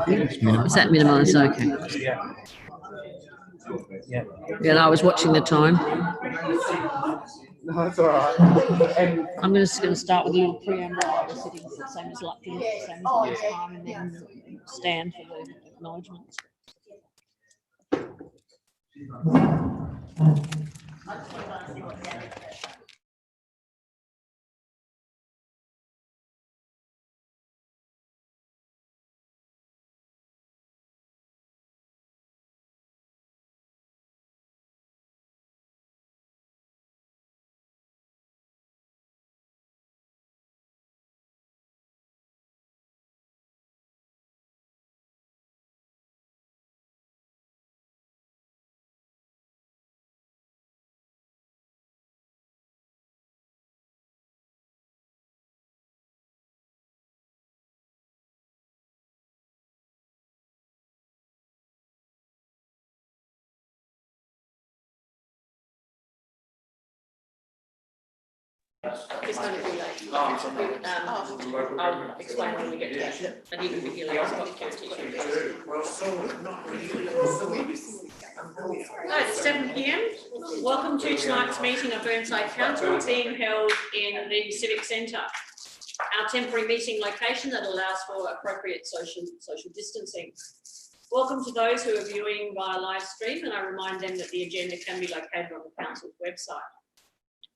Was that minimised? Okay. Yeah. Yeah, I was watching the time. No, that's all right. And I'm just going to start with a little preamble about the sitting, same as last time, and then stand for the acknowledgements. It's going to be late. I'll explain when we get to it. And you can be here later. Right, it's 7 p.m. Welcome to tonight's meeting of Burnside Council being held in the Civic Centre. Our temporary meeting location that allows for appropriate social distancing. Welcome to those who are viewing via live stream, and I remind them that the agenda can be located on the Council's website.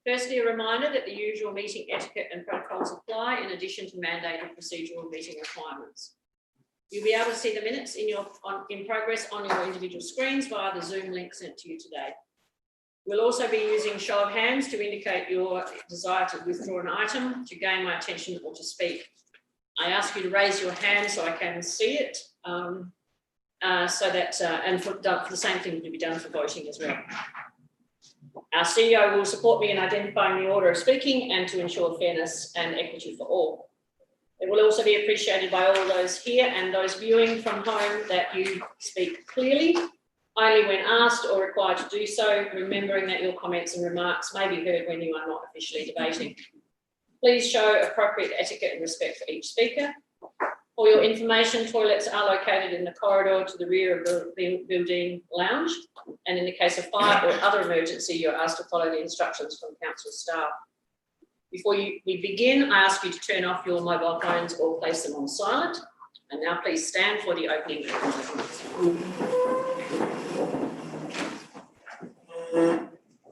Firstly, a reminder that the usual meeting etiquette and protocols apply in addition to mandated procedural meeting requirements. You'll be able to see the minutes in progress on your individual screens via the Zoom link sent to you today. We'll also be using show of hands to indicate your desire to withdraw an item, to gain my attention, or to speak. I ask you to raise your hand so I can see it, and for the same thing to be done for voting as well. Our CEO will support me in identifying the order of speaking and to ensure fairness and equity for all. It will also be appreciated by all those here and those viewing from home that you speak clearly, only when asked or required to do so, remembering that your comments and remarks may be heard when you are not officially debating. Please show appropriate etiquette and respect for each speaker. For your information, toilets are located in the corridor to the rear of the building lounge, and in the case of fire or other emergency, you're asked to follow the instructions from council staff. Before we begin, I ask you to turn off your mobile phones or place them on silent. And now please stand for the opening acknowledgements.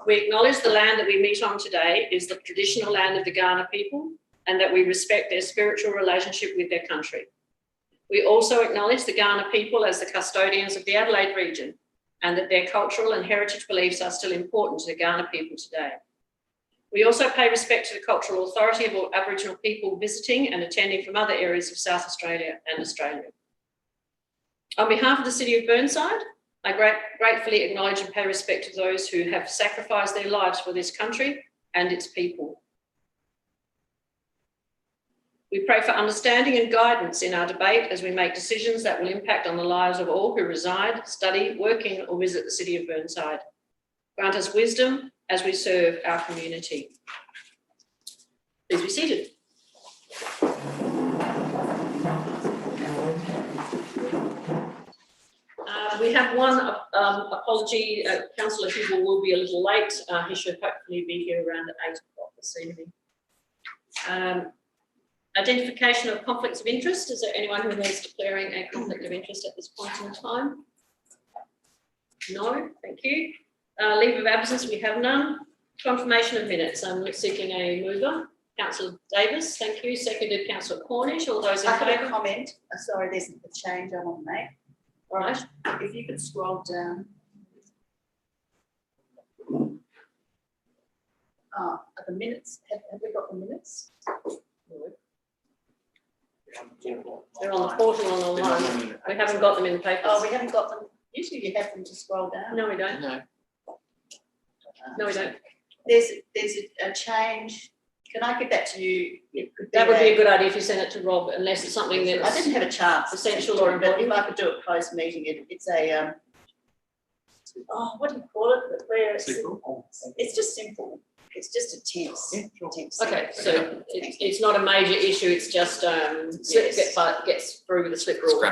We acknowledge the land that we meet on today is the traditional land of the Kaurna people, and that we respect their spiritual relationship with their country. We also acknowledge the Kaurna people as the custodians of the Adelaide region, and that their cultural and heritage beliefs are still important to the Kaurna people today. We also pay respect to the cultural authority of all Aboriginal people visiting and attending from other areas of South Australia and Australia. On behalf of the City of Burnside, I gratefully acknowledge and pay respect to those who have sacrificed their lives for this country and its people. We pray for understanding and guidance in our debate as we make decisions that will impact on the lives of all who reside, study, work in, or visit the City of Burnside. Grant us wisdom as we serve our community. Please be seated. We have one apology. Councillor Hubble will be a little late. He should hopefully be here around 8 o'clock this evening. Identification of conflicts of interest. Is there anyone who is declaring a conflict of interest at this point in time? No, thank you. Leave of absence, we have none. Confirmation of minutes. I'm seeking a mover. Councillor Davis, thank you. Seconded, Councillor Cornish. All those in favour? I have a comment. Sorry, there's a change I want to make. All right. If you could scroll down. Are the minutes, have we got the minutes? They're on the portal and online. We haven't got them in the papers. Oh, we haven't got them. Usually you have them to scroll down. No, we don't. no. No, we don't. There's a change. Can I give that to you? That would be a good idea if you send it to Rob, unless it's something that's... I didn't have a chance. Essential or but important. if I could do it closed meeting, it's a... what do you call it? Where it's just simple. It's just a tense. Okay, so it's not a major issue. It's just slip gets through with the slip rule.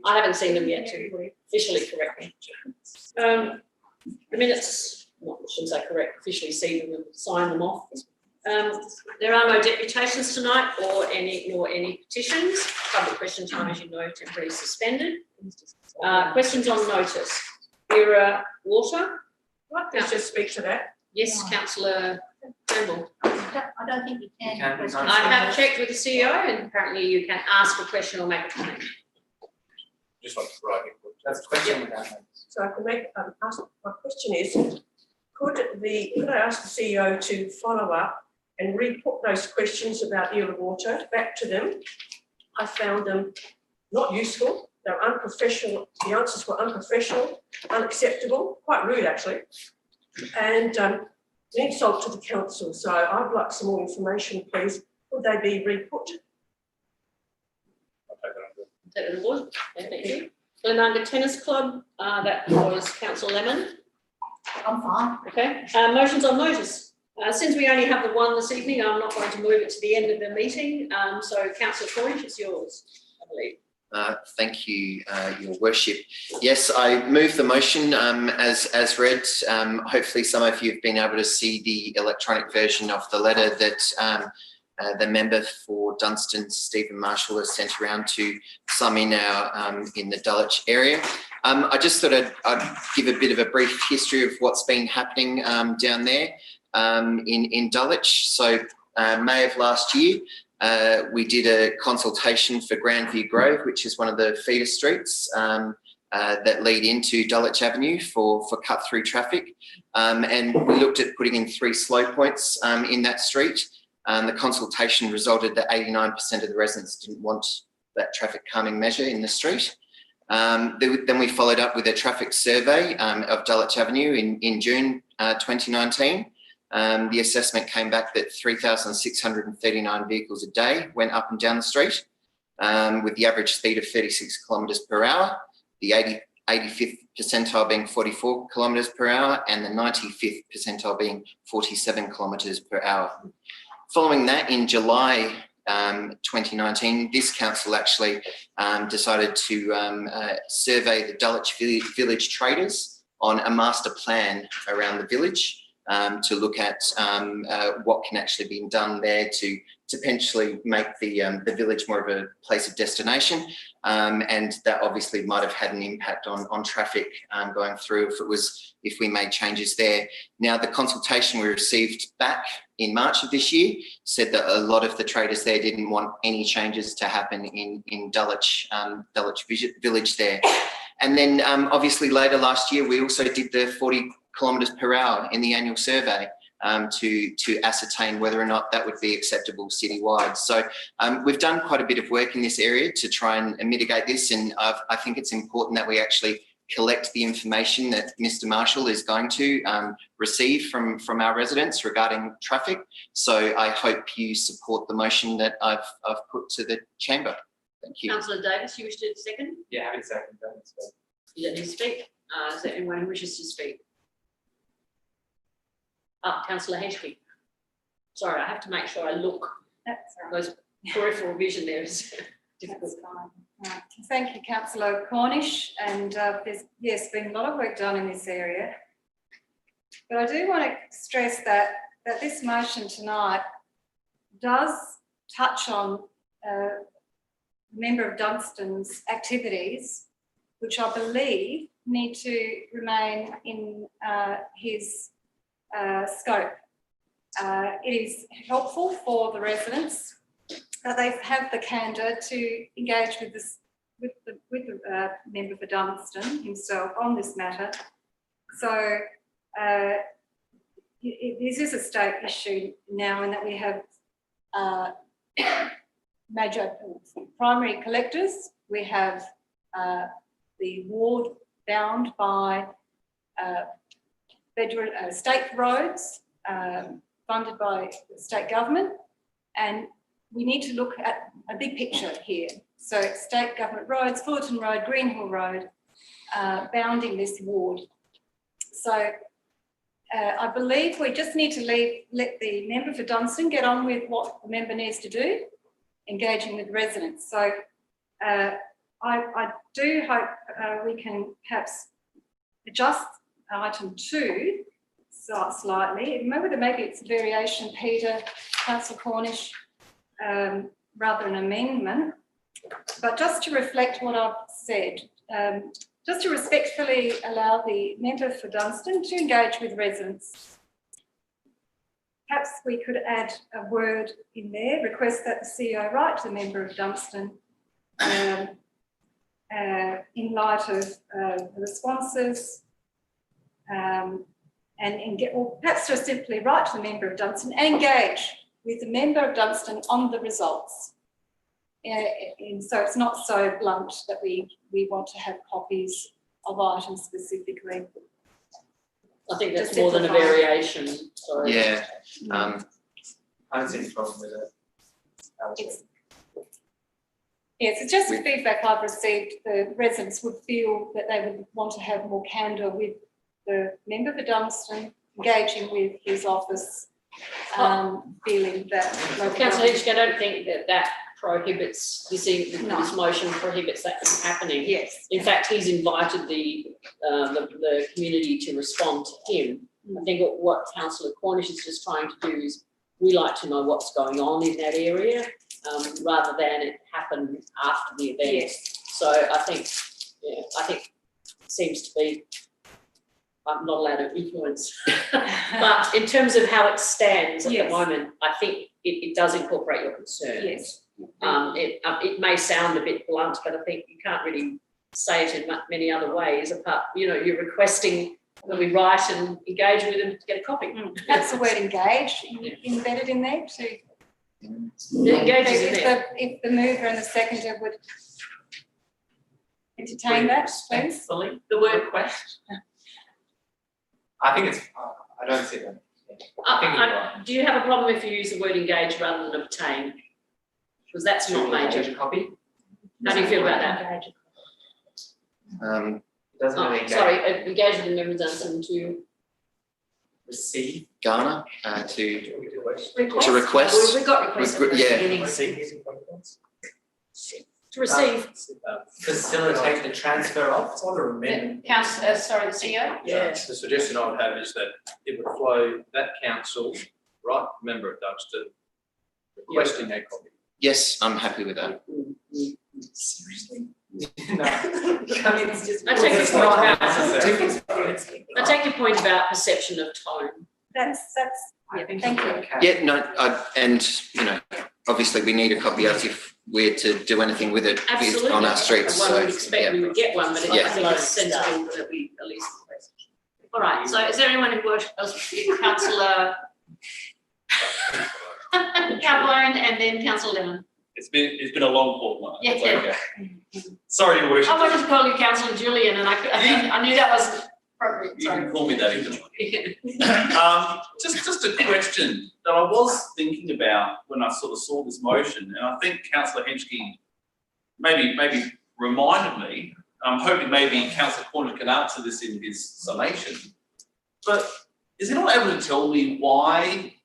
I haven't seen them yet to officially correct me. The minutes, well, I shouldn't say correct, officially see them and sign them off. There are no deputations tonight or any petitions. Public question time, as you know, temporarily suspended. Questions on notice. Vera Water. Let's just speak to that. Yes, councillor Turnbull. I don't think you can. I have checked with the CEO and apparently you can ask a question or make a comment. Just like right, that's a question without notice. So I can make, ask, my question is, could I ask the CEO to follow up and re-put those questions about Eel of Water back to them? I found them not useful, they're unprofessional, the answers were unprofessional, unacceptable, quite rude actually, and an insult to the council. So I'd like some more information, please. Would they be re-put? Take it on board. Thank you. Glenanga Tennis Club, that was Councillor Lemon. I'm fine. Okay, motions on notice. Since we only have the one this evening, I'm not going to move it to the end of the meeting. So Councillor Cornish, it's yours, I believe. Thank you, Your Worship. Yes, I move the motion as read. Hopefully some of you have been able to see the electronic version of the letter that the member for Dunstan, Stephen Marshall, has sent around to some in the Dulwich area. I just thought I'd give a bit of a brief history of what's been happening down there in Dulwich. So May of last year, we did a consultation for Grandview Grove, which is one of the feeder streets that lead into Dulwich Avenue for cut-through traffic. And we looked at putting in 3 slow points in that street. The consultation resulted that 89% of the residents didn't want that traffic calming measure in the street. Then we followed up with a traffic survey of Dulwich Avenue in June 2019. The assessment came back that 3,639 vehicles a day went up and down the street, with the average speed of 36 kilometres per hour, the 85th percentile being 44 kilometres per hour, and the 95th percentile being 47 kilometres per hour. Following that, in July 2019, this council actually decided to survey the Dulwich village traders on a master plan around the village to look at what can actually be done there to potentially make the village more of a place of destination. And that obviously might have had an impact on traffic going through if we made changes there. Now, the consultation we received back in March of this year said that a lot of the traders there didn't want any changes to happen in Dulwich village there. And then obviously later last year, we also did the 40 kilometres per hour in the annual survey to ascertain whether or not that would be acceptable citywide. So we've done quite a bit of work in this area to try and mitigate this, and I think it's important that we actually collect the information that Mr. Marshall is going to receive from our residents regarding traffic. So I hope you support the motion that I've put to the chamber. Thank you. Councillor Davis, you wish to second? Yeah, happy to second that. You don't need to speak. Is there anyone who wishes to speak? Councillor Henschke. Sorry, I have to make sure I look. That's right. Those peripheral vision there is difficult. Right. Thank you, Councillor Cornish. And there's been a lot of work done in this area. But I do want to stress that this motion tonight does touch on a member of Dunstan's activities, which I believe need to remain in his scope. It is helpful for the residents that they have the candour to engage with the member for Dunstan himself on this matter. So this is a state issue now, in that we have major primary collectors. We have the ward bound by federal state roads funded by the state government, and we need to look at a big picture here. So state government roads, Fullerton Road, Greenhill Road, bounding this ward. So I believe we just need to let the member for Dunstan get on with what the member needs to do, engaging with residents. So I do hope we can perhaps adjust item 2 slightly. Maybe it's a variation, Peter, councillor Cornish, rather an amendment. But just to reflect what I've said, just to respectfully allow the member for Dunstan to engage with residents. Perhaps we could add a word in there, request that the CEO write to the member of Dunstan in light of the responses or perhaps just simply write to the member of Dunstan and engage with the member of Dunstan on the results. And so it's not so blunt that we want to have copies of items specifically. I think that's Just more than a simplify. variation, sorry. Yeah. I don't see any problem with it. Yes, it's just the feedback I've received. The residents would feel that they would want to have more candour with the member for Dunstan, engaging with his office, feeling that. Councillor Hitchcock, I don't think that prohibits, No. this motion prohibits that from happening. Yes. In fact, he's invited the community to respond to him. I think what councillor Cornish is just trying to do is, we like to know what's going on in that area, rather than it happen after the event. Yes. So I think it seems to be, I'm not allowed to influence. But in terms of how it stands at the Yes. moment, I think it does incorporate your concerns. Yes. It may sound a bit blunt, but I think you can't really say it in many other ways apart, you're requesting that we write and engage with them to get a copy. That's the word engage embedded in there too. Engage is in there. If the mover and the seconder would entertain that, please. Respectfully, the word request. I think it's, I don't see that. I think you're right. Do you have a problem if you use the word engage rather than obtain? Because that's not major. A copy? How do you feel about that? Doesn't really engage. Sorry, engage with the members and to Receive. Garner to request. request. We got requests at the Yeah. beginning. To receive. Facilitate the transfer of. It's not a amendment. Councillor, sorry, the CEO? Yeah. The suggestion I would have is that it would flow that council, right, member of Dunstan, requesting a copy. Yes, I'm happy with that. Seriously? No. I mean, it's just. I take your it's point not about- necessary. I take your point about perception of tone. That's I think thank it's you. okay. Yeah, no, and obviously we need a copy as if we're to do anything with it Absolutely. on our streets. One So would expect we would get one, but Yeah. I think it's sensible that we at least request. All right, so is there anyone who else, councillor Calhoun and then councillor Lemon? It's been a long fortnight. Yeah, It's yeah. okay. Sorry, Your Worship. I wanted to call you councillor Julian and I knew that wasn't appropriate, You can sorry. call me that if you like. Just a question that I was thinking about when I sort of saw this motion, and I think councillor Henschke maybe reminded me. I'm hoping maybe councillor Cornish can answer this in his summation. But is he not able to tell me why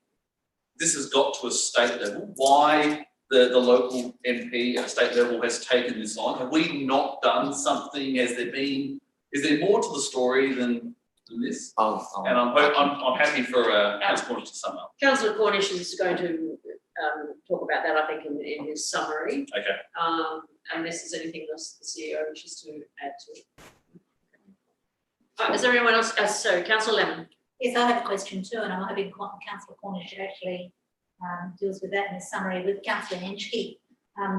this has got to a state level? Why the local MP at a state level has taken this on? Have we not done something? Is there more to the story than this? And I'm happy for councillor Cornish to sum up. Councillor Cornish is going to talk about that, I think, in his summary. Okay. Unless there's anything else the CEO wishes to add to it. Is there anyone else? So, councillor Lemon. Yes, I have a question too, and I'm hoping councillor Cornish actually deals with that in his summary with councillor Henschke.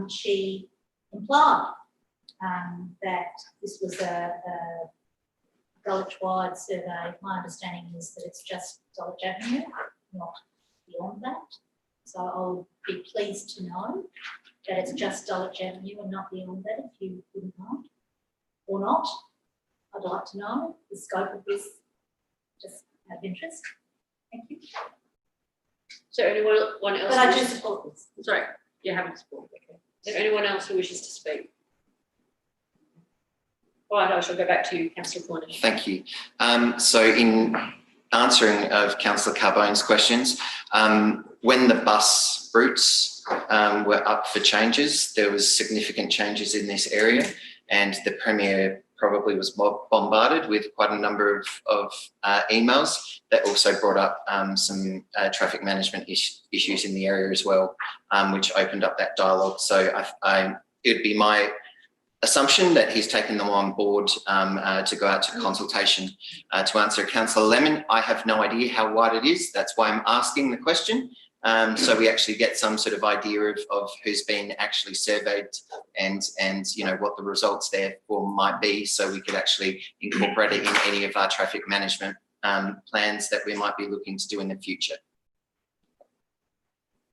She implied that this was a Dulwich-wide survey. My understanding is that it's just Dulwich Avenue, not beyond that. So I'll be pleased to know that it's just Dulwich Avenue and not beyond that, if you wouldn't mind, or not. I'd like to know the scope of this, just out of interest. Thank you. So, anyone else? But I who do wishes- support this. Sorry, you haven't support. Okay. Is there anyone else who wishes to speak? All right, I shall go back to you, councillor Cornish. thank you. So in answering of councillor Carbone's questions, when the bus routes were up for changes, there was significant changes in this area. and the Premier probably was bombarded with quite a number of emails that also brought up some traffic management issues in the area as well, which opened up that dialogue. So it would be my assumption that he's taken them on board to go out to consultation. To answer Councillor Lemon, I have no idea how wide it is. That's why I'm asking the question. So we actually get some sort of idea of who's been actually surveyed and you know what the results therefore might be, so we could actually incorporate it in any of our traffic management plans that we might be looking to do in the future.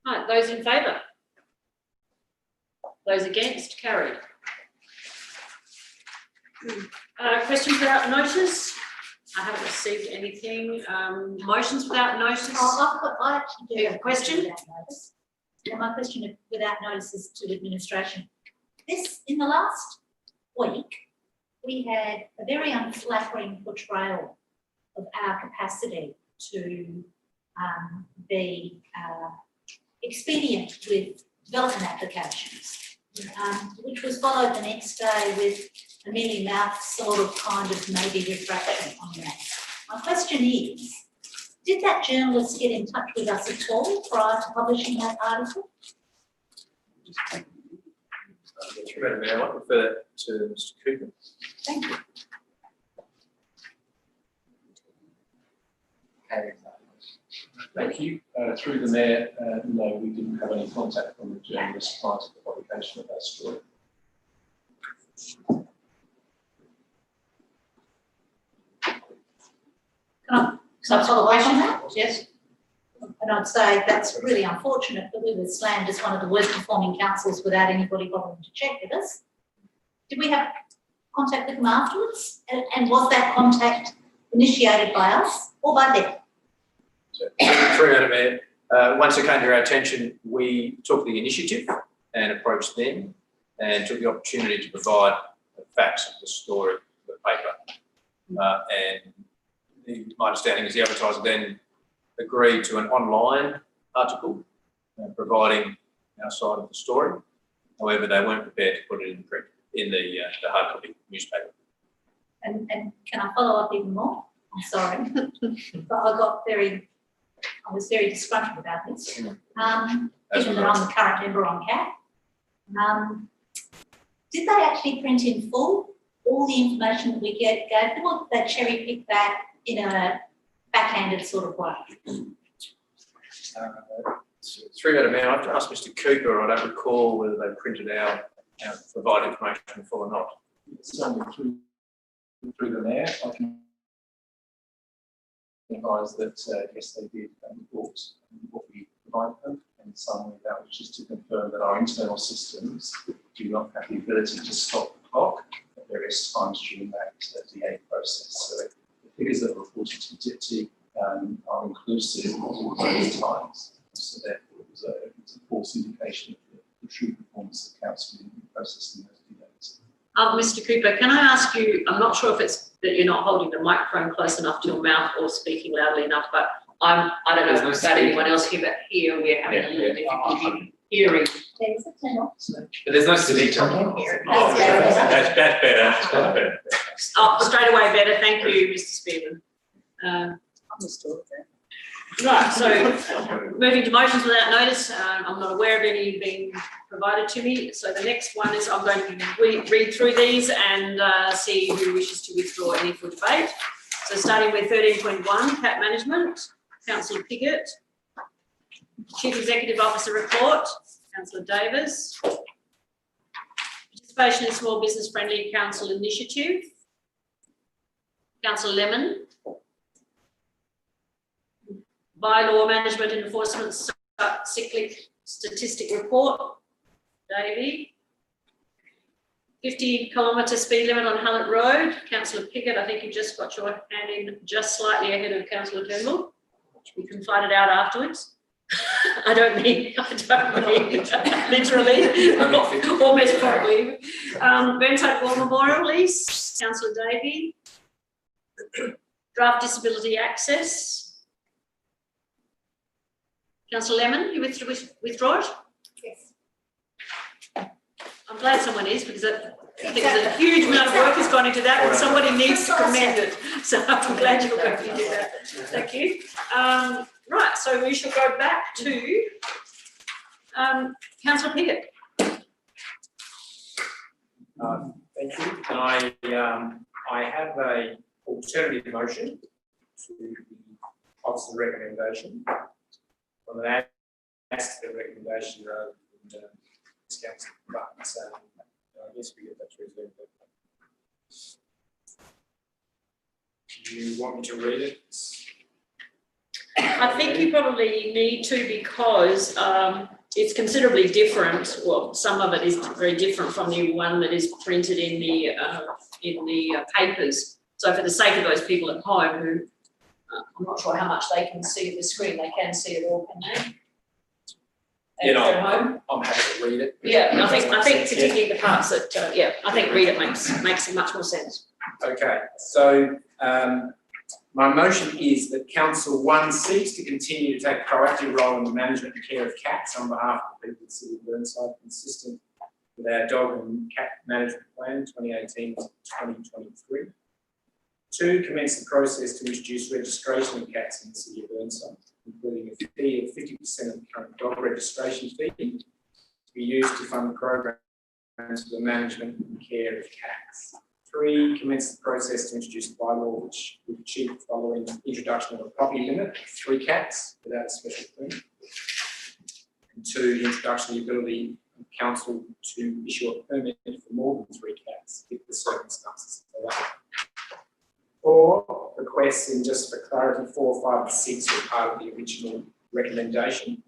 Right, those in favour? Those against? Carried. Questions without notice? I haven't received anything. Motions without notice? I actually do Yeah, have a question? without notice. And my question without notice is to administration. In the last week, we had a very unflattering portrayal of our capacity to be expedient with development applications, which was followed the next day with a mealy mouth sort of kind of maybe refraction on that. My question is, did that journalist get in touch with us at all prior to publishing that article? Madam Mayor, I might refer that to Mr. Cooper. Thank you. Thank you. Through the Mayor, no, we didn't have any contact from the journalist prior to the publication of that story. So I'll follow up on that. Yes. And I'd say that's really unfortunate that we were slammed as one of the worst performing councils without anybody bothering to check with us. Did we have contact with them afterwards? And was that contact initiated by us or by them? So, through Madam Mayor, once it came to our attention, we took the initiative and approached them and took the opportunity to provide the facts of the story to the paper. And my understanding is the advertiser then agreed to an online article providing our side of the story. However, they weren't prepared to put it in print in the hard copy newspaper. And can I follow up even more? I'm sorry, but I was very disgruntled about this. Given that I'm the current member on CAP, did they actually print in full all the information that we gave them, or did they cherry pick that in a backhanded sort of way? Through Madam Mayor, I have to ask Mr. Cooper. I don't recall whether they printed out provide information in full or not. Certainly through the Mayor, I can advise that yes, they did report what we provided them, and some of that was just to confirm that our internal systems do not have the ability to stop the clock at various times during that DA process. So the figures that were reported to DIPTI are inclusive of all those times. So therefore it was a false indication of the true performance of council in processing those delays. Mr. Cooper, can I ask you, I'm not sure if it's that you're not holding the microphone close enough to your mouth or speaking loudly enough, but I don't know about anyone else here, but here we're having a little difficulty hearing. There's a tunnel. But there's no silly tone. That's better. Oh, straight away better, thank you, Mr. Spearman. Right, so moving to motions without notice, I'm not aware of any being provided to me. So the next one is I'm going to read through these and see who wishes to withdraw any for debate. So starting with 13.1, CAP management, Councillor Piggott. Chief Executive Officer report, Councillor Davis. Participation in small business friendly council initiative, Councillor Lemon. Bylaw management and enforcement sick leave statistic report, Davey. 50-kilometre speed limit on Hallett Road, Councillor Piggott. I think you just got your hand in just slightly ahead of Councillor Turnbull. We can fight it out afterwards. I don't mean literally, or metaphorically. Burnside War Memorial lease, Councillor Davey. Draft disability access. Councillor Lemon, you withdraw it? Yes. I'm glad someone is, because I think there's a huge amount of work has gone into that, and somebody needs to commend it. So I'm glad you're going to do that. Thank you. Right, so we shall go back to Councillor Piggott. Thank you. I have a alternative motion to the officer recommendation. On that, that's the recommendation rather than this council, but I guess we get that reserved. Do you want me to read it? I think you probably need to, because it's considerably different. Well, some of it is very different from the one that is printed in the papers. So for the sake of those people at home who, I'm not sure how much they can see of the screen, they can see it all, can they? At home? I'm happy to read it. Yeah, I think particularly the parts that, I think read it makes much more sense. Okay, so my motion is that Council 1 seeks to continue to take a proactive role in the management and care of cats on behalf of the people of the City of Burnside, consistent with our dog and cat management plan 2018 to 2023. 2, commence the process to introduce registration of cats in the City of Burnside, including a fee of 50% of the current dog registration fee to be used to fund programs for the management and care of cats. 3, commence the process to introduce a bylaw which would achieve the following: introduction of a property limit of 3 cats without a special permit. And 2, the introduction of the ability of council to issue a permit for more than 3 cats if the circumstances allow. 4, requests, and just for clarity, 4, 5 and 6 were part of the original recommendation.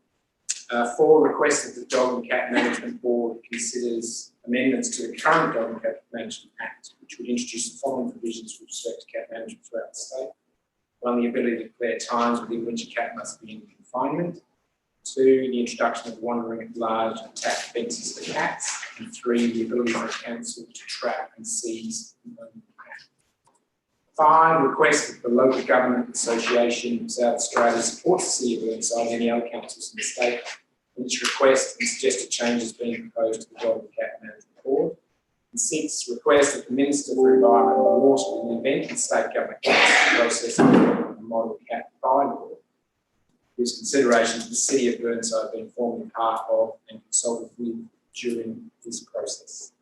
4, requests that the Dog and Cat Management Board considers amendments to the current Dog and Cat Management Act, which would introduce the following provisions with respect to cat management throughout the state. 1, the ability to declare times within which a cat must be in confinement. 2, the introduction of wandering at large and attached fences for cats. And 3, the ability for council to trap and seize cats. 5, request that the Local Government Association of South Australia supports the City of Burnside and any other councils in the state in its request and suggested changes being proposed to the Dog and Cat Management Board. And 6, request that the Minister for Environment and Water, in the event the state government gets the process of a model cat bylaw, whose considerations the City of Burnside being formally part of and consulted with during this process.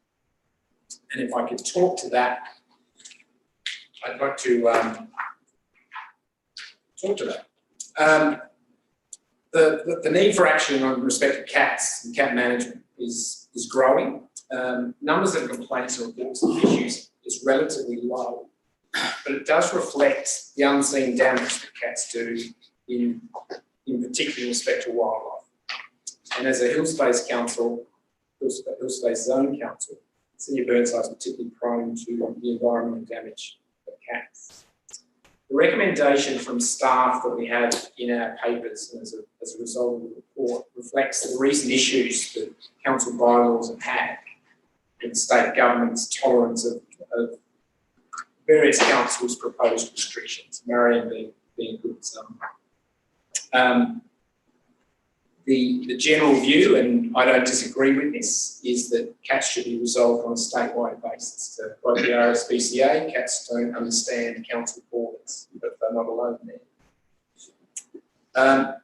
And if I could talk to that, I'd like to talk to that. The need for action on respect to cats and cat management is growing. Numbers of complaints and reports of issues is relatively low, but it does reflect the unseen damage that cats do in particular respect to wildlife. And as a hill space council, hill space zone council, the City of Burnside is particularly prone to the environmental damage of cats. The recommendation from staff that we have in our papers and as a result of the report reflects the recent issues that council bylaws have had with the state government's tolerance of various councils' proposed restrictions, Marion being a good example. The general view, and I don't disagree with this, is that cats should be resolved on a statewide basis. To quote the Rspca, cats don't understand council borders, but they're not alone there.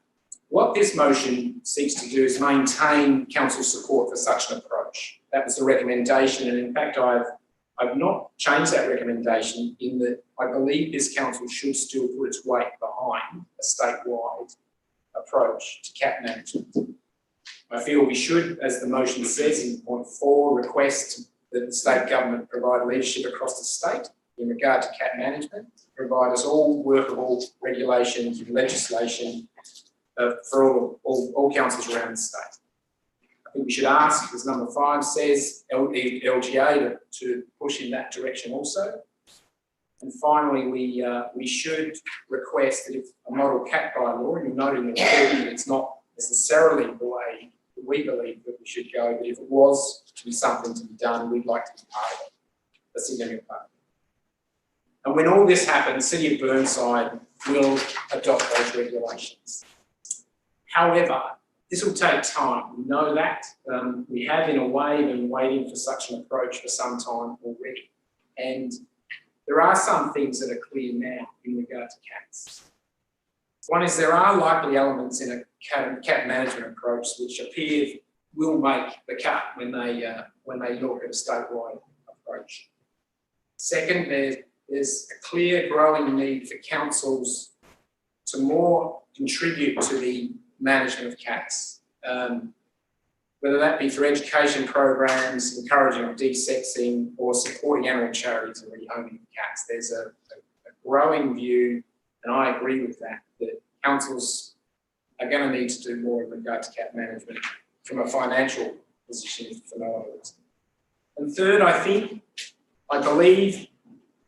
What this motion seeks to do is maintain council support for such an approach. That was the recommendation, and in fact I've not changed that recommendation in that I believe this council should still put its weight behind a statewide approach to cat management. I feel we should, as the motion says in point 4, request that the state government provide leadership across the state in regard to cat management, provide us all workable regulations and legislation for all councils around the state. I think we should ask, as number 5 says, the LGA to push in that direction also. And finally, we should request that if a model cat bylaw, and you'll note in the report that it's not necessarily the way that we believe that we should go, but if it was to be something to be done, we'd like to be part of it, a significant part of it. And when all this happens, City of Burnside will adopt those regulations. However, This will take time, we know that. We have in a way been waiting for such an approach for some time already. And there are some things that are clear now in regard to cats. One is there are likely elements in a cat management approach which appear will make the cut when they look at a statewide approach. Second, there's a clear growing need for councils to more contribute to the management of cats, whether that be through education programs, encouraging desexing, or supporting animal charities and rehoming cats. There's a growing view, and I agree with that councils are going to need to do more in regard to cat management from a financial position for no other reason. And third, I believe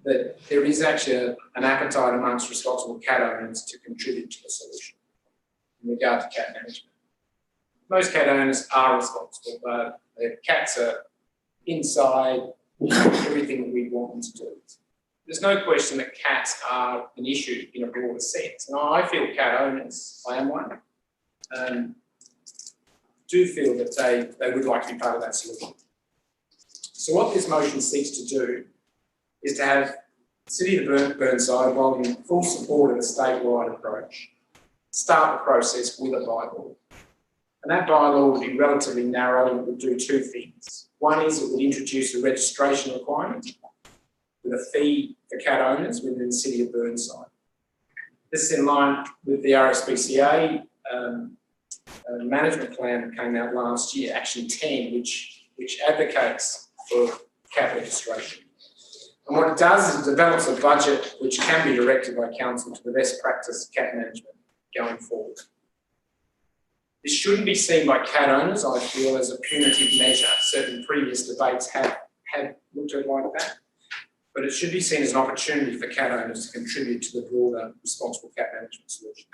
that there is actually an appetite amongst responsible cat owners to contribute to the solution in regard to cat management. Most cat owners are responsible, but their cats are inside everything that we want them to do. There's no question that cats are an issue in a broader sense. And I feel cat owners, I am one, do feel that they would like to be part of that solution. So what this motion seeks to do is to have the City of Burnside, while in full support of a statewide approach, start the process with a bylaw. And that bylaw would be relatively narrow and it would do two things. One is it would introduce a registration requirement with a fee for cat owners within the City of Burnside. This is in line with the Rspca management plan that came out last year, Action 10, which advocates for cat registration. And what it does is it develops a budget which can be directed by council to the best practice of cat management going forward. This shouldn't be seen by cat owners, I feel, as a punitive measure. Certain previous debates have looked at it like that. But it should be seen as an opportunity for cat owners to contribute to the broader responsible cat management solution.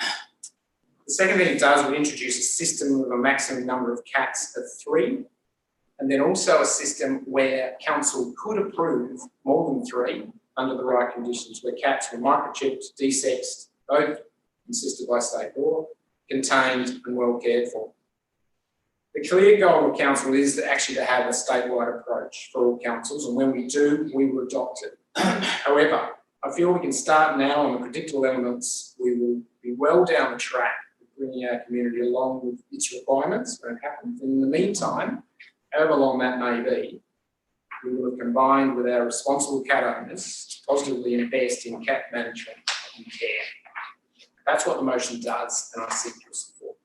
The second thing it does will introduce a system with a maximum number of cats of 3, and then also a system where council could approve more than 3 under the right conditions, where cats were microchipped, desexed, both insisted by state law, contained and well cared for. The clear goal of council is actually to have a statewide approach for all councils, and when we do, we will adopt it. However, I feel we can start now on the predictable elements. We will be well down the track of bringing our community along with its requirements when it happens. And in the meantime, however long that may be, we will have combined with our responsible cat owners to positively invest in cat management and care. That's what the motion does, and I seek your support.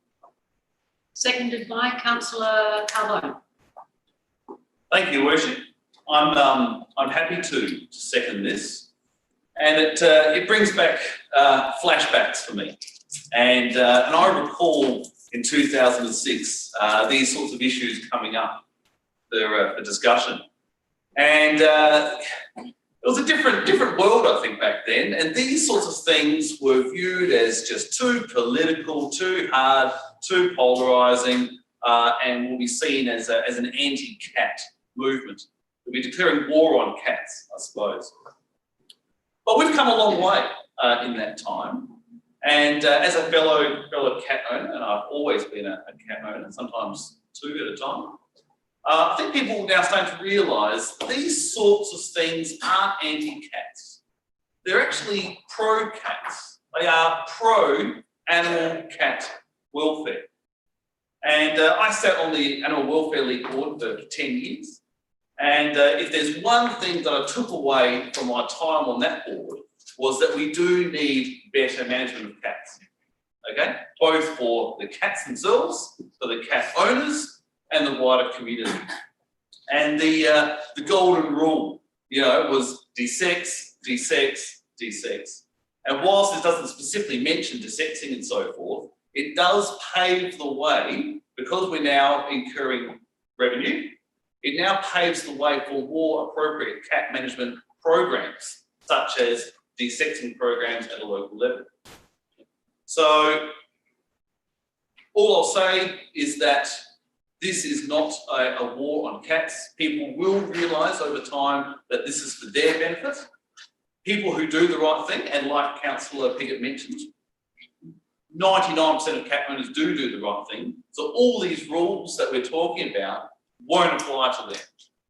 Seconded by Councillor Carbone. Thank you, Worship. I'm happy to second this, and it brings back flashbacks for me. And I recall in 2006 these sorts of issues coming up for discussion, and it was a different world, I think, back then. And these sorts of things were viewed as just too political, too hard, too polarising, and will be seen as an anti-cat movement. We'll be declaring war on cats, I suppose. But we've come a long way in that time. And as a fellow cat owner, and I've always been a cat owner, sometimes 2 at a time, I think people are now starting to realise these sorts of things aren't anti-cats. They're actually pro-cats. They are pro-animal cat welfare. And I sat on the Animal Welfare League board for 10 years. And if there's one thing that I took away from my time on that board was that we do need better management of cats, okay? Both for the cats themselves, for the cat owners, and the wider community. And the golden rule, was desex, desex, desex. And whilst it doesn't specifically mention desexing and so forth, it does pave the way, because we're now incurring revenue, it now paves the way for more appropriate cat management programs, such as desexing programs at a local level. So all I'll say is that this is not a war on cats. People will realise over time that this is for their benefit. People who do the right thing, and like Councillor Piggott mentioned, 99% of cat owners do the right thing. So all these rules that we're talking about won't apply to them.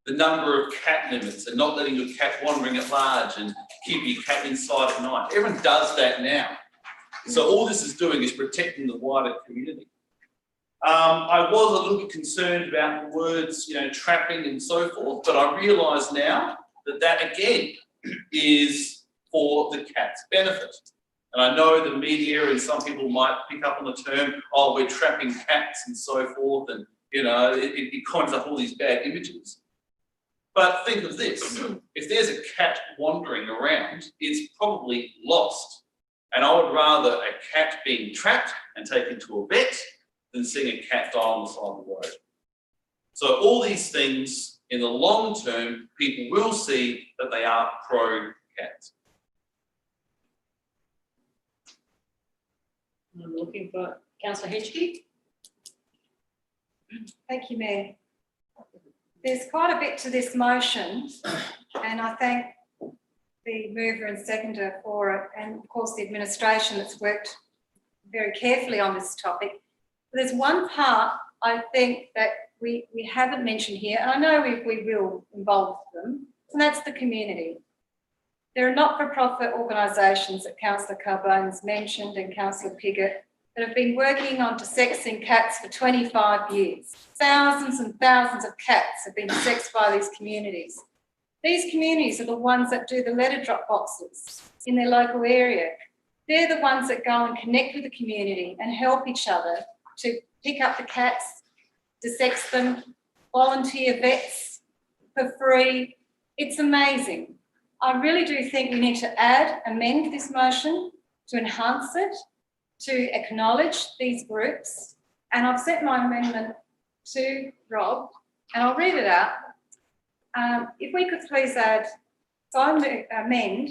The number of cat limits and not letting your cat wandering at large and keeping your cat inside at night. Everyone does that now. So all this is doing is protecting the wider community. I was a little bit concerned about the words, trapping and so forth, but I realise now that that again is for the cat's benefit. And I know the media and some people might pick up on the term, oh, we're trapping cats and so forth, and it conjures up all these bad images. But think of this, if there's a cat wandering around, it's probably lost. And I would rather a cat being trapped and taken to a vet than seeing a cat die on the side of the road. So all these things, in the long term, people will see that they are pro-cat. I'm looking for Councillor Henschke. Thank you, Mayor. There's quite a bit to this motion, and I thank the mover and seconder for it, and of course the administration that's worked very carefully on this topic. But there's one part I think that we haven't mentioned here, and I know we will involve them, and that's the community. There are not-for-profit organisations that Councillor Carbone's mentioned and Councillor Piggott that have been working on desexing cats for 25 years. Thousands and thousands of cats have been desexed by these communities. These communities are the ones that do the letter drop boxes in their local area. They're the ones that go and connect with the community and help each other to pick up the cats, desex them, volunteer vets for free. It's amazing. I really do think we need to amend this motion to enhance it, to acknowledge these groups. And I've sent my amendment to Rob, and I'll read it out. If we could please add, so I amend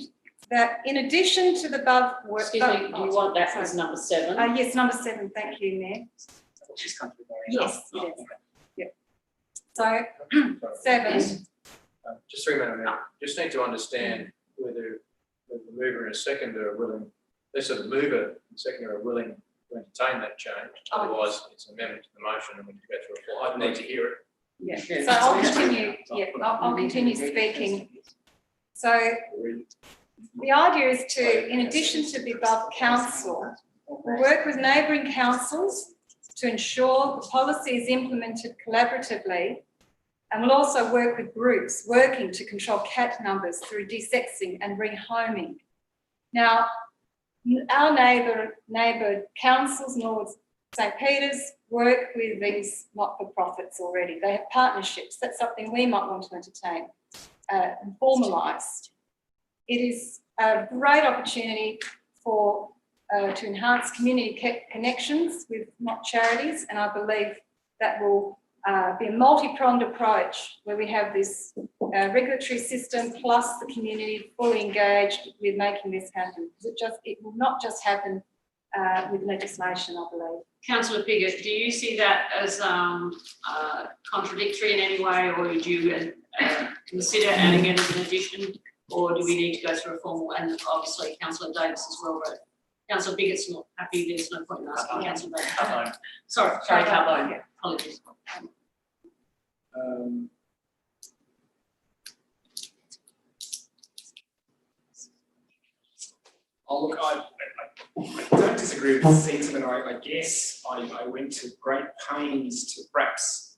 that in addition to the above work. Excuse me, do you want that as number 7? Yes, number 7, thank you, Mayor. Yes, it is. Yep. So 7. Just 3 minutes. Just need to understand whether the mover and seconder are willing. So the mover and seconder are willing to entertain that change. Otherwise, it's an amendment to the motion, and we need to go through a floor. I'd need to hear it. Yeah. So I'll continue. Yeah, I'll continue speaking. So the idea is to, in addition to the above council, we'll work with neighbouring councils to ensure the policy is implemented collaboratively, and we'll also work with groups working to control cat numbers through desexing and rehoming. Now, our neighbour councils, Norwood St Peters, work with these not-for-profits already. They have partnerships. That's something we might want to entertain and formalise. It is a great opportunity for to enhance community connections with not charities, and I believe that will be a multi-pronged approach where we have this regulatory system plus the community fully engaged with making this happen. It will not just happen with legislation, I believe. Councillor Piggott, do you see that as contradictory in any way, or would you consider adding it as an addition, or do we need to go through a formal, and obviously Councillor Davis as well, but Councillor Piggott's not happy, there's no point in asking Councillor Davis. Sorry, Carbone, yeah, apologies. Look, I don't disagree with the sentiment. I guess I went to great pains to perhaps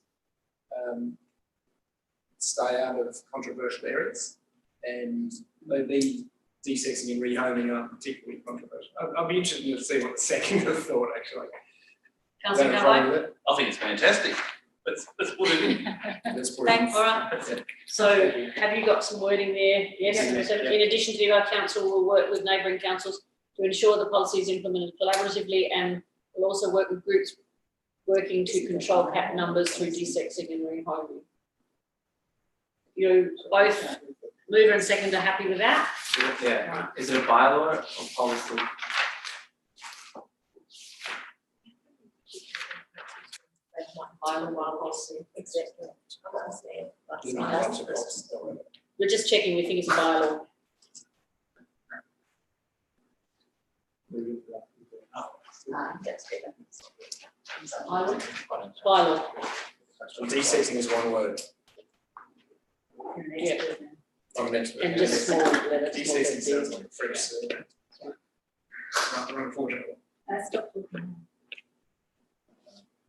stay out of controversial areas, and the desexing and rehoming aren't particularly controversial. I'll be interested to see what the second have thought, actually. Councillor Carbone? I think it's fantastic. Let's put it in. Thanks. All right. So have you got some wording there? Yes. So in addition to our council, we'll work with neighbouring councils to ensure the policy is implemented collaboratively, and we'll also work with groups working to control cat numbers through desexing and rehoming. You both, mover and seconder, happy with that? Yeah. Right. Is it a bylaw or policy? Exactly. We're just checking, we think it's a bylaw. That's better. Bylaw. Desexing is one word. Yeah. I'm next to it. And just small letters. Desexing sounds like a French survey. Unfortunately. Stop looking.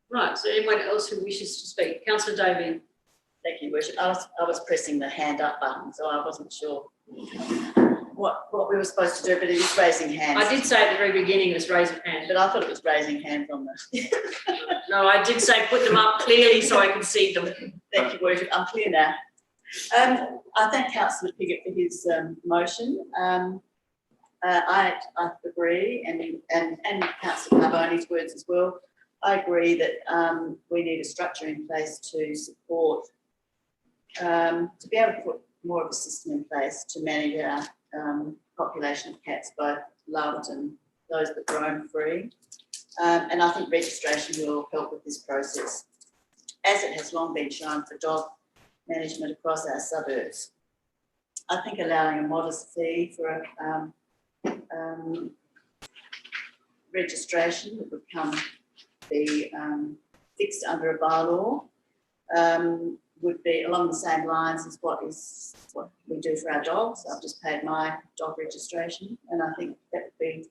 Right, so anyone else who wishes to speak? Councillor Davey. Thank you, Worship. I was pressing the hand up button, so I wasn't sure what we were supposed to do, but it is raising hands. I did say at the very beginning, let's raise your hand. But I thought it was raising hands on the. No, I did say put them up clearly so I can see them. Thank you, Worship. I'm clear now. I thank Councillor Piggott for his motion. I agree, and Councillor Carboni's words as well. I agree that we need a structure in place to support, to be able to put more of a system in place to manage our population of cats, both loved and those that roam free. And I think registration will help with this process, as it has long been shown for dog management across our suburbs. I think allowing a modest fee for registration that would be fixed under a bylaw would be along the same lines as what we do for our dogs. I've just paid my dog registration, and I think that would be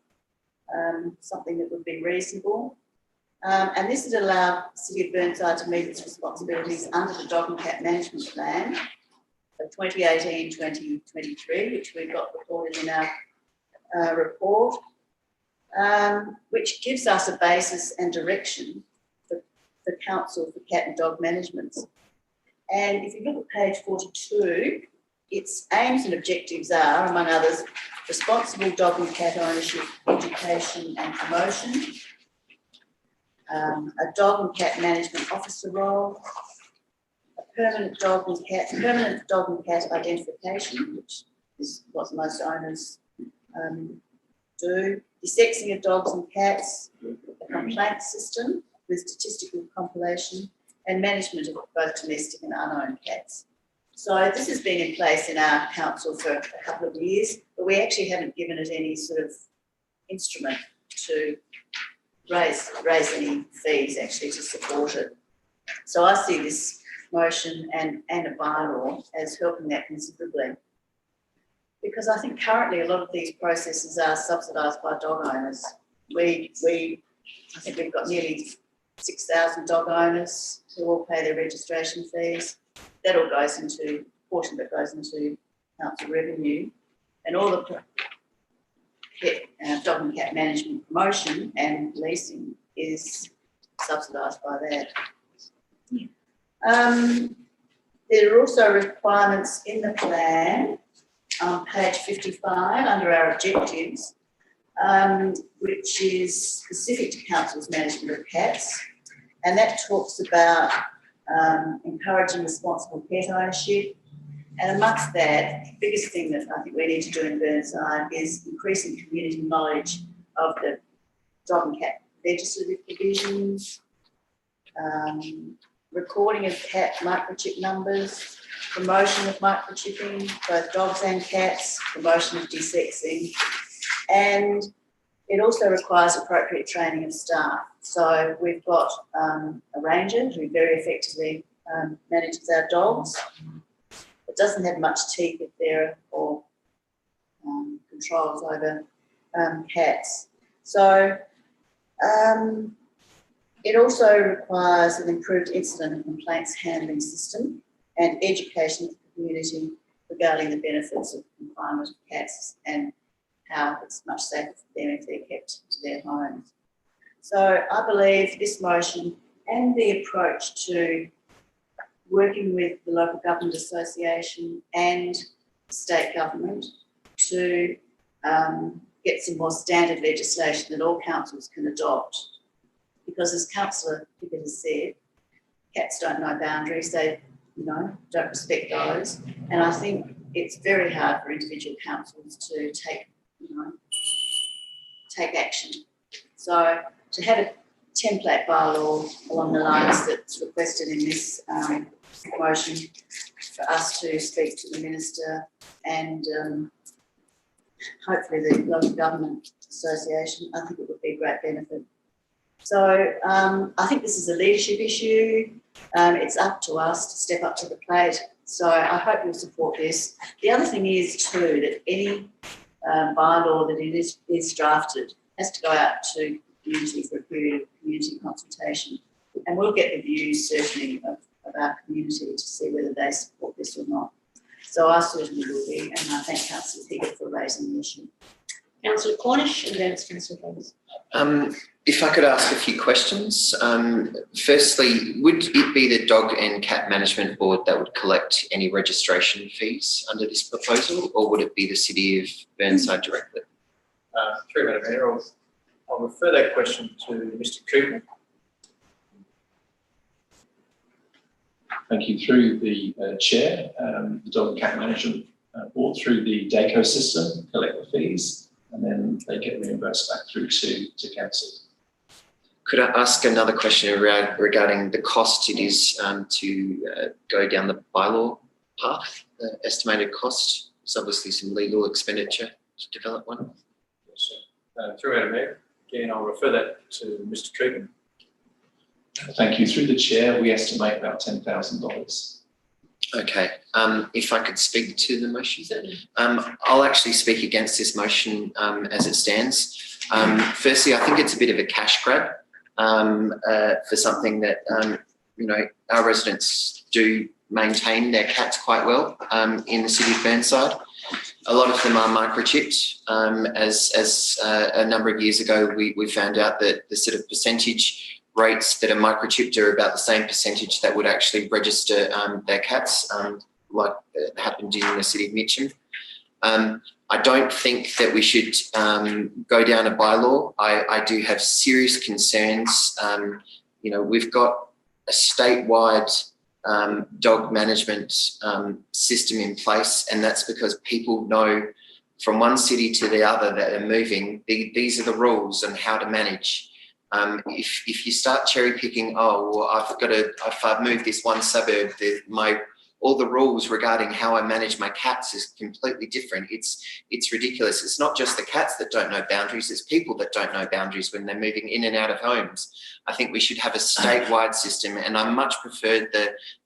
something that would be reasonable. And this would allow the City of Burnside to meet its responsibilities under the Dog and Cat Management Plan of 2018-2023, which we got reported in our report, which gives us a basis and direction for Council for Cat and Dog Management. And if you look at page 42, its aims and objectives are, among others, responsible dog and cat ownership, education and promotion, a dog and cat management officer role, a permanent dog and cat identification, which is what most owners do, desexing of dogs and cats, a complaint system with statistical compilation, and management of both domestic and unowned cats. So this has been in place in our council for a couple of years, but we actually haven't given it any sort of instrument to raise any fees actually to support it. So I see this motion and a bylaw as helping that considerably. Because I think currently a lot of these processes are subsidised by dog owners. I think we've got nearly 6,000 dog owners who all pay their registration fees. That all goes into, a portion that goes into council revenue, and all the dog and cat management promotion and leasing is subsidised by that. There are also requirements in the plan on page 55 under our objectives, which is specific to council's management of cats, and that talks about encouraging responsible pet ownership. And amongst that, the biggest thing that I think we need to do in Burnside is increasing community knowledge of the dog and cat legislative provisions, recording of cat microchip numbers, promotion of microchipping, both dogs and cats, promotion of desexing, and it also requires appropriate training of staff. So we've got a ranger who very effectively manages our dogs. It doesn't have much teeth if there or controls over cats. So it also requires an improved incident and complaints handling system and education of the community regarding the benefits of confinement of cats and how it's much safer for them if they're kept to their homes. So I believe this motion and the approach to working with the local government association and state government to get some more standard legislation that all councils can adopt. Because as Councillor Pickett has said, cats don't know boundaries, they don't respect those. And I think it's very hard for individual councils to take action. So to have a template bylaw along the lines that's requested in this motion for us to speak to the Minister and hopefully the local government association, I think it would be a great benefit So I think this is a leadership issue. It's up to us to step up to the plate. So I hope you'll support this. The other thing is too that any bylaw that is drafted has to go out to community for a period of community consultation. And we'll get the views certainly of our community to see whether they support this or not. So I certainly will be, and I thank Councillor Etiquette for raising the issue. Councillor Cornish and then it's Councillor Thomas. If I could ask a few questions. Firstly, would it be the Dog and Cat Management Board that would collect any registration fees under this proposal, or would it be the City of Burnside directly? Through Madam Mayor, I'll refer that question to Mr. Cooper. Thank you. Through the chair, the Dog and Cat Management Board, through the DACO system, collect the fees, and then they get reimbursed back through to council. Could I ask another question regarding the cost it is to go down the bylaw path, the estimated cost? There's obviously some legal expenditure to develop one. Yes, through Madam Mayor, again, I'll refer that to Mr. Cooper. Thank you. Through the chair, we estimate about $10,000. Okay. If I could speak to the motion. I'll actually speak against this motion as it stands. Firstly, I think it's a bit of a cash grab for something that, our residents do maintain their cats quite well in the City of Burnside. A lot of them are microchipped. As a number of years ago, we found out that the sort of percentage rates that are microchipped are about the same percentage that would actually register their cats, like happened in the City of Mitcham. I don't think that we should go down a bylaw. I do have serious concerns. We've got a statewide dog management system in place, and that's because people know from one city to the other that are moving, these are the rules on how to manage. If you start cherry picking, if I've moved this one suburb, all the rules regarding how I manage my cats is completely different. It's ridiculous. It's not just the cats that don't know boundaries, it's people that don't know boundaries when they're moving in and out of homes. I think we should have a statewide system, and I much preferred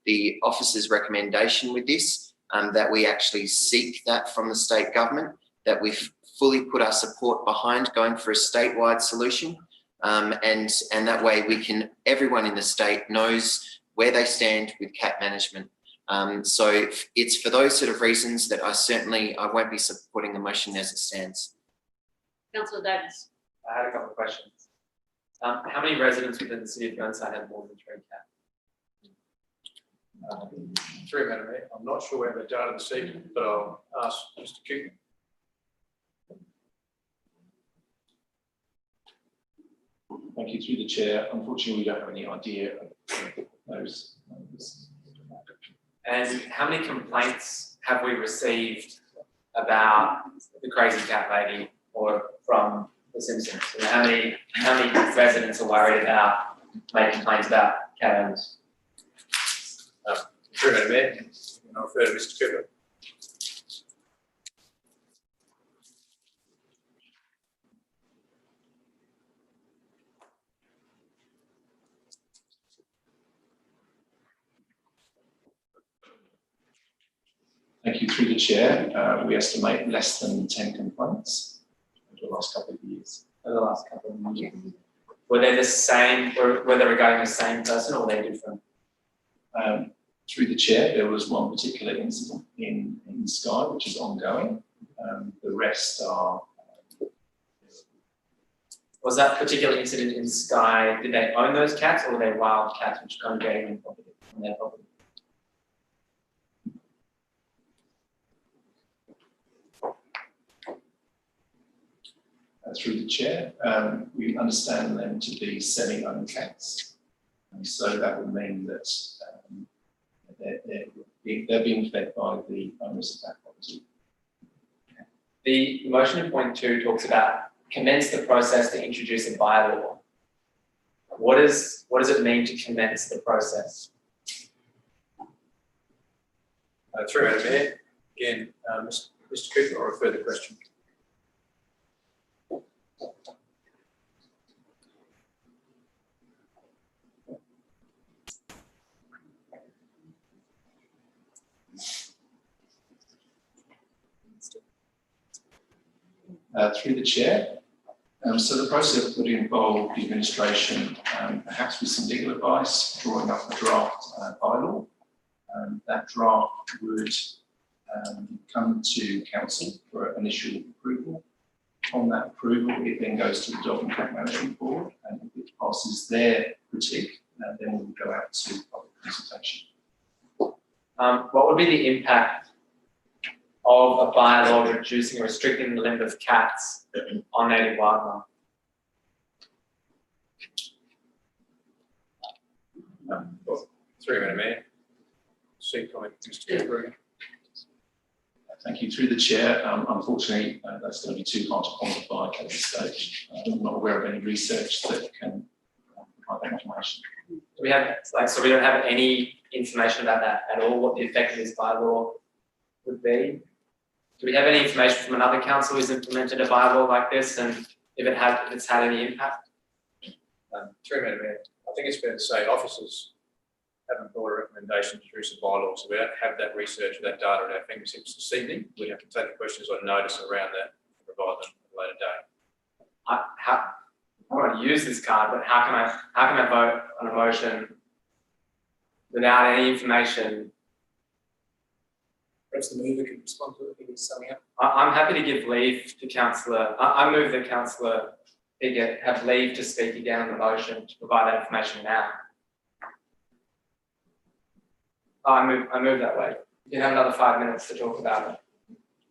the officer's recommendation with this, that we actually seek that from the state government, that we've fully put our support behind going for a statewide solution. And that way everyone in the state knows where they stand with cat management. So it's for those sort of reasons that I won't be supporting the motion as it stands. Councillor Davis. I had a couple of questions. How many residents within the City of Burnside have more than 3 cats? Through Madam Mayor, I'm not sure we have the data this evening, but I'll ask Mr. Cooper. Thank you. Through the chair, unfortunately, we don't have any idea of those numbers. And how many complaints have we received about the crazy cat lady or from The Simpsons? And how many residents are worried about making complaints about cat owners? Through Madam Mayor, and I'll refer to Mr. Cooper. Thank you. Through the chair, we estimate less than 10 complaints over the last couple of years. Over the last couple of years. Were they the same, were they regarding the same person or were they different? Through the chair, there was one particular incident in Skye, which is ongoing. The rest are... Was that particular incident in Skye, did they own those cats or were they wild cats which congregated on their property? Through the chair, we understand them to be semi-owned cats. And so that would mean that they're being fed by the owners of that property. The motion in point 2 talks about commence the process to introduce a bylaw. What does it mean to commence the process? Through Madam Mayor, again, Mr. Cooper, I'll refer the question. Through the chair. So the process would involve the administration, perhaps with some legal advice, drawing up a draft bylaw. That draft would come to council for initial approval. On that approval, it then goes to the Dog and Cat Management Board, and if it passes their critique, then we will go out to public consultation. What would be the impact of a bylaw reducing or restricting the limit of cats on native wildlife? Through Madam Mayor. Comment, Mr. Cooper. Thank you. Through the chair, unfortunately, that's going to be too hard to quantify at this stage. I'm not aware of any research that can provide that information. Do we have, so we don't have any information about that at all, what the effect of this bylaw would be? Do we have any information from another council who's implemented a bylaw like this, and if it's had any impact? Through Madam Mayor, I think it's fair to say officers haven't brought a recommendation through some bylaws, so we don't have that research or that data at our fingertips this evening. We have to take the questions on notice around that and provide them at a later date. I want to use this card, but how can I vote on a motion without any information? Perhaps the mover can respond to it if he's summing up. I'm happy to give leave to Councillor. I move that Councillor Etiquette have leave to speak again on the motion to provide that information now. I move that way. You can have another 5 minutes to talk about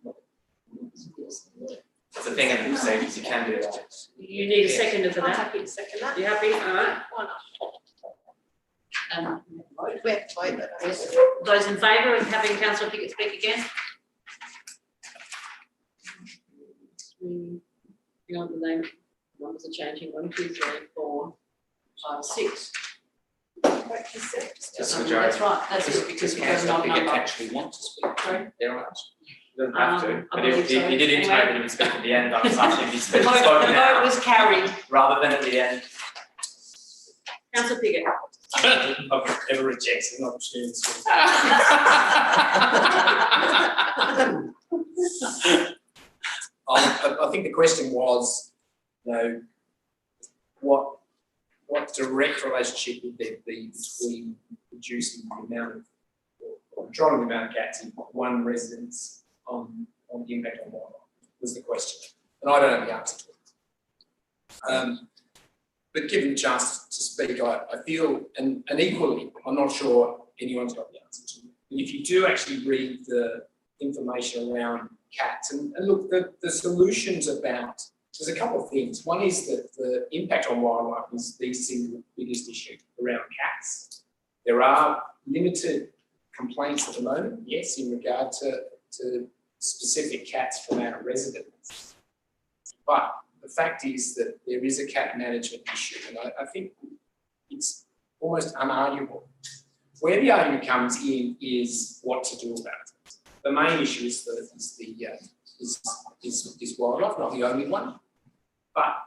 it. It's a thing in the procedures, you can do that. You need a seconder for I'm that. happy to second that. You happy? All right. Why not? We have to vote that, yes. Those in favour of having Councillor Pickett speak again? Hang on, the name, numbers are changing. 1, 2, 3, 4, 5, 6. Just majority. That's right, that's it, because we have not number. actually want to speak. Sorry? They're right. You don't have to, I but believe he so. did intimate that he would speak at the end. I was asking if he The spoke vote now was carried. rather than at the end. Councillor Pickett. I've never rejected an opportunity. I think the question was, you know, what direct relationship would there be between reducing the amount of, or controlling the amount of cats in one residence on the impact on wildlife, was the question. And I don't have the answer to it. But given the chance to speak, I feel, and equally, I'm not sure anyone's got the answer to it. But if you do actually read the information around cats, and look, the solutions about, there's a couple of things. One is that the impact on wildlife is the single biggest issue around cats. There are limited complaints at the moment, yes, in regard to specific cats from our residents. But the fact is that there is a cat management issue, and I think it's almost unarguable. Where the argument comes in is what to do about it. The main issue is wildlife, not the only one. But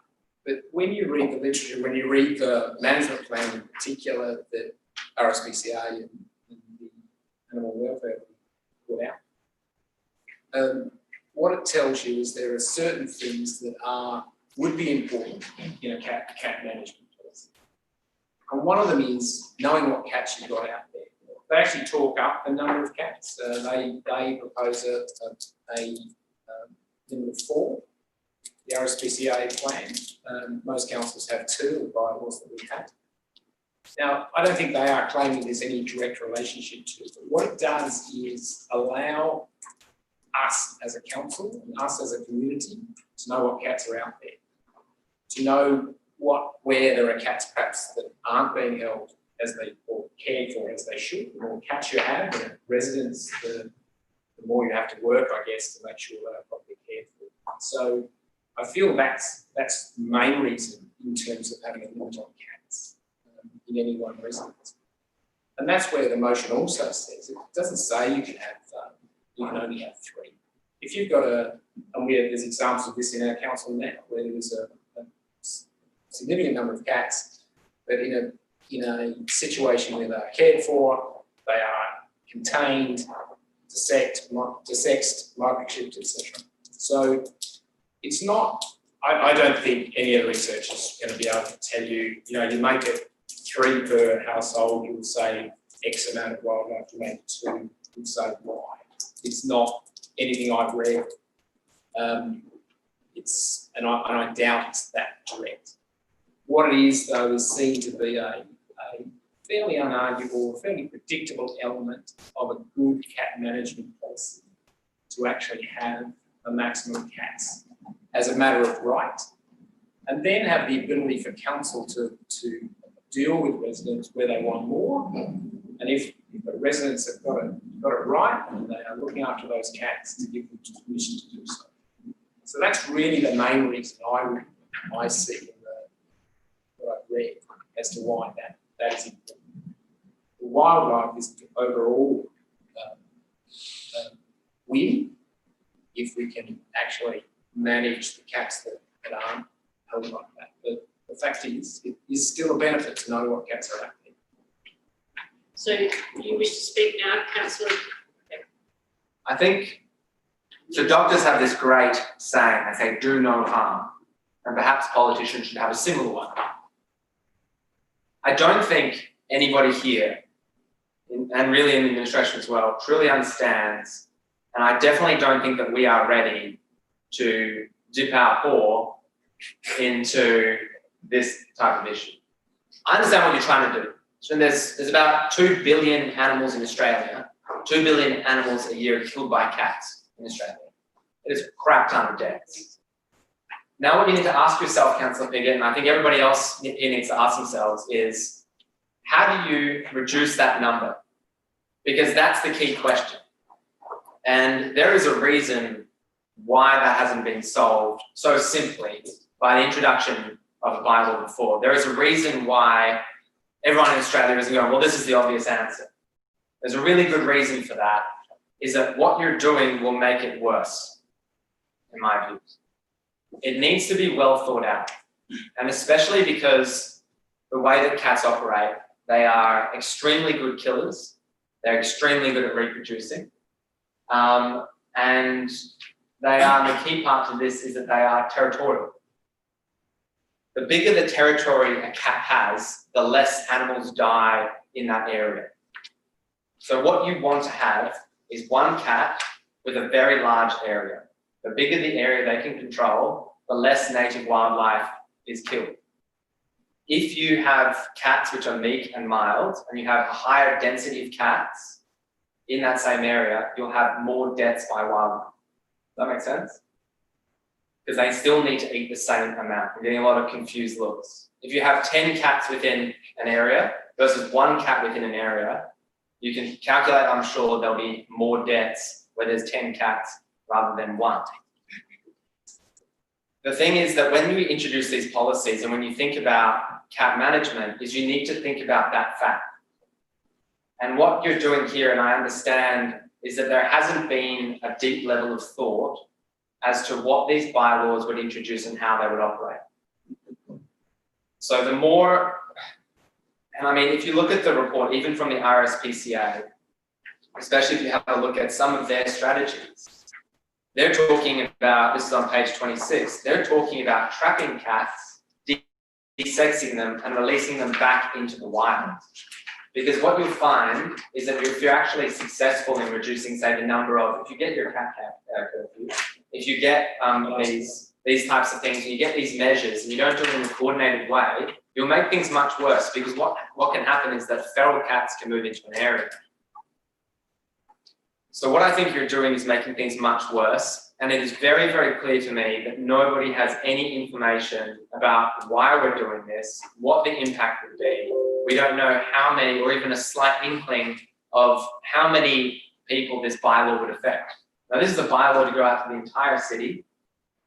when you read the literature, when you read the management plan in particular that Rspca and the animal welfare put out, what it tells you is there are certain things that would be important in a cat management policy. And one of them is knowing what cats you've got out there. They actually talk up the number of cats. They propose a limit of 4. The Rspca Plan, most councils have 2 of the bylaws that we have. Now, I don't think they are claiming there's any direct relationship to it, but what it does is allow us as a council and us as a community to know what cats are out there, to know where there are cats perhaps that aren't being held or cared for as they should. The more cats you have, the residents, the more you have to work, I guess, to make sure they're properly cared for. So I feel that's the main reason in terms of having a limit on cats in any one residence. And that's where the motion also says, it doesn't say you can only have 3. If you've got there's examples of this in our council now, where there's a significant number of cats, but in a situation where they're cared for, they are contained, dissected, microchipped, etc. So it's not, I don't think any of the research is going to be able to tell you, you know, you make it 3 per household, you'll save X amount of wildlife, you make it 2, you'll save Y. It's not anything I've read. And I doubt it's that direct. What it is, though, is seen to be a fairly unarguable, fairly predictable element of a good cat management policy to actually have a maximum of cats as a matter of right, and then have the ability for council to deal with residents where they want more. And if the residents have got it right and they are looking after those cats, to give them permission to do so. So that's really the main reason I see in what I've read as to why that is important. The wildlife is overall win if we can actually manage the cats that aren't held like that. But the fact is, it is still a benefit to know what cats are active. So you wish to speak now, councillor? I think, so doctors have this great saying, they say, do no harm. And perhaps politicians should have a similar one. I don't think anybody here, and really in the administration as well, truly understands, and I definitely don't think that we are ready to dip our paw into this type of issue. I understand what you're trying to do. So there's about 2 billion animals in Australia. 2 billion animals a year killed by cats in Australia. It is a crap ton of deaths. Now what you need to ask yourself, Councillor Piggott, and I think everybody else here needs to ask themselves is, how do you reduce that number? Because that's the key question. And there is a reason why that hasn't been solved so simply by the introduction of a bylaw before. There is a reason why everyone in Australia isn't going, well, this is the obvious answer. There's a really good reason for that, is that what you're doing will make it worse, in my view. It needs to be well thought out. And especially because the way that cats operate, they are extremely good killers. They're extremely good at reproducing. And they are, the key part to this is that they are territorial. The bigger the territory a cat has, the less animals die in that area. So what you want to have is one cat with a very large area. The bigger the area they can control, the less native wildlife is killed. If you have cats which are meek and mild, and you have a higher density of cats in that same area, you'll have more deaths by wildlife. Does that make sense? Because they still need to eat the same amount. I'm getting a lot of confused looks. If you have 10 cats within an area versus 1 cat within an area, you can calculate, I'm sure, there'll be more deaths where there's 10 cats rather than 1. The thing is that when you introduce these policies and when you think about cat management, is you need to think about that fact. And what you're doing here, and I understand, is that there hasn't been a deep level of thought as to what these bylaws would introduce and how they would operate. So the more, and I mean, if you look at the report, even from the Rspca, especially if you have a look at some of their strategies, they're talking about, this is on page 26, they're talking about trapping cats, desexing them and releasing them back into the wild. Because what you'll find is that if you're actually successful in reducing, say, the number of, if you get your cat curfew, if you get these types of things, and you get these measures, and you don't do them in a coordinated way, you'll make things much worse. Because what can happen is that feral cats can move into an area. So what I think you're doing is making things much worse. And it is very, very clear to me that nobody has any information about why we're doing this, what the impact would be. We don't know how many, or even a slight inkling of how many people this bylaw would affect. Now, this is a bylaw to go out to the entire city,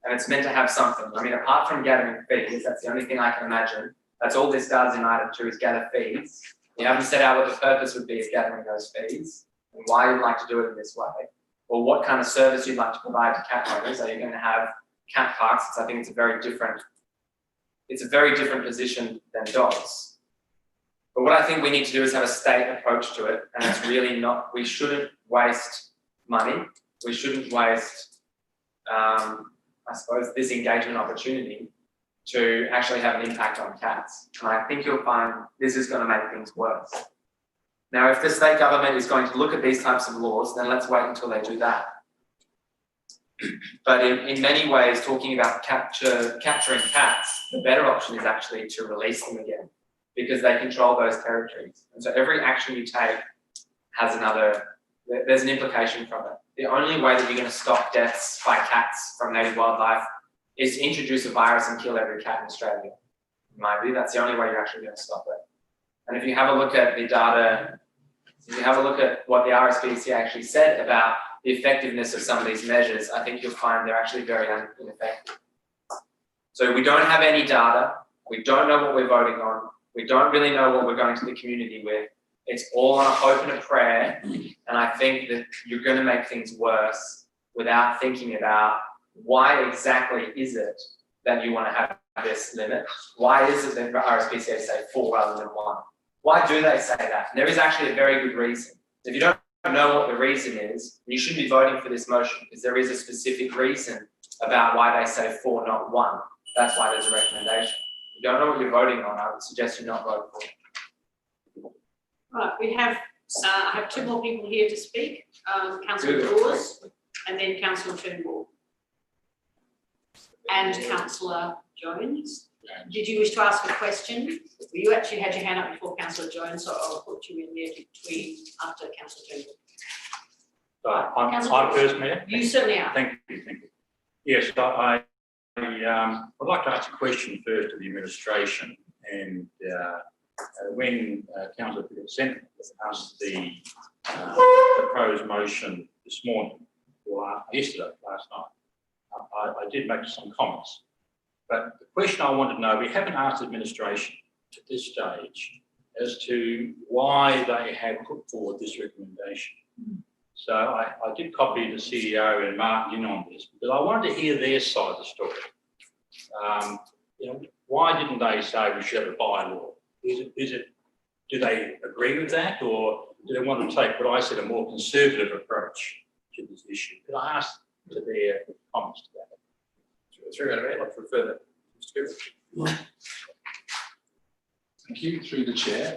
and it's meant to have something. I mean, apart from gathering fees, that's the only thing I can imagine. That's all this does in item 2 is gather fees. You haven't set out what the purpose would be of gathering those fees and why you'd like to do it in this way, or what kind of service you'd like to provide to cat owners. Are you going to have cat parks? I think it's a very different position than dogs. But what I think we need to do is have a state approach to it, and it's really not, we shouldn't waste money, we shouldn't waste I suppose, this engagement opportunity to actually have an impact on cats. And I think you'll find this is going to make things worse. Now, if the state government is going to look at these types of laws, then let's wait until they do that. But in many ways, talking about capturing cats, the better option is actually to release them again, because they control those territories. And so every action you take has there's an implication from it. The only way that you're going to stop deaths by cats from native wildlife is to introduce a virus and kill every cat in Australia. In my view, that's the only way you're actually going to stop it. And if you have a look at the data, if you have a look at what the Rspca actually said about the effectiveness of some of these measures, I think you'll find they're actually very ineffective. So we don't have any data. We don't know what we're voting on. We don't really know what we're going to the community with. It's all on a hope and a prayer. And I think that you're going to make things worse without thinking about why exactly is it that you want to have this limit? Why is it that Rspca say 4 rather than 1? Why do they say that? And there is actually a very good reason. If you don't know what the reason is, you shouldn't be voting for this motion, because there is a specific reason about why they say 4, not 1. That's why there's a recommendation. If you don't know what you're voting on, I would suggest you not vote for it. Right, I have 2 more people here to speak. Councillor Dawes, and then Councillor Turnbull. And Councillor Jones. Did you wish to ask a question? You actually had your hand up before Councillor Jones, so I'll put you in there between after Councillor Turnbull. I'm first, Mayor. You certainly are. Thank you. Yes, I would like to ask a question first to the administration. And when Councillor sent us the proposed motion this morning, or yesterday, last night, I did make some comments. But the question I want to know, we haven't asked administration at this stage as to why they have put forward this recommendation. So I did copy the CEO and Martin in on this, because I wanted to hear their side of the story. Why didn't they say we should have a bylaw? Do they agree with that, or do they want to take what I said, a more conservative approach to this issue? Could I ask to their comments to that? Through Madam Mayor, I'd prefer that. Thank you, through the chair.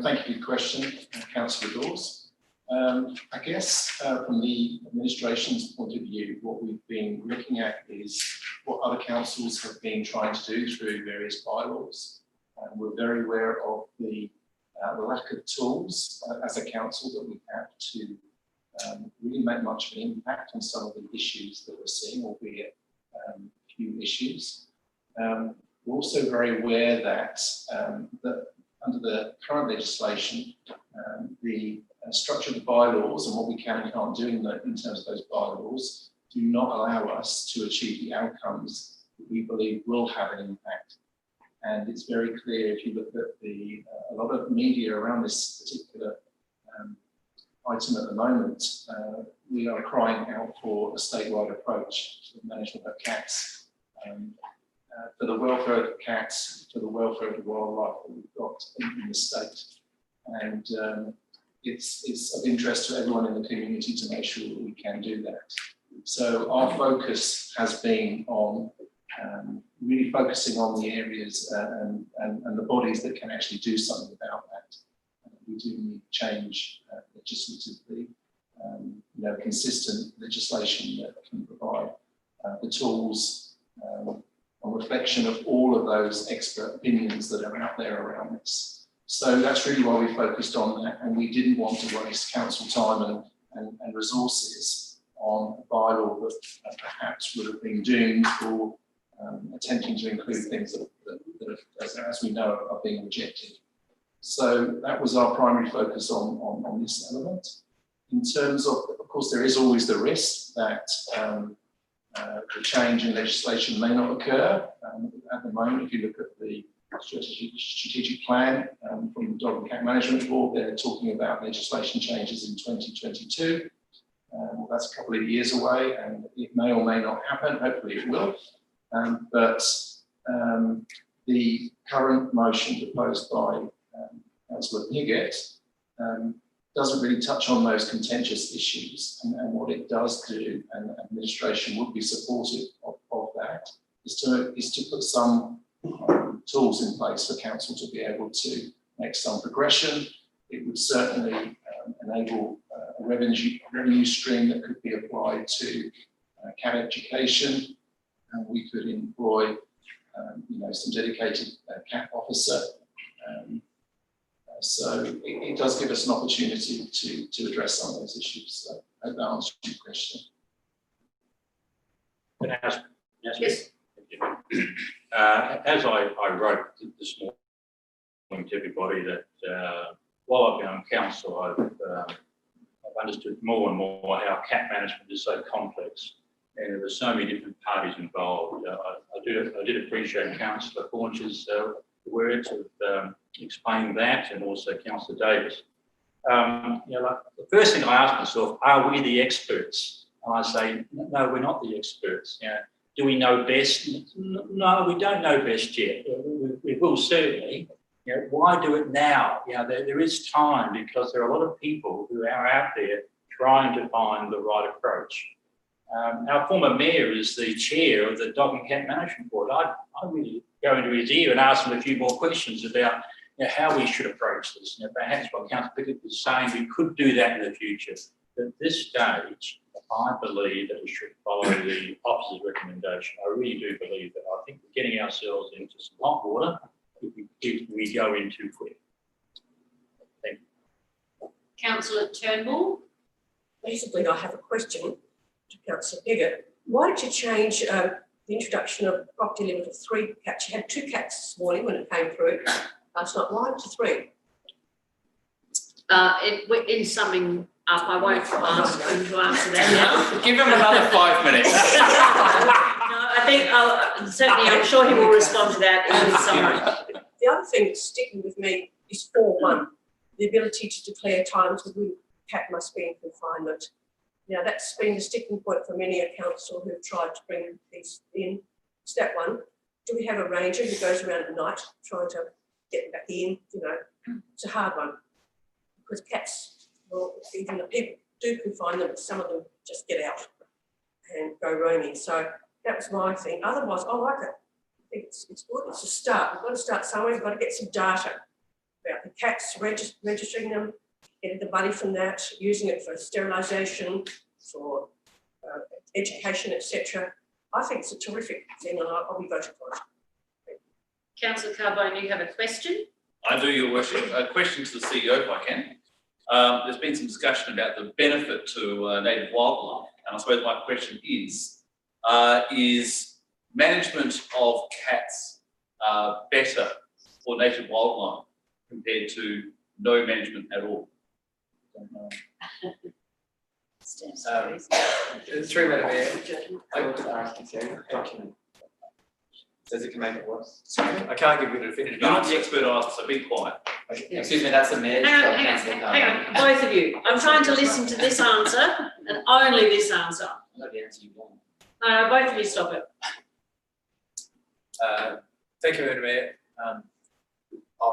Thank you for your question, Councillor Dawes. I guess from the administration's point of view, what we've been looking at is what other councils have been trying to do through various bylaws. We're very aware of the lack of tools as a council that we have to really make much of an impact on some of the issues that we're seeing, albeit few issues. We're also very aware that, that under the current legislation, the structure of the bylaws and what we can and can't do in terms of those bylaws do not allow us to achieve the outcomes that we believe will have an impact. And it's very clear if you look at a lot of media around this particular item at the moment, we are crying out for a statewide approach to the management of cats, for the welfare of cats, for the welfare of the wildlife that we've got in the state. And it's of interest to everyone in the community to make sure that we can do that. So our focus has been on really focusing on the areas and the bodies that can actually do something about that. We do need change legislatively, consistent legislation that can provide the tools, a reflection of all of those expert opinions that are out there around this. So that's really why we focused on that, and we didn't want to waste council time and resources on a bylaw that perhaps would have been doomed for attempting to include things that as we know, are being rejected. So that was our primary focus on this element. In terms of course, there is always the risk that the change in legislation may not occur. At the moment, if you look at the strategic plan from the Dog and Cat Management Board, they're talking about legislation changes in 2022. That's a couple of years away, and it may or may not happen. Hopefully it will. But the current motion proposed by Councillor Etiquette doesn't really touch on those contentious issues. And what it does do, and administration would be supportive of that, is to put some tools in place for council to be able to make some progression. It would certainly enable a revenue stream that could be applied to cat education, and we could employ some dedicated cat officer. So it does give us an opportunity to address some of those issues. So I hope that answers your question. Can I ask? Yes. As I wrote this morning to everybody that while I've been on council, I've understood more and more how cat management is so complex, and there's so many different parties involved. I did appreciate Councillor Cornish's words of explaining that, and also Councillor Davis. The first thing I ask myself, are we the experts? And I say, no, we're not the experts. Do we know best? No, we don't know best yet. We will certainly. Why do it now? There is time, because there are a lot of people who are out there trying to find the right approach. Our former mayor is the chair of the Dog and Cat Management Board. I really go into his ear and ask him a few more questions about how we should approach this. Perhaps what Councillor Pickett was saying, we could do that in the future. But at this stage, I believe that we should follow the officer's recommendation. I really do believe that. I think we're getting ourselves into some hot water if we go in too quick. Thank you. Councillor Turnbull. Basically, I have a question to Councillor Piggott. Why did you change the introduction of property limit of 3 cats? You had 2 cats this morning when it came through. Last night, why to 3? In summing up, I won't ask him to answer that now. Give him another 5 minutes. No, I think certainly I'm sure he will respond to that in his summary. The other thing that's sticking with me is 4.1, the ability to declare times when the cat must be in confinement. That's been the sticking point for many a council who've tried to bring these in. It's that one. Do we have a ranger who goes around at night trying to get back in? It's a hard one. Because cats, well, even the people do confine them, but some of them just get out and go roaming. So that was my thing. Otherwise, I like it. I think it's good. It's a start. We've got to start somewhere. We've got to get some data about the cats, registering them, getting the money from that, using it for sterilisation, for education, etc. I think it's a terrific thing, and I'll be voting for it. Councillor Carbone, you have a question? I do, Your Worship. A question to the CEO, if I can. There's been some discussion about the benefit to native wildlife, and I suppose my question is management of cats better for native wildlife compared to no management at all? Through Madam Mayor, I want to ask you document. Says it can make it worse. Sorry, I can't give you a definitive You're not answer. the expert answer, so be quiet. Excuse me, that's the mayor's job, Councillor Carbone. Hang on, both of you. I'm trying to listen to this answer and only this answer. Not the answer you want. No, both of you stop it. Thank you, Madam Mayor. I'm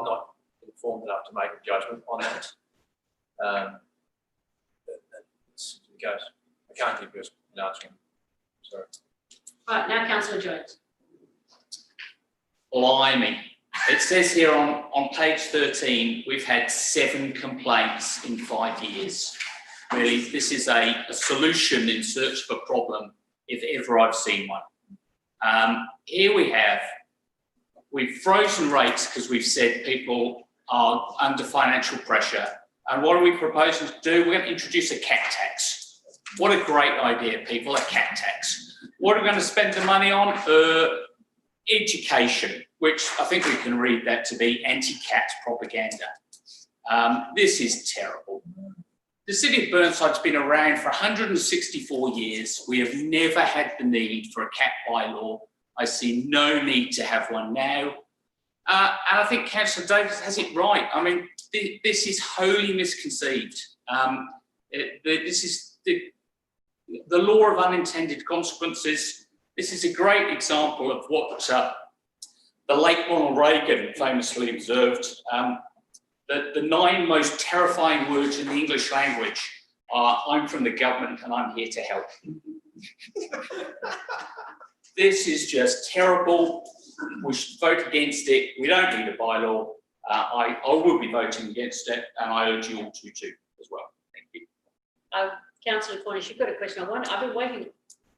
not informed enough to make a judgment on that. It goes. I can't give you an answer. Sorry. Right, now Councillor Jones. Blimey. It says here on page 13, we've had 7 complaints in 5 years. Really, this is a solution in search of a problem, if ever I've seen one. Here we've frozen rates because we've said people are under financial pressure. And what are we proposing to do? We're going to introduce a cat tax. What a great idea, people, a cat tax. What are we going to spend the money on? Education, which I think we can read that to be anti-cat propaganda. This is terrible. The city of Burnside's been around for 164 years. We have never had the need for a cat bylaw. I see no need to have one now. And I think Councillor Davis has it right. I mean, this is wholly misconceived. This is the law of unintended consequences. This is a great example of what the late Ronald Reagan famously observed. the 9 most terrifying words in the English language are, I'm from the government and I'm here to help. This is just terrible. We should vote against it. We don't need a bylaw. I will be voting against it, and I urge you all to too as well. Thank you. Councillor Cornish, you've got a question. I've been waiting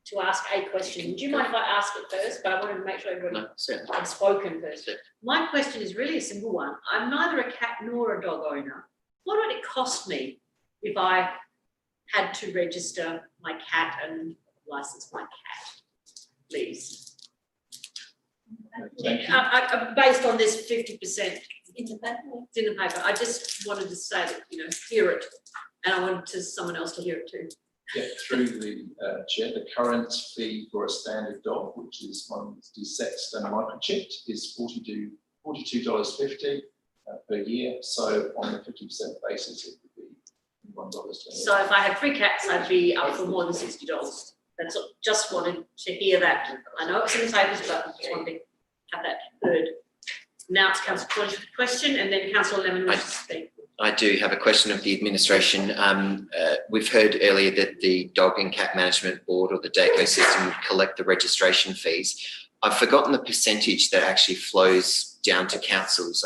to ask a question. Do you mind if I ask it first? But I wanted to make sure everybody had spoken first. My question is really a simple one. I'm neither a cat nor a dog owner. What would it cost me if I had to register my cat and license my cat, please? Based on this 50%. In the paper. It's in the paper. I just wanted to say that, hear it. And I wanted someone else to hear it too. Yeah, through the chair, the current fee for a standard dog, which is one that's desexed and microchipped, is $42.50 per year. So on the 50% basis, it would be $1. So if I had 3 cats, I'd be up for more than $60. That's all. Just wanted to hear that. I know it's in the papers, but I just wanted to have that heard. Now it's Councillor Cornish with a question, and then Councillor Lemon wishes to speak. I do have a question of the administration. We've heard earlier that the Dog and Cat Management Board or the DACO system would collect the registration fees. I've forgotten the percentage that actually flows down to councils.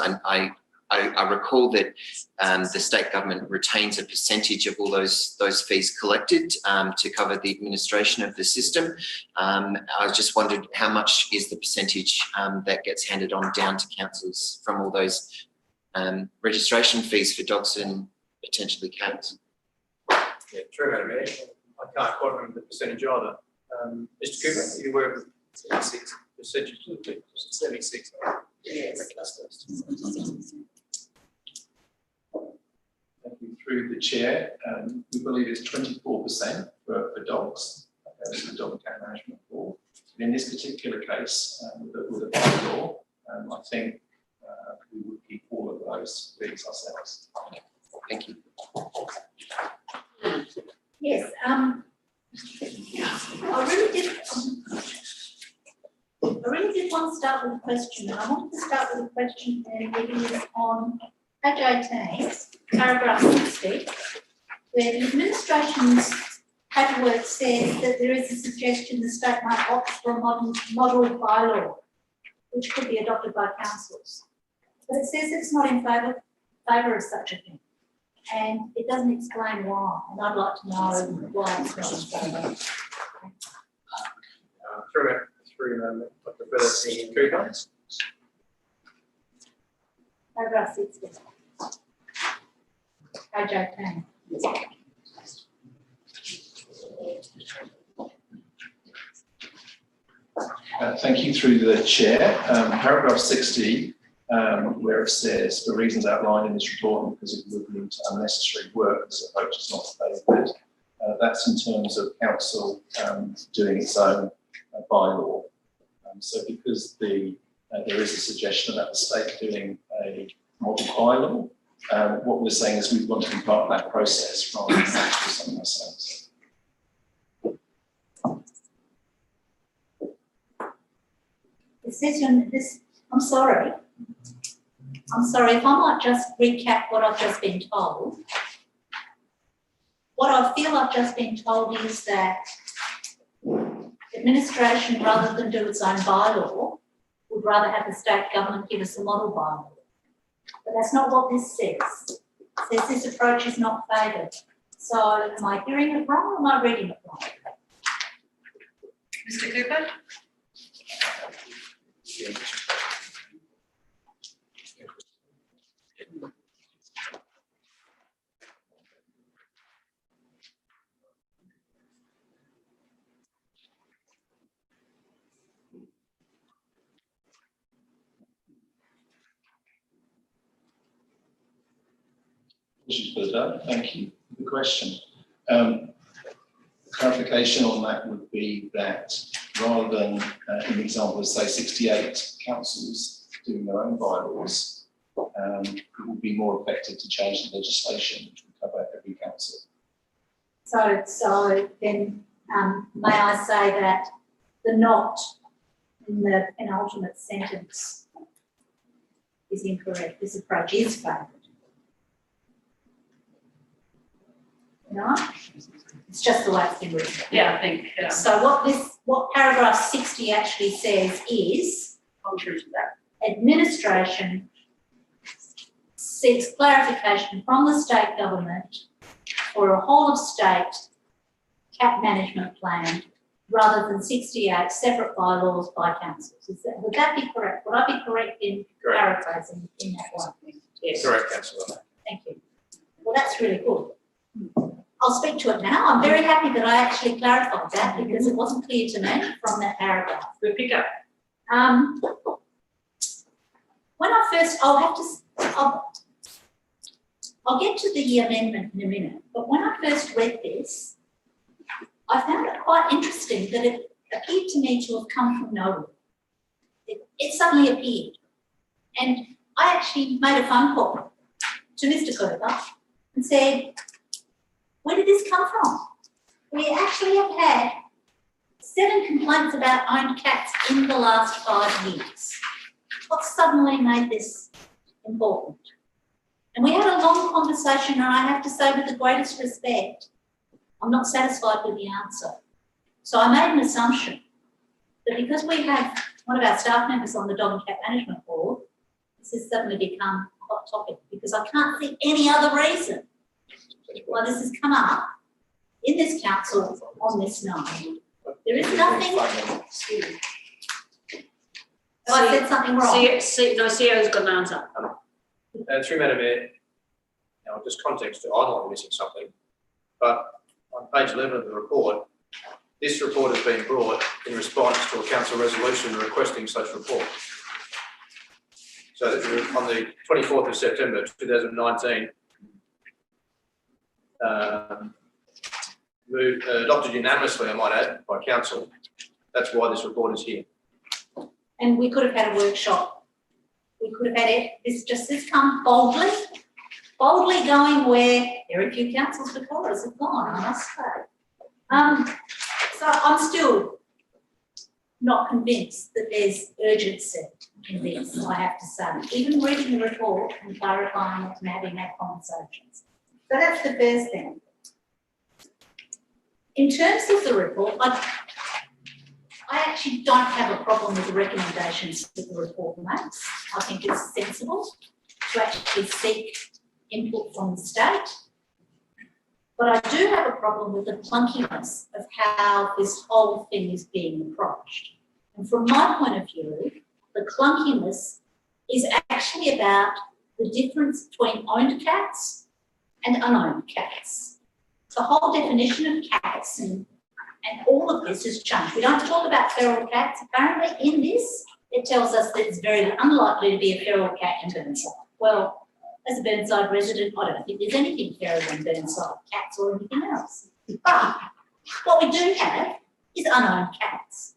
I recall that the state government retains a percentage of all those fees collected to cover the administration of the system. I just wondered how much is the percentage that gets handed on down to councils from all those registration fees for dogs and potentially cats? Yeah, true, Madam Mayor. I can't quite remember the percentage either. Mr. Cooper, are you aware of the 76 percentage? 76. Yes. Thank you. Through the chair, we believe it's 24% for dogs, the Dog and Cat Management Board. In this particular case, with a bylaw, I think we would keep all of those fees ourselves. Thank you. Yes, I really did want to start with a question, and I wanted to start with a question, and it is on page 18, paragraph 60, where the administration's paperwork says that there is a suggestion the state might opt for a model bylaw, which could be adopted by councils. But it says it's not in favour of such a thing, and it doesn't explain why, and I'd like to know why it's not in favour. Through Dr. Mr. Cooper. Paragraph 60. Page 18. Thank you. Through the chair, paragraph 60, where it says, for reasons outlined in this report and because it would lead to unnecessary work, this approach is not favoured. That's in terms of council doing its own bylaw. So because there is a suggestion about the state doing a model bylaw, what we're saying is we want to be part of that process rather than actually something ourselves. It says on this, I'm sorry, if I might just recap what I've just been told. What I feel I've just been told is that administration, rather than do its own bylaw, would rather have the state government give us a model bylaw. But that's not what this says. It says this approach is not favoured. So am I hearing it wrong or am I reading it wrong? Mr. Cooper? Thank you for the question. Clarification on that would be that rather than in the example of say 68 councils doing their own bylaws, it would be more effective to change the legislation which would cover every council. So then may I say that the not in the penultimate sentence is incorrect. This approach is favoured. No? It's just the way it's been written. Yeah, I think, So what paragraph 60 actually says is, contrary to that. administration seeks clarification from the state government for a whole of state cat management plan rather than 68 separate bylaws by councils. Would that be correct? Would I be correct in paraphrasing in that one? Yes. Correct, councillor. Thank you. Well, that's really good. I'll speak to it now. I'm very happy that I actually clarified that because it wasn't clear to me from that paragraph. Good pick up. When I first, I'll get to the amendment in a minute, but when I first read this, I found it quite interesting that it appeared to me to have come from nowhere. It suddenly appeared. And I actually made a phone call to Mr. Cooper and said, where did this come from? We actually have had 7 complaints about owned cats in the last 5 years. What suddenly made this important? And we had a long conversation, and I have to say with the greatest respect, I'm not satisfied with the answer. So I made an assumption that because we have one of our staff members on the Dog and Cat Management Board, this has suddenly become a hot topic because I can't see any other reason why this has come up in this council on this night. There is nothing. Have I said something wrong? CEO's got an answer. Through Madam Mayor, now just context, I might be missing something, but on page 11 of the report, this report has been brought in response to a council resolution requesting such report. So that on the 24th of September 2019, adopted unanimously, I might add, by council. That's why this report is here. And we could have had a workshop. We could have had it. This come boldly going where very few councils before us have gone, I must say. So I'm still not convinced that there's urgency in this, I have to say. Even reading the report and clarifying it and having that conversations. So that's the first thing. In terms of the report, I actually don't have a problem with the recommendations that the report makes. I think it's sensible to actually seek input from the state. But I do have a problem with the clunkiness of how this whole thing is being approached. And from my point of view, the clunkiness is actually about the difference between owned cats and unowned cats. The whole definition of cats and all of this has changed. We don't talk about feral cats. Apparently in this, it tells us that it's very unlikely to be a feral cat in Burnside. Well, as a Burnside resident, I don't think there's anything feral in Burnside, cats or anything else. But what we do have is unowned cats.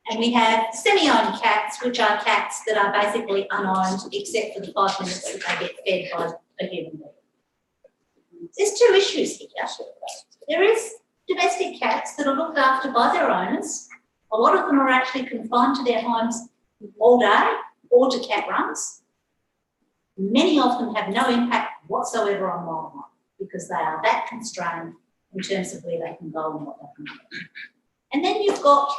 And we have semi-owned cats, which are cats that are basically unowned except for the 5 minutes that they get fed by a human being. There's 2 issues here. There is domestic cats that are looked after by their owners. A lot of them are actually confined to their homes all day or to cat runs. Many of them have no impact whatsoever on wildlife because they are that constrained in terms of where they can go and what they can do. And then you've got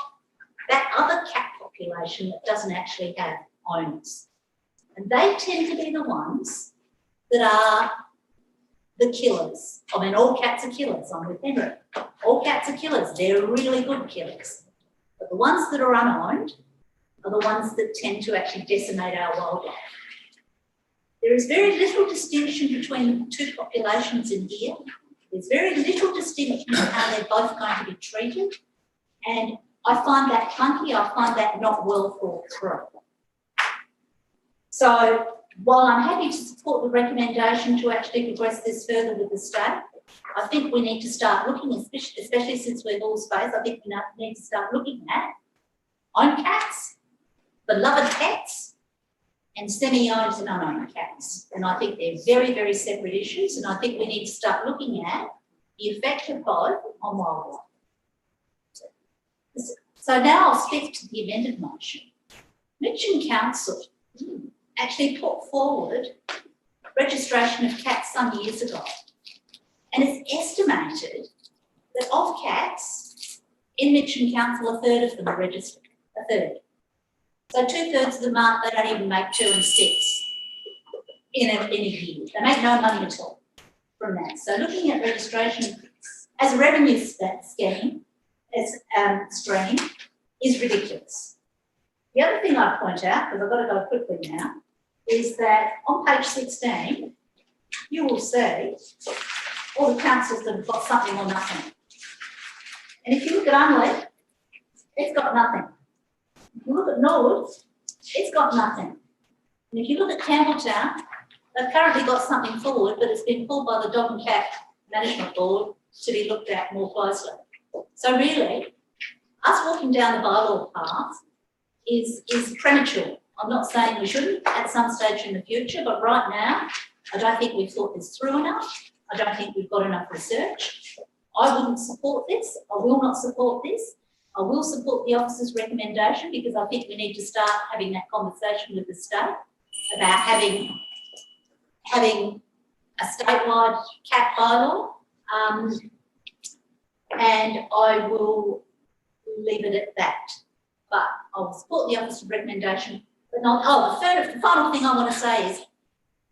that other cat population that doesn't actually have owners. And they tend to be the ones that are the killers. I mean, all cats are killers, I'm with Henry. All cats are killers, they're really good killers. But the ones that are unowned are the ones that tend to actually decimate our wildlife. There is very little distinction between the 2 populations in here. There's very little distinction in how they're both going to be treated. And I find that clunky, I find that not well thought through. So while I'm happy to support the recommendation to actually progress this further with the state, I think we need to start looking, especially since we're all space, I think we need to start looking at owned cats, beloved cats, and semi-owned and unowned cats. And I think they're very, very separate issues, and I think we need to start looking at the effect of both on wildlife. So now I'll speak to the amended motion. Mitcham Council actually put forward registration of cats some years ago. And it's estimated that of cats, in Mitcham Council, a third of them are registered, a third. So 2/3 of them aren't, they don't even make 2 and 6 in a year. They make no money at all from that. So looking at registration as a revenue scheme, stream, is ridiculous. The other thing I point out, because I've got to go quickly now, is that on page 16, you will see all the councils that have got something or nothing. And if you look at Unley, it's got nothing. If you look at Norwood, it's got nothing. And if you look at Campbelltown, they've currently got something forward, but it's been pulled by the Dog and Cat Management Board to be looked at more closely. So really, us walking down the bylaw path is premature. I'm not saying we shouldn't at some stage in the future, but right now, I don't think we've thought this through enough. I don't think we've got enough research. I wouldn't support this. I will not support this. I will support the officer's recommendation because I think we need to start having that conversation with the state about having a statewide cat bylaw. And I will leave it at that. But I'll support the officer's recommendation, but not, the final thing I want to say is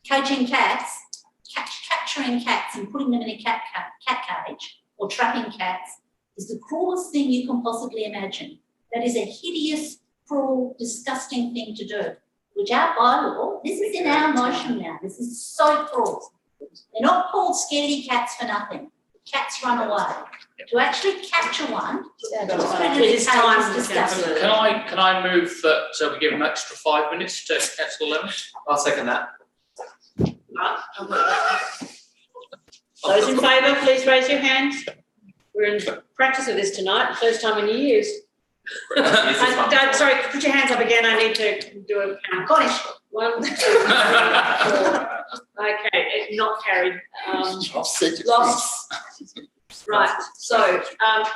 caging cats, capturing cats and putting them in a cat cage or trapping cats is the cruelest thing you can possibly imagine. That is a hideous, cruel, disgusting thing to do, which our bylaw, this is in our motion now, this is so cruel. They're not called scaredy cats for nothing. Cats run away. To actually capture one, It's time. disgusting. Can I move that so we give them extra 5 minutes to Councillor Lemmens? I'll second that. Those in favour, please raise your hands. We're in practice of this tonight, first time in years. Sorry, put your hands up again. I need to do a count. Cornish. 1, 2, 3, 4. Okay, it's not carried. Lost. Right, so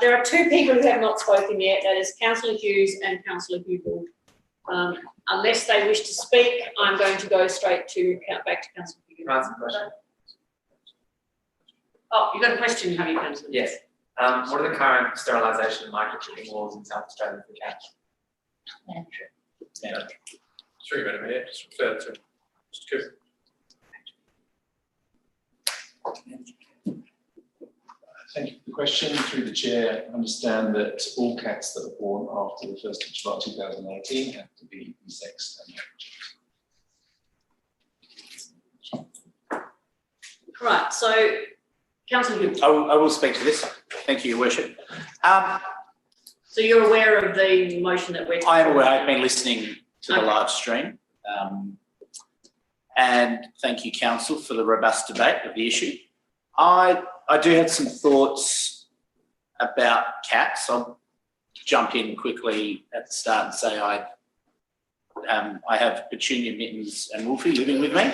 there are 2 people who have not spoken yet. That is Councillor Hughes and Councillor Hugel. Unless they wish to speak, I'm going to go straight back to Councillor Hugel. Can I ask a question? Oh, you've got a question, have you, Councillor? Yes. What are the current sterilisation and microchipping laws in South Australia for cats? Sorry, Madam Mayor, just refer to Mr. Cooper. Thank you for the question. Through the chair, I understand that all cats that are born after the 1st of July 2018 have to be resexed and microchipped. Right, so Councillor Hughes. I will speak to this. Thank you, Your Worship. So you're aware of the motion that we're. I am aware. I've been listening to the live stream. And thank you, Council, for the robust debate of the issue. I do have some thoughts about cats. I'll jump in quickly at the start and say I have Petunia, Mittens and Wolfie living with me.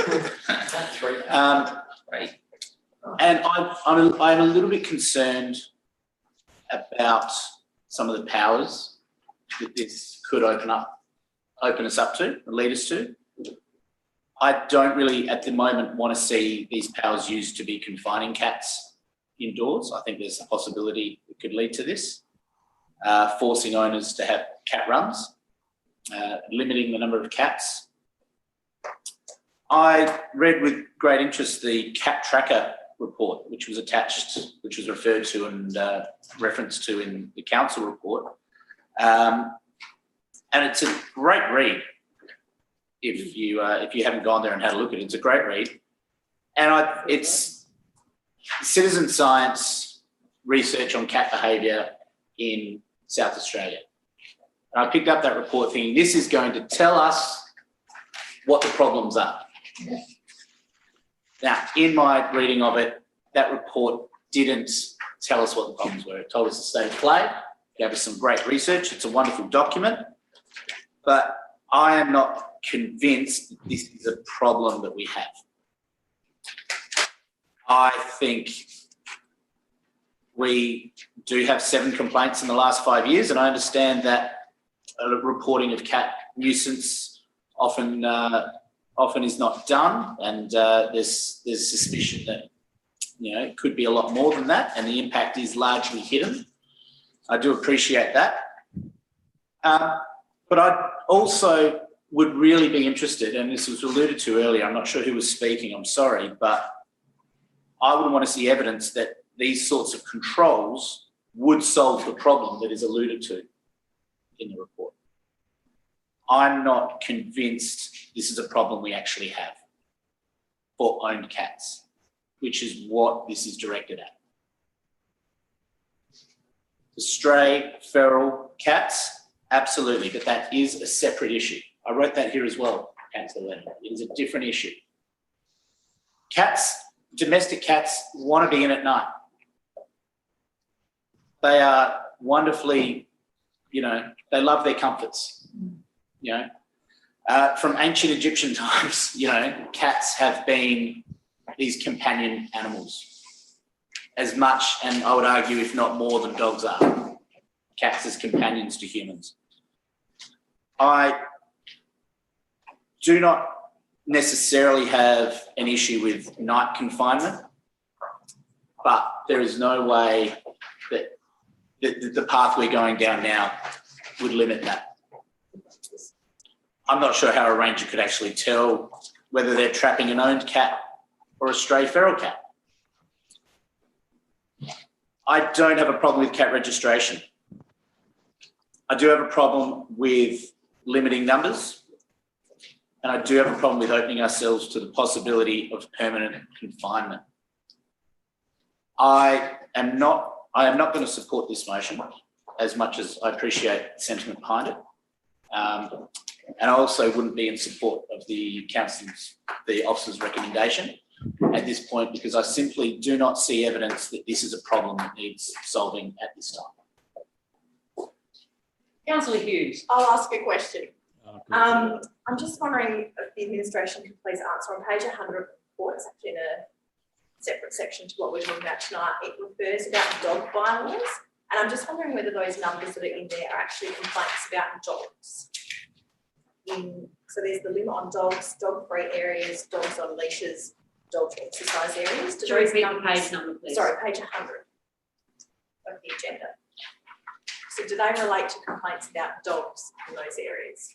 And I'm a little bit concerned about some of the powers that this could open us up to, or lead us to. I don't really, at the moment, want to see these powers used to be confining cats indoors. I think there's a possibility it could lead to this, forcing owners to have cat runs, limiting the number of cats. I read with great interest the cat tracker report, which was referred to and referenced to in the council report. And it's a great read. If you haven't gone there and had a look at it, it's a great read. And it's citizen science research on cat behaviour in South Australia. And I picked up that report thinking, this is going to tell us what the problems are. Now, in my reading of it, that report didn't tell us what the problems were. It told us the state of play, gave us some great research. It's a wonderful document, but I am not convinced that this is a problem that we have. I think we do have 7 complaints in the last 5 years, and I understand that reporting of cat nuisance often is not done, and there's suspicion that it could be a lot more than that, and the impact is largely hidden. I do appreciate that. But I also would really be interested, and this was alluded to earlier, I'm not sure who was speaking, I'm sorry, but I would want to see evidence that these sorts of controls would solve the problem that is alluded to in the report. I'm not convinced this is a problem we actually have for owned cats, which is what this is directed at. The stray, feral cats, absolutely, but that is a separate issue. I wrote that here as well, Councillor Lennon. It is a different issue. Cats, domestic cats, want to be in at night. They are wonderfully, they love their comforts, From ancient Egyptian times, cats have been these companion animals as much, and I would argue, if not more than dogs are. Cats as companions to humans. I do not necessarily have an issue with night confinement, but there is no way that the path we're going down now would limit that. I'm not sure how a ranger could actually tell whether they're trapping an owned cat or a stray feral cat. I don't have a problem with cat registration. I do have a problem with limiting numbers, and I do have a problem with opening ourselves to the possibility of permanent confinement. I am not going to support this motion, as much as I appreciate the sentiment behind it. And I also wouldn't be in support of the officer's recommendation at this point, because I simply do not see evidence that this is a problem that needs solving at this time. Councillor Hughes. I'll ask a question. I'm just wondering if the administration could please answer on page 100 of the report, it's actually in a separate section to what we're talking about tonight. It refers about dog bylaws, and I'm just wondering whether those numbers that are in there are actually complaints about dogs. So there's the limit on dogs, dog-free areas, dogs on leashes, dog exercise areas. Do you repeat the page number, please? Sorry, page 100 of the agenda. So do they relate to complaints about dogs in those areas?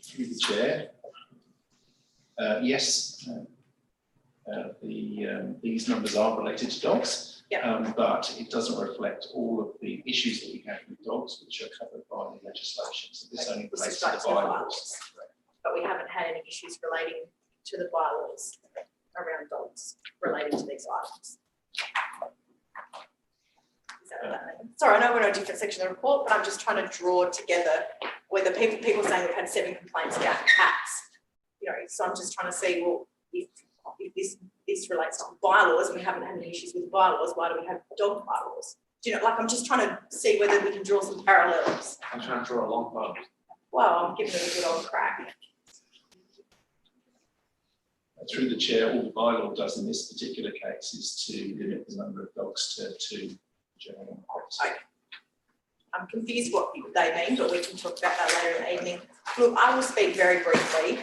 Through the chair. Yes, these numbers are related to dogs, but it doesn't reflect all of the issues that we have with dogs, which are covered by the legislation. So this only relates to the bylaws. But we haven't had any issues relating to the bylaws around dogs relating to these items. Is that what that means? Sorry, I know we're in a different section of the report, but I'm just trying to draw together whether people saying we've had 7 complaints about cats, so I'm just trying to see, well, if this relates to bylaws and we haven't had any issues with bylaws, why do we have dog bylaws? I'm just trying to see whether we can draw some parallels. I'm trying to draw a long bow. Well, I'm giving it a good old crack. Through the chair, all the bylaw does in this particular case is to limit the number of dogs to 2 general property. Okay. I'm confused what they mean, but we can talk about that later in the evening. Look, I will speak very briefly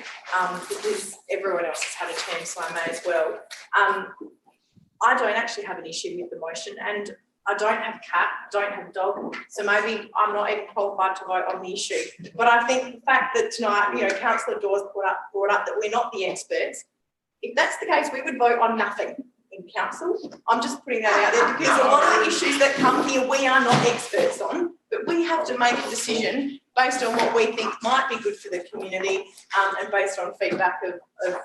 because everyone else has had a turn, so I may as well. I don't actually have an issue with the motion, and I don't have a cat, don't have a dog, so maybe I'm not even qualified to vote on the issue. But I think the fact that tonight, Councillor Dawes brought up that we're not the experts. If that's the case, we would vote on nothing in council. I'm just putting that out there because a lot of the issues that come here we are not experts on, but we have to make a decision based on what we think might be good for the community and based on feedback of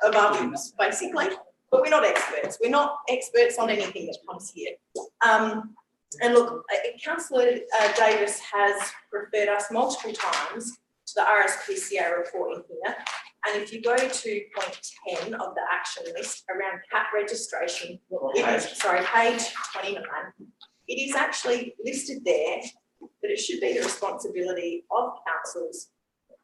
others, basically. But we're not experts. We're not experts on anything that comes here. And look, Councillor Davis has referred us multiple times to the Rspca report in here. And if you go to point 10 of the action list around cat registration, page 29, it is actually listed there that it should be the responsibility of councils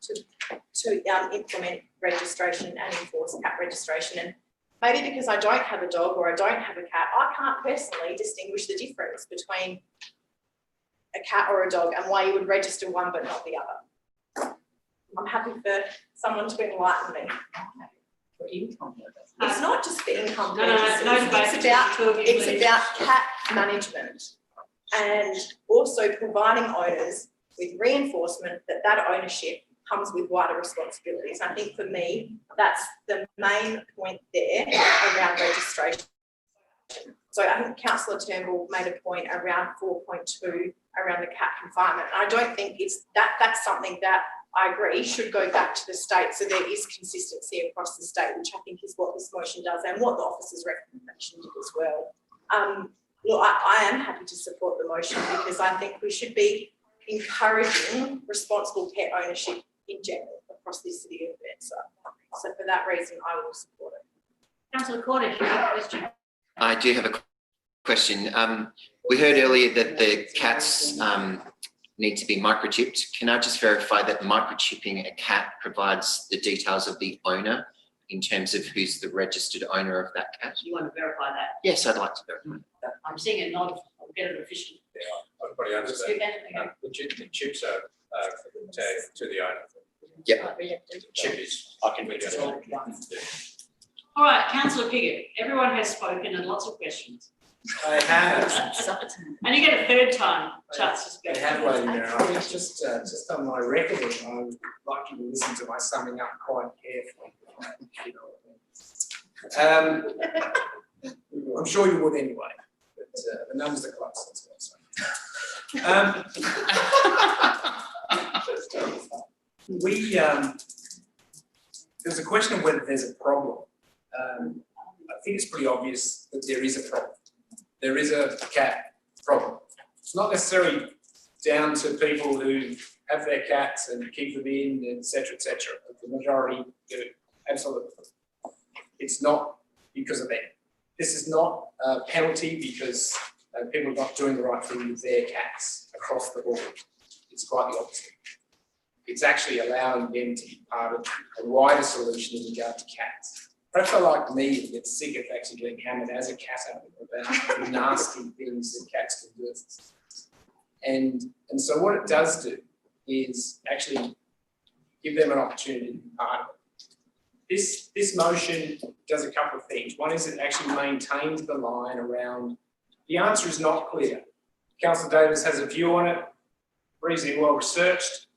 to implement registration and enforce cat registration. And maybe because I don't have a dog or I don't have a cat, I can't personally distinguish the difference between a cat or a dog and why you would register one but not the other. I'm happy for someone to enlighten me. It's not just for income purposes. It's about cat management and also providing owners with reinforcement that that ownership comes with wider responsibilities. I think for me, that's the main point there around registration. So I think Councillor Turnbull made a point around 4.2 around the cat confinement. I don't think it's that's something that I agree should go back to the state so there is consistency across the state, which I think is what this motion does and what the officer's recommendation did as well. Look, I am happy to support the motion because I think we should be encouraging responsible pet ownership in general across the city of Burnside. So for that reason, I will support it. Councillor Cornish, you have a question? I do have a question. We heard earlier that the cats need to be microchipped. Can I just verify that microchipping a cat provides the details of the owner in terms of who's the registered owner of that cat? You want to verify that? Yes, I'd like to verify. I'm seeing it not. I'll get it official. Yeah, everybody understands. The chips are to the owner. Yep. Chip is. I can read it. All right, Councillor Piggott, everyone has spoken and lots of questions. I have. And you get a third time chance to speak. I have one there. I think just on my record, I would like you to listen to my summing up quite carefully. I'm sure you would anyway, but the numbers are close. There's a question of whether there's a problem. I think it's pretty obvious that there is a problem. There is a cat problem. It's not necessarily down to people who have their cats and keep them in, etc., etc. The majority do, absolutely. It's not because of them. This is not a penalty because people are not doing the right thing with their cats across the board. It's quite the opposite. It's actually allowing them to be part of a wider solution in regard to cats. Perhaps I like me to get sick of actually getting hammered as a cat owner about the nasty things that cats can do. And so what it does do is actually give them an opportunity to be part of it. This motion does a couple of things. One is it actually maintains the line around, the answer is not clear. Councillor Davis has a view on it, reasonably well researched.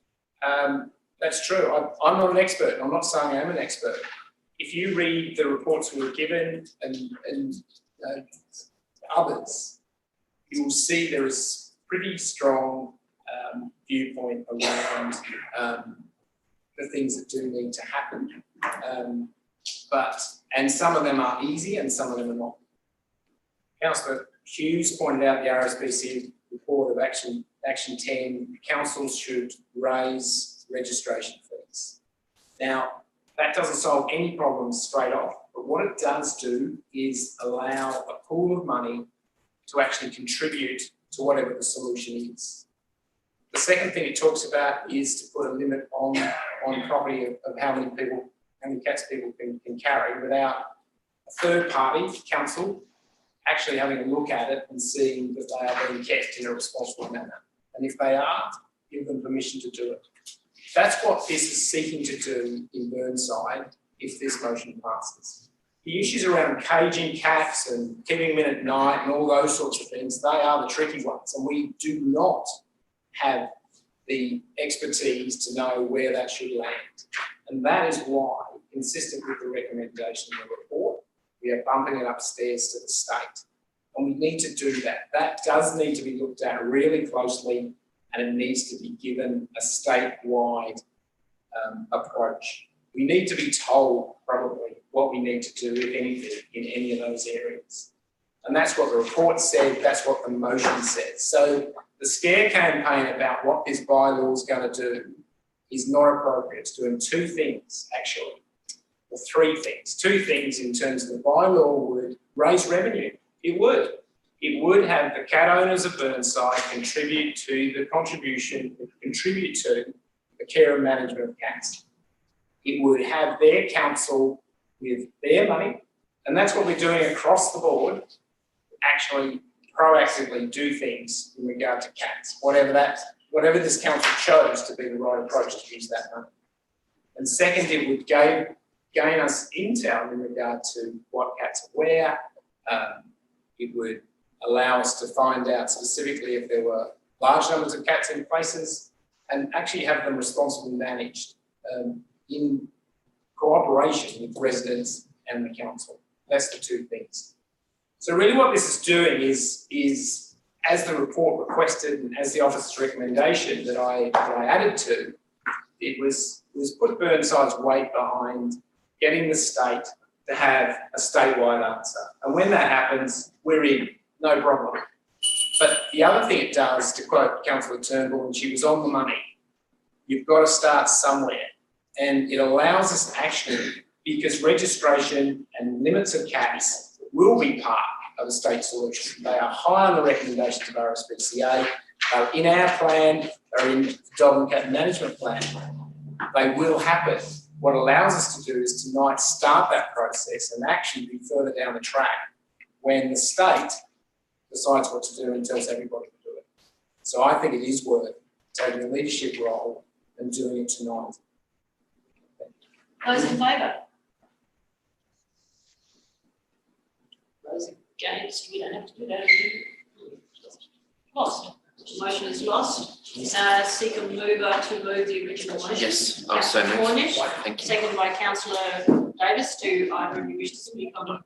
That's true. I'm not an expert. I'm not saying I'm an expert. If you read the reports we were given and others, you will see there is pretty strong viewpoint around the things that do need to happen. And some of them are easy and some of them are not. Councillor Hughes pointed out the Rspca report of Action 10, councils should raise registration fees. Now, that doesn't solve any problems straight off, but what it does do is allow a pool of money to actually contribute to whatever the solution is. The second thing it talks about is to put a limit on property of how many cats people can carry without a third party, council, actually having a look at it and seeing that they are being kept in a responsible manner. And if they are, give them permission to do it. That's what this is seeking to do in Burnside if this motion passes. The issues around caging cats and keeping them in at night and all those sorts of things, they are the tricky ones. And we do not have the expertise to know where that should land. And that is why, consistent with the recommendation in the report, we are bumping it upstairs to the state. And we need to do that. That does need to be looked at really closely, and it needs to be given a statewide approach. We need to be told probably what we need to do, if anything, in any of those areas. And that's what the report said, that's what the motion says. So the scare campaign about what this bylaw is going to do is not appropriate. It's doing two things, actually. or three things. Two things in terms of the bylaw would raise revenue. It would. It would have the cat owners of Burnside contribute to the care and management of cats. It would have their council with their money, and that's what we're doing across the board, actually proactively do things in regard to cats, whatever this council chose to be the right approach to use that money. And second, it would gain us intel in regard to what cats are where. It would allow us to find out specifically if there were large numbers of cats in places and actually have them responsibly managed in cooperation with residents and the council. That's the two things. So really what this is doing is as the report requested and as the officer's recommendation that I added to, it was put Burnside's weight behind getting the state to have a statewide answer. And when that happens, we're in, no problem. But the other thing it does, to quote Councillor Turnbull, and she was on the money, you've got to start somewhere. And it allows us actually, because registration and limits of cats will be part of a state solution. They are high on the recommendations of Rspca. They're in our plan, they're in the dog and cat management plan. They will happen. What allows us to do is tonight start that process and actually be further down the track when the state decides what to do and tells everybody to do it. So I think it is worth taking a leadership role and doing it tonight. Those in favour? Those against, we don't have to do that. Lost. Motion is lost. Seek a mover to move the original motion. Yes, I'll so move. Cornish, Thank you. seconded by Councillor Davis. Do either of you wish to speak on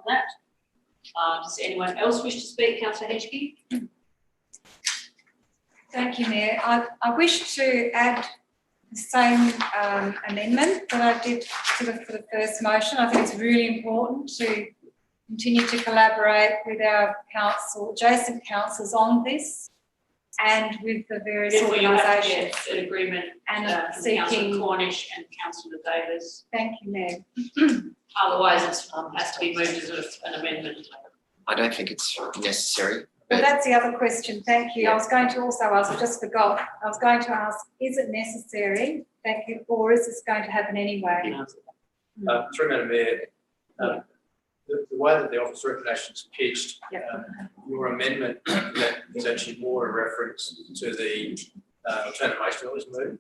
that? Does anyone else wish to speak? Councillor Henschke? Thank you, Mayor. I wish to add the same amendment that I did for the first motion. I think it's really important to continue to collaborate with our council, adjacent councils on this and with the various organisations. An agreement and from seeking. Councillor Cornish and Councillor Davis. Thank you, Mayor. Otherwise, it has to be moved as an amendment. I don't think it's necessary. Well, that's the other question. Thank you. I was going to also ask, I just forgot. I was going to ask, is it necessary? Thank you. Or is this going to happen anyway? Through Madam Mayor, the way that the office recommendation is pitched, your amendment that is actually more a reference to the alternative motion that was moved.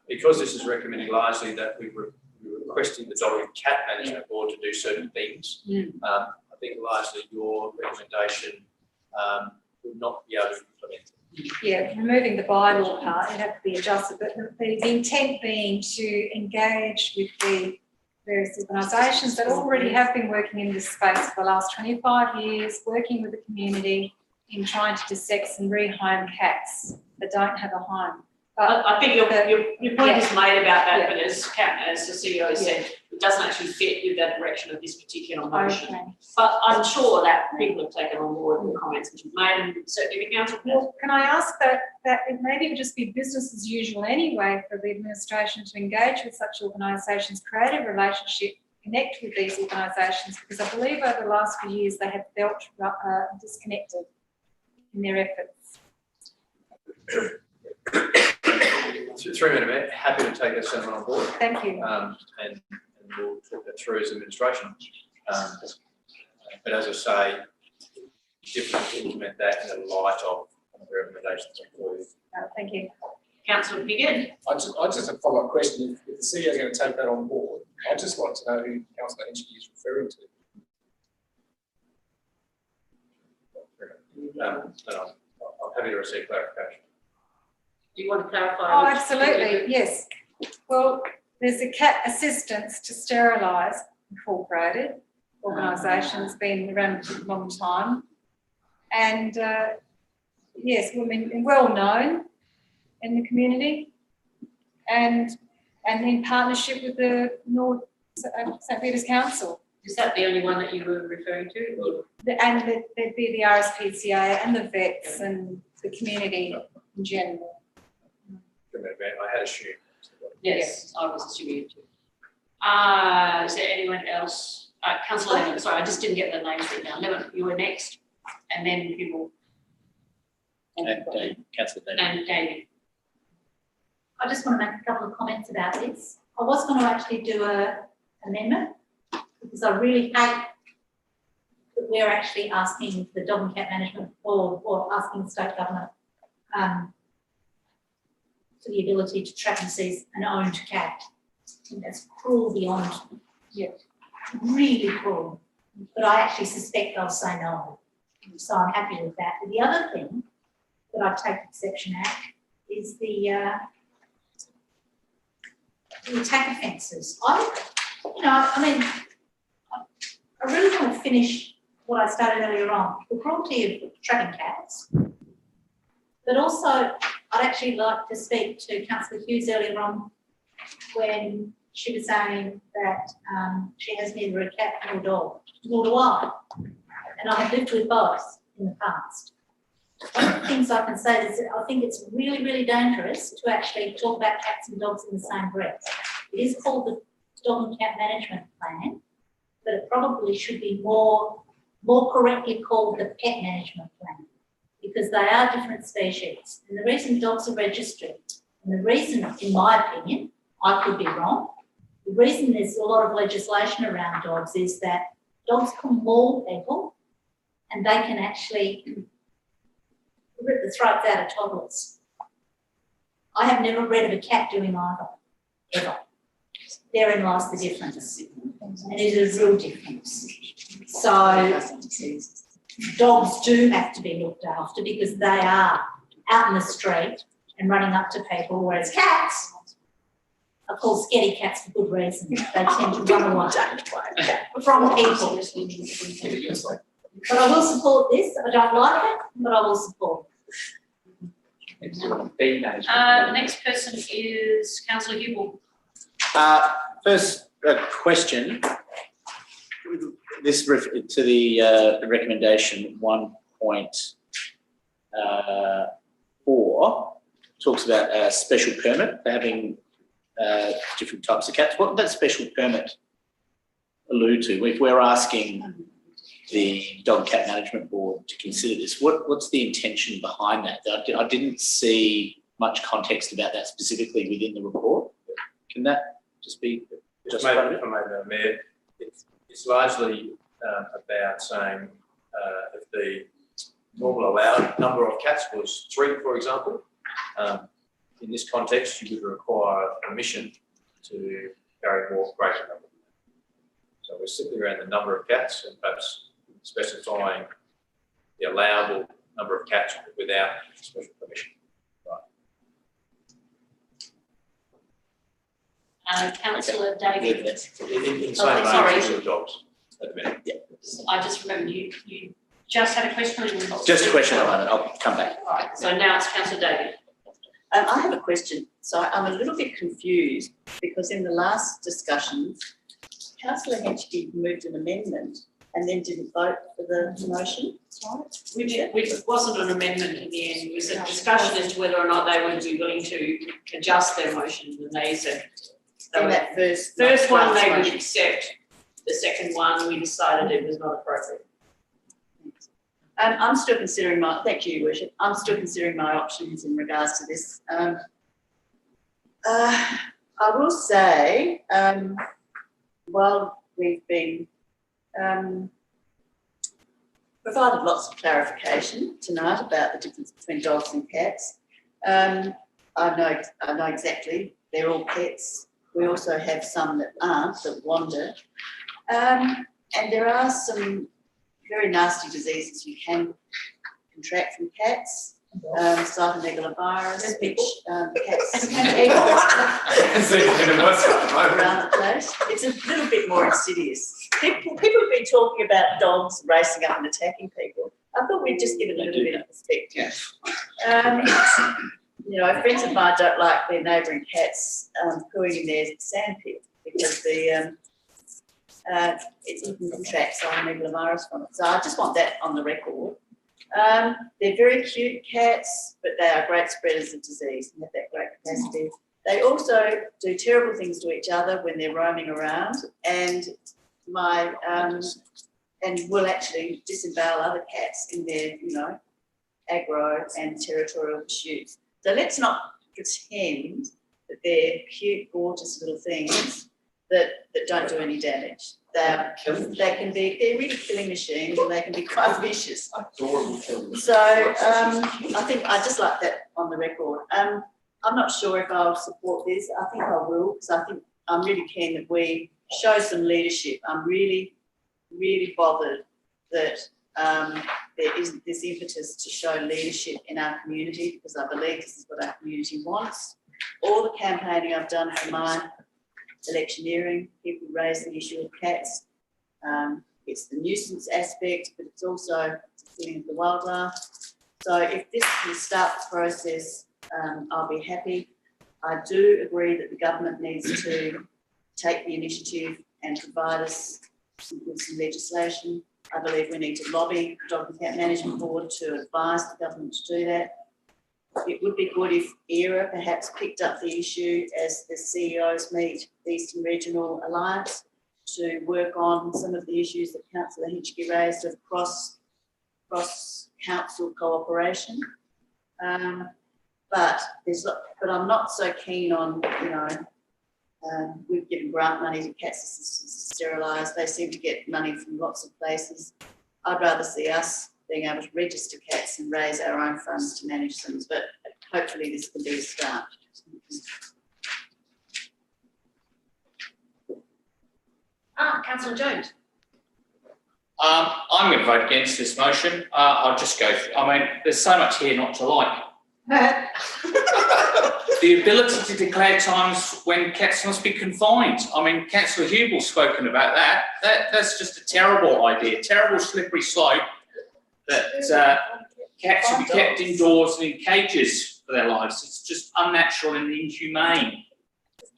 Because this is recommending largely that we were requesting the Dog and Cat Management Board to do certain things. I think largely your recommendation would not be able to implement it. Yeah, removing the bylaw part, it'd have to be adjusted, but the intent being to engage with the various organisations that already have been working in this space for the last 25 years, working with the community in trying to dissex and rehome cats that don't have a home. But I think your point is made about that, but as the CEO said, it doesn't actually fit with the direction of this particular motion. Okay. But I'm sure that people have taken on board the comments that you've made, and certainly the council. Well, can I ask that it maybe would just be business as usual anyway for the administration to engage with such organisations, create a relationship, connect with these organisations, because I believe over the last few years they have felt disconnected in their efforts. Through Madam Mayor, happy to take that sentiment on board. Thank you. And we'll talk that through as administration. But as I say, difficult to implement that in the light of the recommendations included. Thank you. Councillor Biggin. I just have a follow-up question. If the CEO is going to take that on board, I'd just like to know who Councillor Henschke is referring to. And I'm happy to receive clarification. Do you want to clarify? Oh, absolutely, yes. Well, there's a Cat Assistance to Sterilise Incorporated organisation's been around for a long time. And yes, well known in the community and in partnership with the North St. Peter's Council. Is that the only one that you were referring to? And there'd be the Rspca and the vets and the community in general. I had assumed. Yes, I was assuming it too. Is there anyone else? Councillor Lemon, sorry, I just didn't get the names written down. Lemon, you were next, and then people. And Councillor David. And David. I just want to make a couple of comments about this. I was going to actually do an amendment because I really hate that we're actually asking the Dog and Cat Management or asking the state government for the ability to trap and seize an owned cat. I think that's cruel beyond, really cruel. But I actually suspect they'll say no. So I'm happy with that. But the other thing that I take exception at is the attack offences. I really want to finish what I started earlier on, the cruelty of trapping cats. But also, I'd actually like to speak to Councillor Hughes earlier on when she was saying that she has neither a cat nor a dog, nor do I. And I have lived with both in the past. One of the things I can say is that I think it's really, really dangerous to actually talk about cats and dogs in the same breath. It is called the Dog and Cat Management Plan, but it probably should be more correctly called the Pet Management Plan, because they are different species. And the reason dogs are registered, and the reason, in my opinion, I could be wrong, the reason there's a lot of legislation around dogs is that dogs can maul people and they can actually rip the throats out of toddlers. I have never read of a cat doing either, ever. Therein lies the difference, and it is a real difference. So dogs do have to be looked after because they are out in the street and running up to people, whereas cats are called scaredy cats for good reason. They tend to run away from people. But I will support this. I don't like it, but I will support it. The next person is Councillor Hubel. First question. This to the recommendation 1.4 talks about a special permit for having different types of cats. What does that special permit allude to? If we're asking the Dog and Cat Management Board to consider this, what's the intention behind that? I didn't see much context about that specifically within the report. Can that just be just part of it? Mayor, it's largely about saying if the normal allowed number of cats was 3, for example, in this context, you would require permission to carry more greater number. So we're simply around the number of cats and perhaps specifying the allowable number of cats without special permission. Councillor David. In the same sorry. range of dogs at the minute. Yeah. I just remember you just had a question. Just a question on it. I'll come back. All right. So now it's Councillor David. I have a question. So I'm a little bit confused because in the last discussions, Councillor Henschke moved an amendment and then didn't vote for the motion. Which wasn't an amendment in the end. It was a discussion as to whether or not they would be willing to adjust their motion, and they said In that first one they would motion. accept. The second one we decided it was not appropriate. I'm still considering thank you, Your Worship. I'm still considering my options in regards to this. I will say, while we've been provided lots of clarification tonight about the difference between dogs and cats, I know exactly they're all pets. We also have some that aren't, that wander. And there are some very nasty diseases you can contract from cats. Cytomegalovirus, which cats around the place. It's a little bit more insidious. People have been talking about dogs racing up and attacking people. I thought we'd just give it a little bit of perspective. Friends of mine don't like their neighbouring cats pooing in their sandpit because you can contract cytomegalovirus from it. So I just want that on the record. They're very cute cats, but they are great spreaders of disease and have that great capacity. They also do terrible things to each other when they're roaming around, and and will actually disembowel other cats in their, aggro and territorial pursuits. So let's not pretend that they're cute, gorgeous little things that don't do any damage. They're really killing machines, and they can be quite vicious. So I think I just like that on the record. I'm not sure if I'll support this. I think I will, because I think I'm really keen that we show some leadership. I'm really, really bothered that there isn't this impetus to show leadership in our community, because I believe this is what our community wants. All the campaigning I've done for my electioneering, people raise the issue of cats. It's the nuisance aspect, but it's also dealing with the wildlife. So if this can start the process, I'll be happy. I do agree that the government needs to take the initiative and provide us with some legislation. I believe we need to lobby the Dog and Cat Management Board to advise the government to do that. It would be good if ERA perhaps picked up the issue as the CEOs meet the Eastern Regional Alliance to work on some of the issues that Councillor Hinchke raised of cross-council cooperation. But I'm not so keen on, we've given grant money to cats to sterilise. They seem to get money from lots of places. I'd rather see us being able to register cats and raise our own funds to manage them, but hopefully this can be a start. Councillor Jones. I'm going to vote against this motion. I'll just go. There's so much here not to like. The ability to declare times when cats must be confined. Councillor Hubel's spoken about that. That's just a terrible idea, terrible slippery slope that cats should be kept indoors and in cages for their lives. It's just unnatural and inhumane.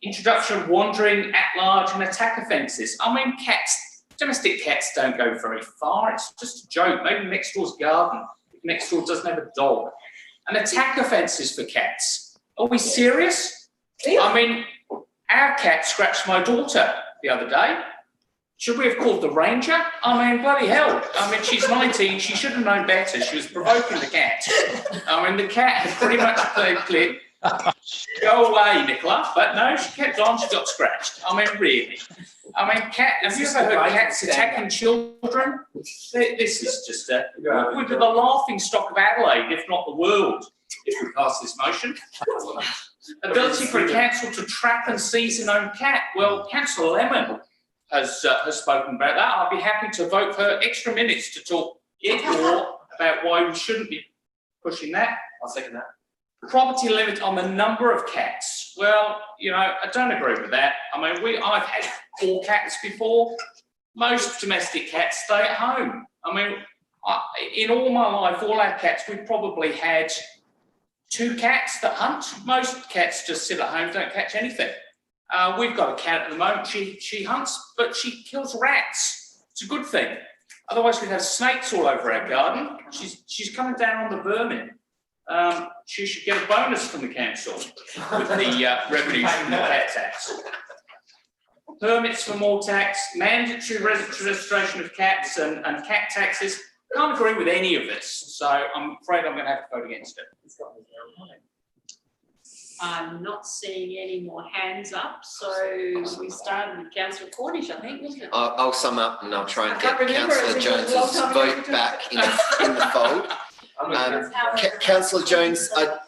Introduction of wandering at large and attack offences. Domestic cats don't go very far. It's just a joke. Maybe next door's garden, if next door doesn't have a dog. And attack offences for cats. Are we serious? Our cat scratched my daughter the other day. Should we have called the ranger? Bloody hell. She's 19. She should have known better. She was provoking the cat. The cat had pretty much played clip. Go away, Nicola. But no, she kept on. She got scratched. Really. Have you ever heard cats attacking children? This is just we'd be the laughing stock of Adelaide, if not the world, if we pass this motion. Ability for a council to trap and seize an own cat. Well, Councillor Lemon has spoken about that. I'd be happy to vote for extra minutes to talk more about why we shouldn't be pushing that. I'll second that. Property limit on the number of cats. Well, I don't agree with that. I've had 4 cats before. Most domestic cats stay at home. In all my life, all our cats, we've probably had 2 cats that hunt. Most cats just sit at home, don't catch anything. We've got a cat at the moment. She hunts, but she kills rats. It's a good thing. Otherwise, we'd have snakes all over our garden. She's coming down on the vermin. She should get a bonus from the council with the revenue from the cat tax. Permits for more tax, mandatory registration of cats and cat taxes. Can't agree with any of this, so I'm afraid I'm going to have to vote against it. I'm not seeing any more hands up, so we started with Councillor Cornish, I think, wasn't it? I'll sum up and I'll try and get Councillor Jones's vote back in the fold. Councillor Jones, I'd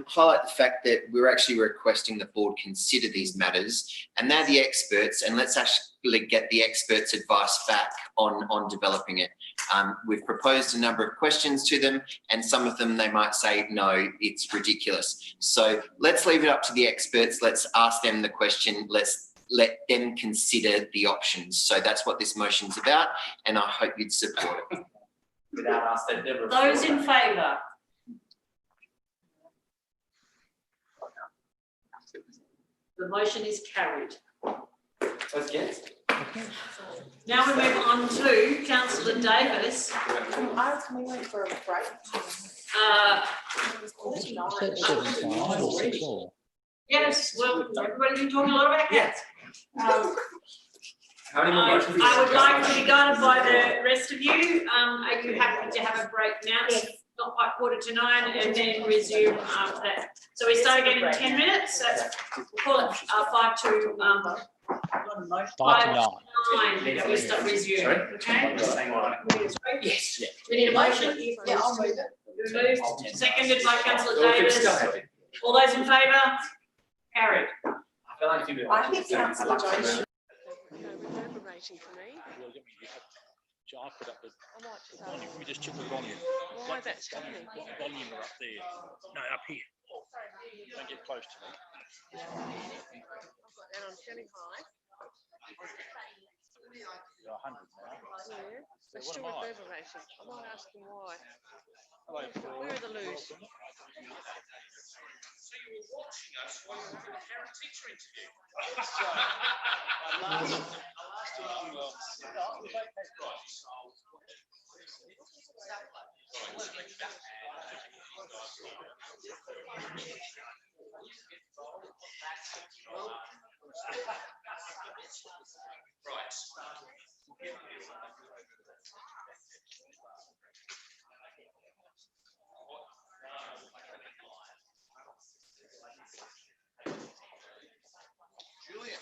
highlight the fact that we're actually requesting the board consider these matters, and they're the experts, and let's actually get the experts' advice back on developing it. We've proposed a number of questions to them, and some of them they might say, no, it's ridiculous. So let's leave it up to the experts. Let's ask them the question. Let's let them consider the options. So that's what this motion's about, and I hope you'd support it. Without us, they'd never. Those in favour? The motion is carried. Those against? Now we move on to Councillor Davis. Can we wait for a break? Yes, well, everybody's been talking a lot about cats. How many more motions? I would like to be guided by the rest of you. Are you happy to have a break now? It's not quite 8:45 and then resume after that. So we start again in 10 minutes. That's, call it 5 to 9. That we start resume, okay? Yes. We need a motion? Yeah, I'll move it. Moved, seconded by councillor Davis. All those in favour? Carried. I think councillor Jones. Reverberating for me. I put up the I might just volume. Let me just check the volume. why that's happening. What volume are up there? No, up here. Don't get close to me. I've got that on fairly high. You're 100 now. Yeah, So it's what still am I? reverberating. I might ask them why. Hello, Where are the loos? So you were watching us while we were a parent teacher interview. Julian.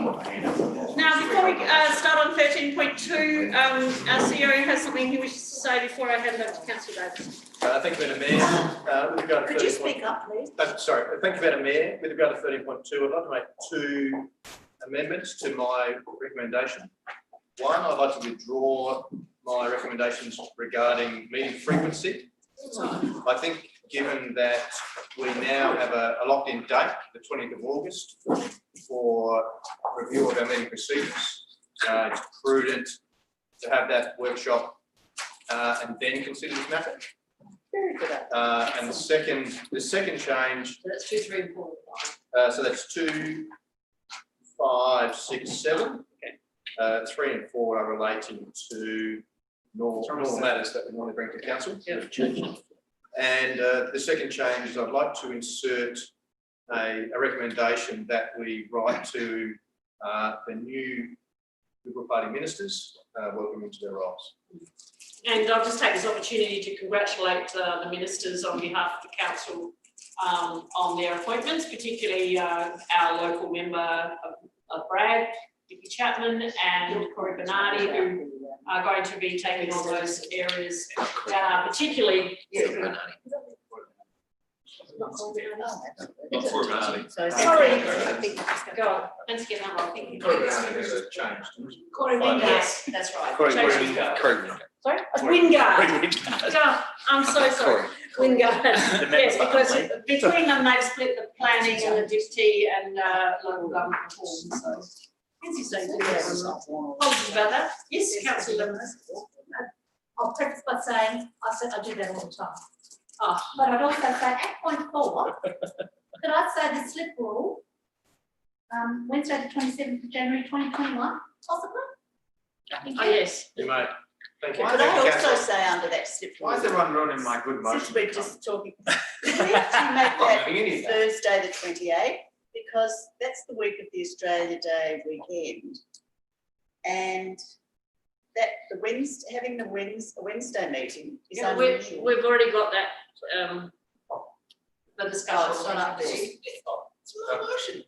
Now, before we start on 13.2, our CEO has something he wishes to say before I hand over to Councillor Davis. Thank you, Madam Mayor. With regard to Could you 13.2 speak up, please? Sorry, thank you, Madam Mayor. With regard to 13.2, I'd like to make 2 amendments to my recommendation. One, I'd like to withdraw my recommendations regarding meeting frequency. I think given that we now have a locked-in date, the 20th of August, for review of our meeting procedures, it's prudent to have that workshop and then consider this matter. Very good. And the second change. So that's 2, 3, and 4. So that's 2, 5, 6, 7. Okay. 3 and 4 are relating to normal matters that we want to bring to council. Yeah. And the second change is I'd like to insert a recommendation that we write to the new Liberal Party ministers, welcome into their roles. And I'll just take this opportunity to congratulate the ministers on behalf of the council on their appointments, particularly our local member of Bragg, Vicky Chapman, and Corey Bernardi, who are going to be taking on those areas, particularly. Not Corey Bernardi. Sorry. Go on. Thanks again, that wrong. Corey Wingard. Yes, that's right. Corey Wingard. Sorry? Wingard. God, I'm so sorry. Wingard. Yes, because between them they've split the planning and the DIPT and local government reform. So, apologies about that. Yes, Councillor. I'll preface by saying, I do that all the time. Oh. But I'd also say at point 4, could I say the slip rule, Wednesday the 27th of January 2021, possibly? Oh, yes. You may. Thank you. Could I also say under that slip rule? Why is everyone ruining my good motion? Since we're just talking, could we actually make that Thursday the 28th? Because that's the week of the Australia Day weekend. And that the Wednesday, having a Wednesday meeting is unusual. We've already got that for discussion. It's not up there. It's my motion.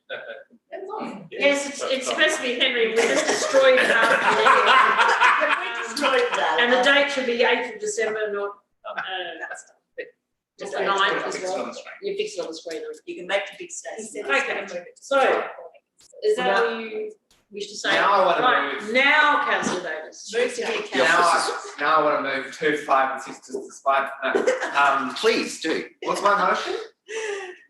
Yes, it's supposed to be Henry. We just destroyed it. And the date should be 8th of December, not just the 9th as well. You fix it on the screen. You can make the big statement. Okay. So, is that what you wish to say? Now I want to move. Now, Councillor Davis. Move to be councillor. Now I want to move 2, 5 and 6 to despite. Please do. What's my motion?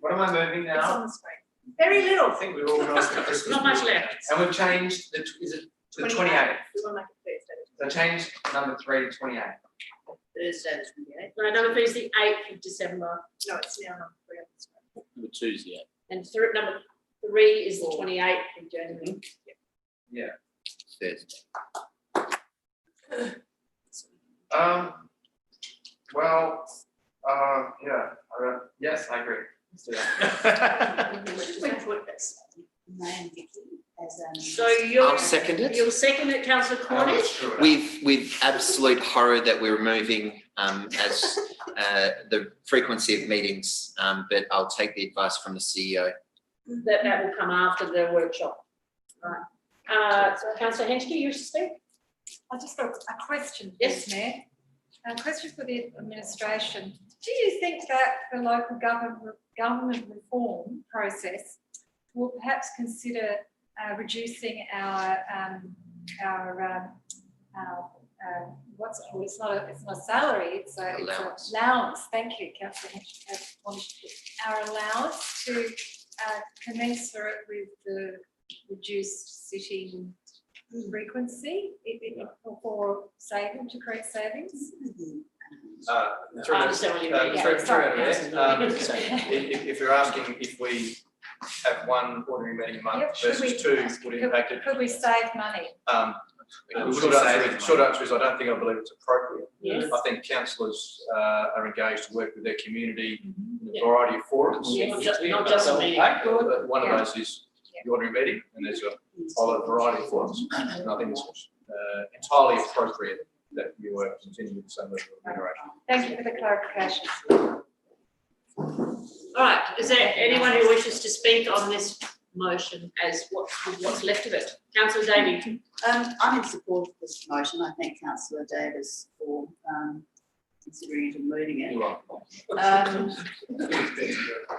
What am I moving now? It's on the screen. Very little. I think we've organised the Christmas. Not much left. And we've changed is it to the 28th? We want to make it Thursday. So change number 3 to 28. Thursday the 28th. No, number 3 is the 8th of December. No, it's now number 3 on the screen. Number 2's the 8th. And number 3 is the 28th of January. Yeah. Thursday. Well, yeah. Yes, I agree. Let's do that. We put this man Vicky as So I'll second it. You'll second it, Councillor Cornish? With absolute horror that we're removing as the frequency of meetings, but I'll take the advice from the CEO. That will come after the workshop. Right. Councillor Henschke, you wish to speak? I just got a question, Yes. please, Mayor. A question for the administration. Do you think that the local government reform process will perhaps consider reducing our what's it called? It's not a salary. It's a allowance. Thank you, Councillor Henschke. Our allowance to commensurate with the reduced sitting frequency for saving, to create savings? If you're asking if we have one ordinary meeting a month versus 2 would impact it. Could we save money? Short answer is I don't think I believe it's appropriate. Yes. I think councillors are engaged to work with their community in a variety of forums. Not just a meeting. One of those is the ordinary meeting, and there's a whole variety of forums. And I think it's entirely appropriate that you continue with the same level of remuneration. Thank you for the clarification. All right, is there anyone who wishes to speak on this motion as what's left of it. Councillor Davey. I'm in support of this motion. I thank Councillor Davis for considering it and moving it. You are.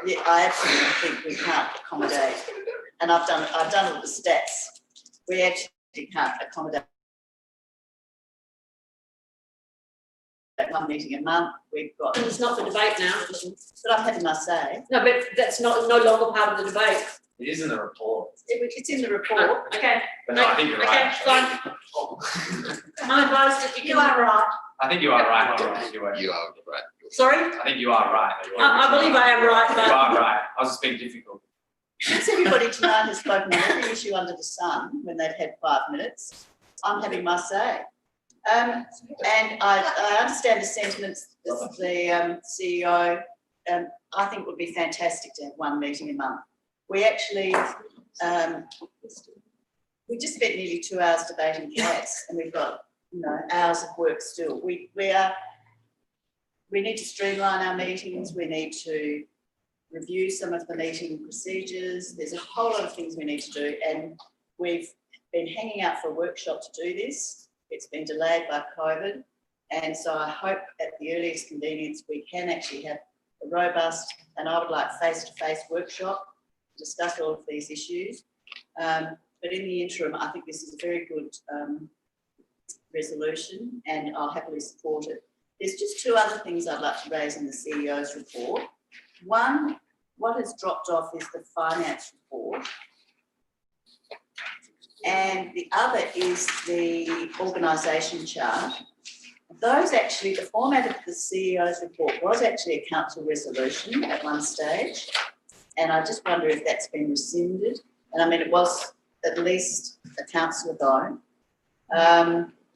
Yeah, I absolutely think we can't accommodate, and I've done all the stats. We actually can't accommodate one meeting a month. We've got. It's not the debate now. But I'm having my say. No, but that's no longer part of the debate. It is in the report. It's in the report. Okay. But no, I think you're right. Okay, fine. I'm advised that you are right. I think you are right. You are. You are right. Sorry? I think you are right. I believe I am right, You but are right. I was just being difficult. Since everybody tonight has spoken on every issue under the sun when they've had 5 minutes, I'm having my say. And I understand the sentiments of the CEO. I think it would be fantastic to have one meeting a month. We actually, we just spent nearly 2 hours debating cats, and we've got, hours of work still. We need to streamline our meetings. We need to review some of the meeting procedures. There's a whole lot of things we need to do, and we've been hanging out for a workshop to do this. It's been delayed by COVID, and so I hope at the earliest convenience we can actually have a robust, and I would like face-to-face workshop to discuss all of these issues. But in the interim, I think this is a very good resolution, and I'll happily support it. There's just 2 other things I'd like to raise in the CEO's report. One, what has dropped off is the finance report, and the other is the organisation chart. Those actually, the format of the CEO's report was actually a council resolution at one stage, and I just wonder if that's been rescinded. And I mean, it was at least a council ago,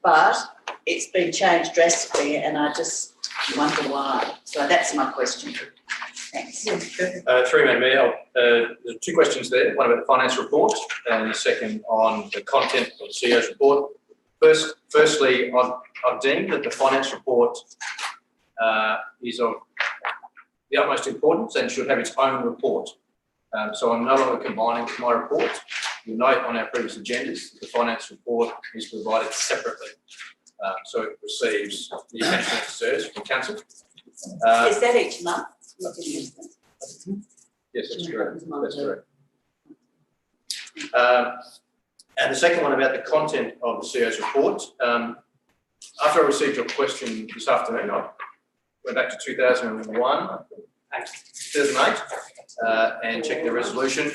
but it's been changed drastically, and I just wonder why. So that's my question. Thanks. Through Madam Mayor, there are 2 questions there, one about the finance report and the second on the content of the CEO's report. Firstly, I've deemed that the finance report is of the utmost importance and should have its own report. So I'm no longer combining with my report. You'll note on our previous agendas that the finance report is provided separately. So it receives the attention it deserves from council. Is that each month? Yes, that's correct. That's correct. And the second one about the content of the CEO's report. After I received your question this afternoon, I went back to 2008, and checked the resolution.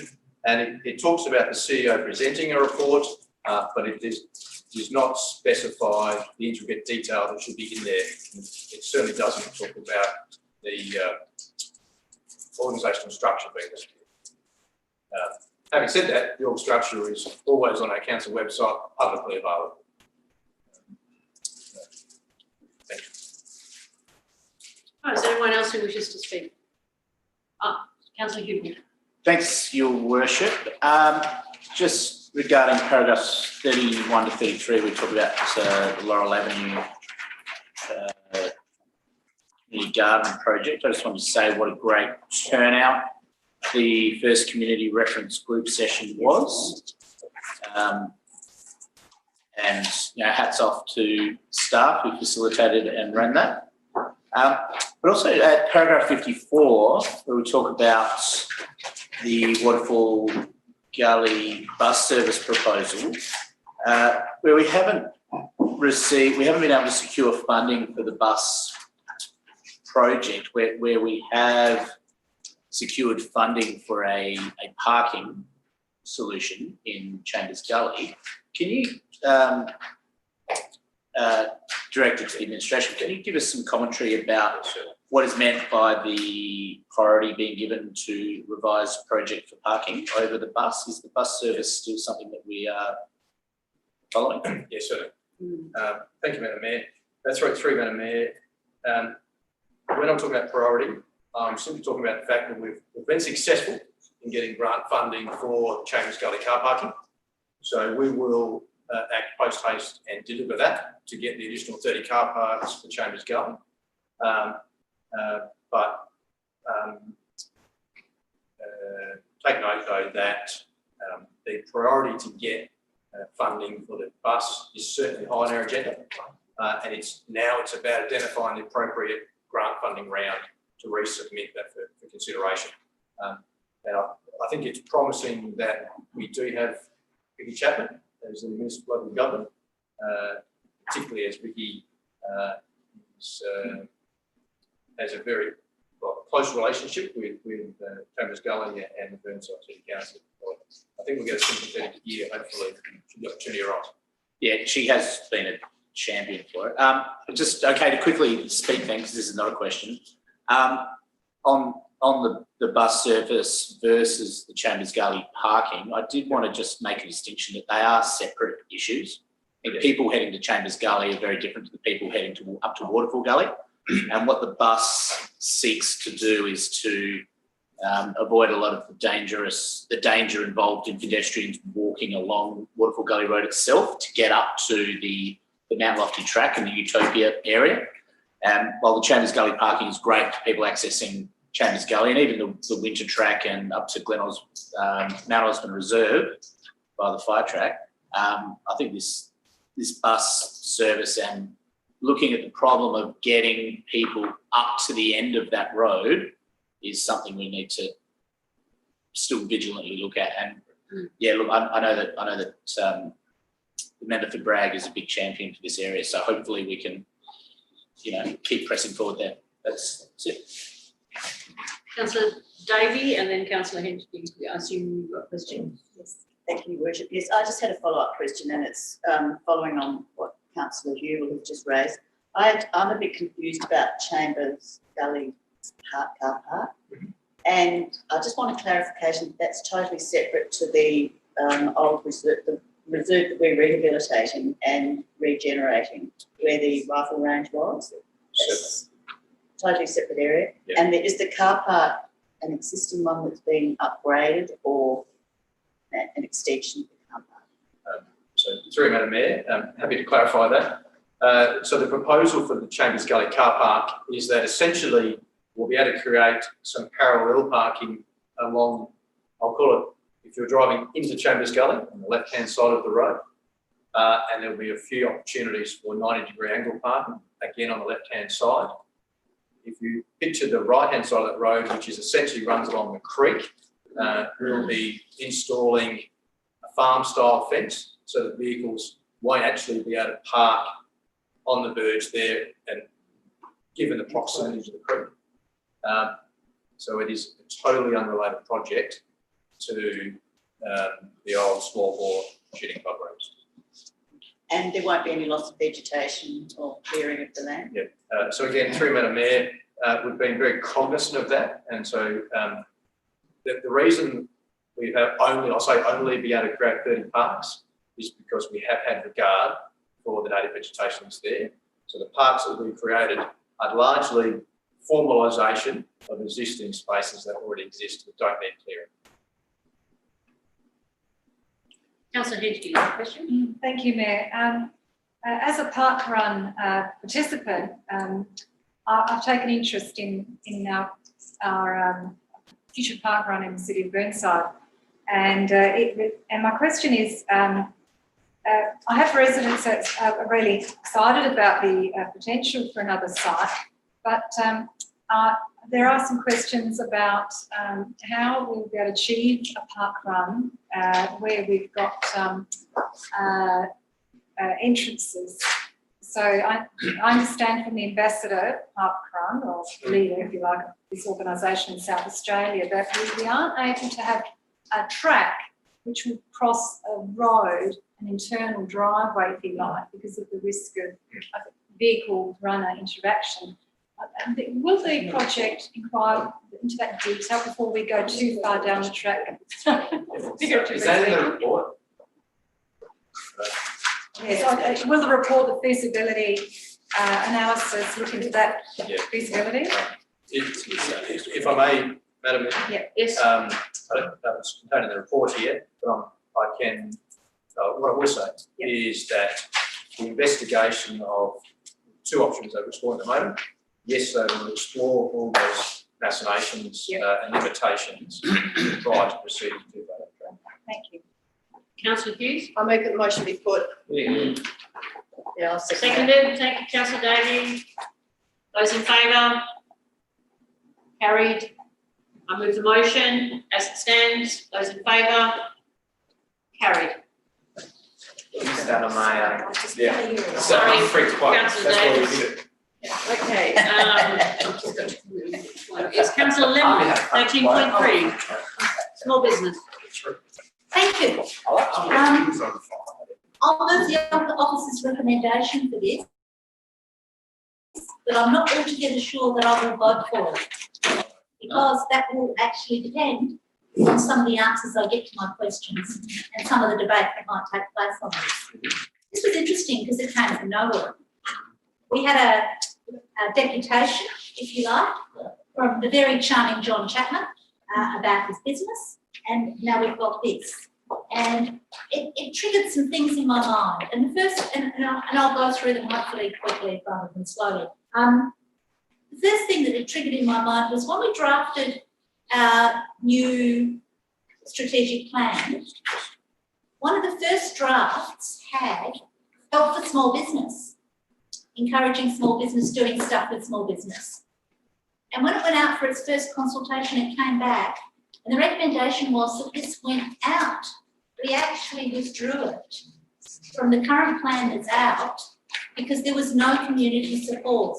And it talks about the CEO presenting a report, but it does not specify the intricate detail that should be in there. It certainly doesn't talk about the organisational structure being listed. Having said that, the org structure is always on our council website, publicly available. Thank you. Is there anyone else who wishes to speak? Councillor Hubert. Thanks, Your Worship. Just regarding paragraphs 31 to 33, we talk about the Laurel Avenue community garden project. I just wanted to say what a great turnout the first community reference group session was. And hats off to staff who facilitated and ran that. But also at paragraph 54, where we talk about the Waterfall Gully bus service proposal, where we haven't been able to secure funding for the bus project, where we have secured funding for a parking solution in Chambers Gully. Can you, direct it to the administration, can you give us some commentary about what is meant by the priority being given to revise project for parking over the bus? Is the bus service still something that we are following? Yes, sir. Thank you, Madam Mayor. That's right, through Madam Mayor. When I'm talking about priority, I'm simply talking about the fact that we've been successful in getting grant funding for Chambers Gully car parking. So we will act post haste and deliver that to get the additional 30 car parks for Chambers Gully. But take note though that the priority to get funding for the bus is certainly high on our agenda. And it's about identifying the appropriate grant funding round to resubmit that for consideration. Now, I think it's promising that we do have Vicky Chapman as the Minister for Local Government, particularly as Vicky has a very close relationship with Chambers Gully and the Burnside City Council. I think we'll get a sympathetic year, hopefully, should the opportunity arise. Yeah, she has been a champion for it. Just okay to quickly speak then, because this is not a question. On the bus service versus the Chambers Gully parking, I did want to just make a distinction that they are separate issues. And people heading to Chambers Gully are very different to the people heading up to Waterfall Gully. And what the bus seeks to do is to avoid a lot of the danger involved in pedestrians walking along Waterfall Gully Road itself to get up to the Mount Lofty track in the Utopia area. While the Chambers Gully parking is great for people accessing Chambers Gully and even the winter track and up to Mount Osmond Reserve by the fire track, I think this bus service and looking at the problem of getting people up to the end of that road is something we need to still vigilantly look at. And yeah, look, I know that the member for Bragg is a big champion for this area, so hopefully we can, keep pressing forward there. That's it. Councillor Davey and then Councillor Henschke. I assume you've got a question. Yes, thank you, Worship. Yes, I just had a follow-up question, and it's following on what Councillor Hewell has just raised. I'm a bit confused about Chambers Gully car park, and I just want a clarification that that's totally separate to the old reserve, the reserve that we're rehabilitating and regenerating, where the rifle range was. It's totally separate area. Yeah. And is the car park an existing one that's being upgraded or an extension of the car park? So through Madam Mayor, I'm happy to clarify that. So the proposal for the Chambers Gully car park is that essentially we'll be able to create some parallel parking along, I'll call it, if you're driving into Chambers Gully on the left-hand side of the road, and there'll be a few opportunities for 90-degree angle parking, again on the left-hand side. If you picture the right-hand side of that road, which is essentially runs along the creek, we'll be installing a farm-style fence so that vehicles won't actually be able to park on the verge there, and given the proximity to the creek. So it is a totally unrelated project to the old small bore shooting club roads. And there won't be any loss of vegetation or clearing of the land? Yeah. So again, through Madam Mayor, we've been very cognizant of that, and so the reason we have only be able to create 30 parks is because we have had regard for the native vegetation that's there. So the parks that we've created are largely formalisation of existing spaces that already exist that don't need clearing. Councillor Hedge, you have a question? Thank you, Mayor. As a park run participant, I've taken interest in our future park run in the city of Burnside, and my question is, I have residents that are really excited about the potential for another site, but there are some questions about how we'll be able to achieve a park run where we've got entrances. So I understand from the ambassador park run, or leader, if you like, of this organisation in South Australia, that we aren't able to have a track which would cross a road, an internal driveway, if you like, because of the risk of vehicle runner interaction. Will the project inquire into that detail before we go too far down the track? Is that in the report? Yes, will the report, the feasibility analysis, look into that feasibility? If I may, Madam Mayor. Yeah. Yes. I don't know if it's contained in the report here, but I can, what I will say is that the investigation of two options that we're exploring at the moment, yes, they will explore all those fascinations and limitations prior to proceeding to that. Thank you. Councillor Hughes, I make the motion be put. Yeah, I'll second that. seconded, thank you, councillor Davey. Those in favour? Carried. I move the motion as it stands. Those in favour? Carried. Is that on my, Yeah. Sorry, I'm free to quote. Councillor That's why we Davis. did it. Okay, it's councillor Lemon, 13.3, small business. Thank you. I'll move the officer's recommendation for this, but I'm not altogether sure that I will vote for it, because that will actually depend on some of the answers I get to my questions and some of the debate that might take place on this. This was interesting because it came from nowhere. We had a deputation, if you like, from the very charming John Chapman about his business, and now we've got this. And it triggered some things in my mind. And the first, and I'll go through them hopefully quickly rather than slowly. The first thing that it triggered in my mind was when we drafted our new strategic plan, one of the first drafts had help for small business, encouraging small business, doing stuff with small business. And when it went out for its first consultation, it came back, and the recommendation was that this went out. We actually withdrew it from the current plan that's out because there was no community support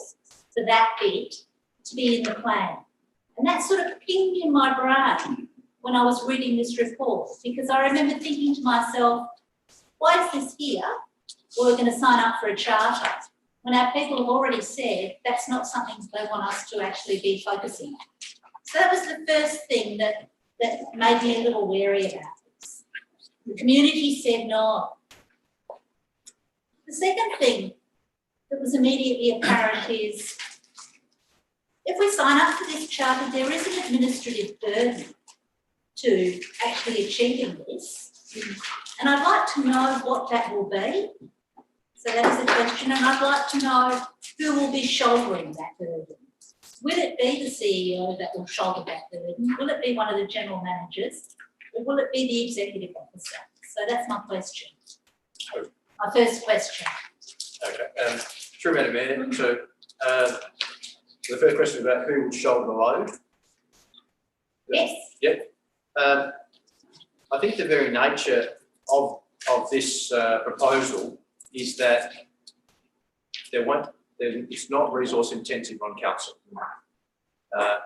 for that bit to be in the plan. And that sort of pinged in my brain when I was reading this report, because I remember thinking to myself, why is this here? Well, we're going to sign up for a charter, when our people have already said that's not something they want us to actually be focusing on. So that was the first thing that made me a little wary about this. The community said no. The second thing that was immediately apparent is if we sign up for this charter, there is an administrative burden to actually achieving this. And I'd like to know what that will be. So that is the question, and I'd like to know who will be shouldering that burden. Will it be the CEO that will shoulder that burden? Will it be one of the general managers? Or will it be the executive officer? So that's my question. My first question. Okay, true, Madam Mayor. So the first question about who will shoulder the load. Yes. Yep. I think the very nature of this proposal is that it's not resource intensive on council.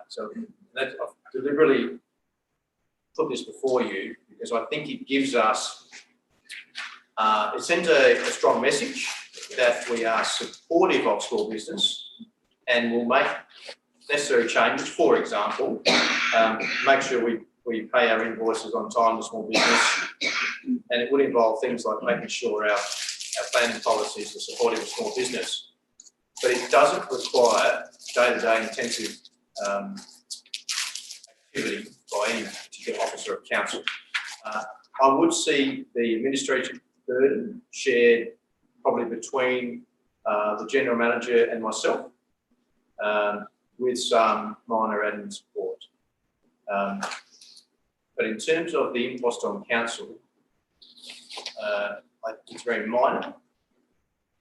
So I've deliberately put this before you because I think it gives us, it sends a strong message that we are supportive of small business and will make necessary changes. For example, make sure we pay our invoices on time to small business, and it would involve things like making sure our planning policies are supportive of small business. But it doesn't require day-to-day intensive activity by any particular officer of council. I would see the administrative burden shared probably between the general manager and myself, with some minor admin support. But in terms of the impost on council, it's very minor,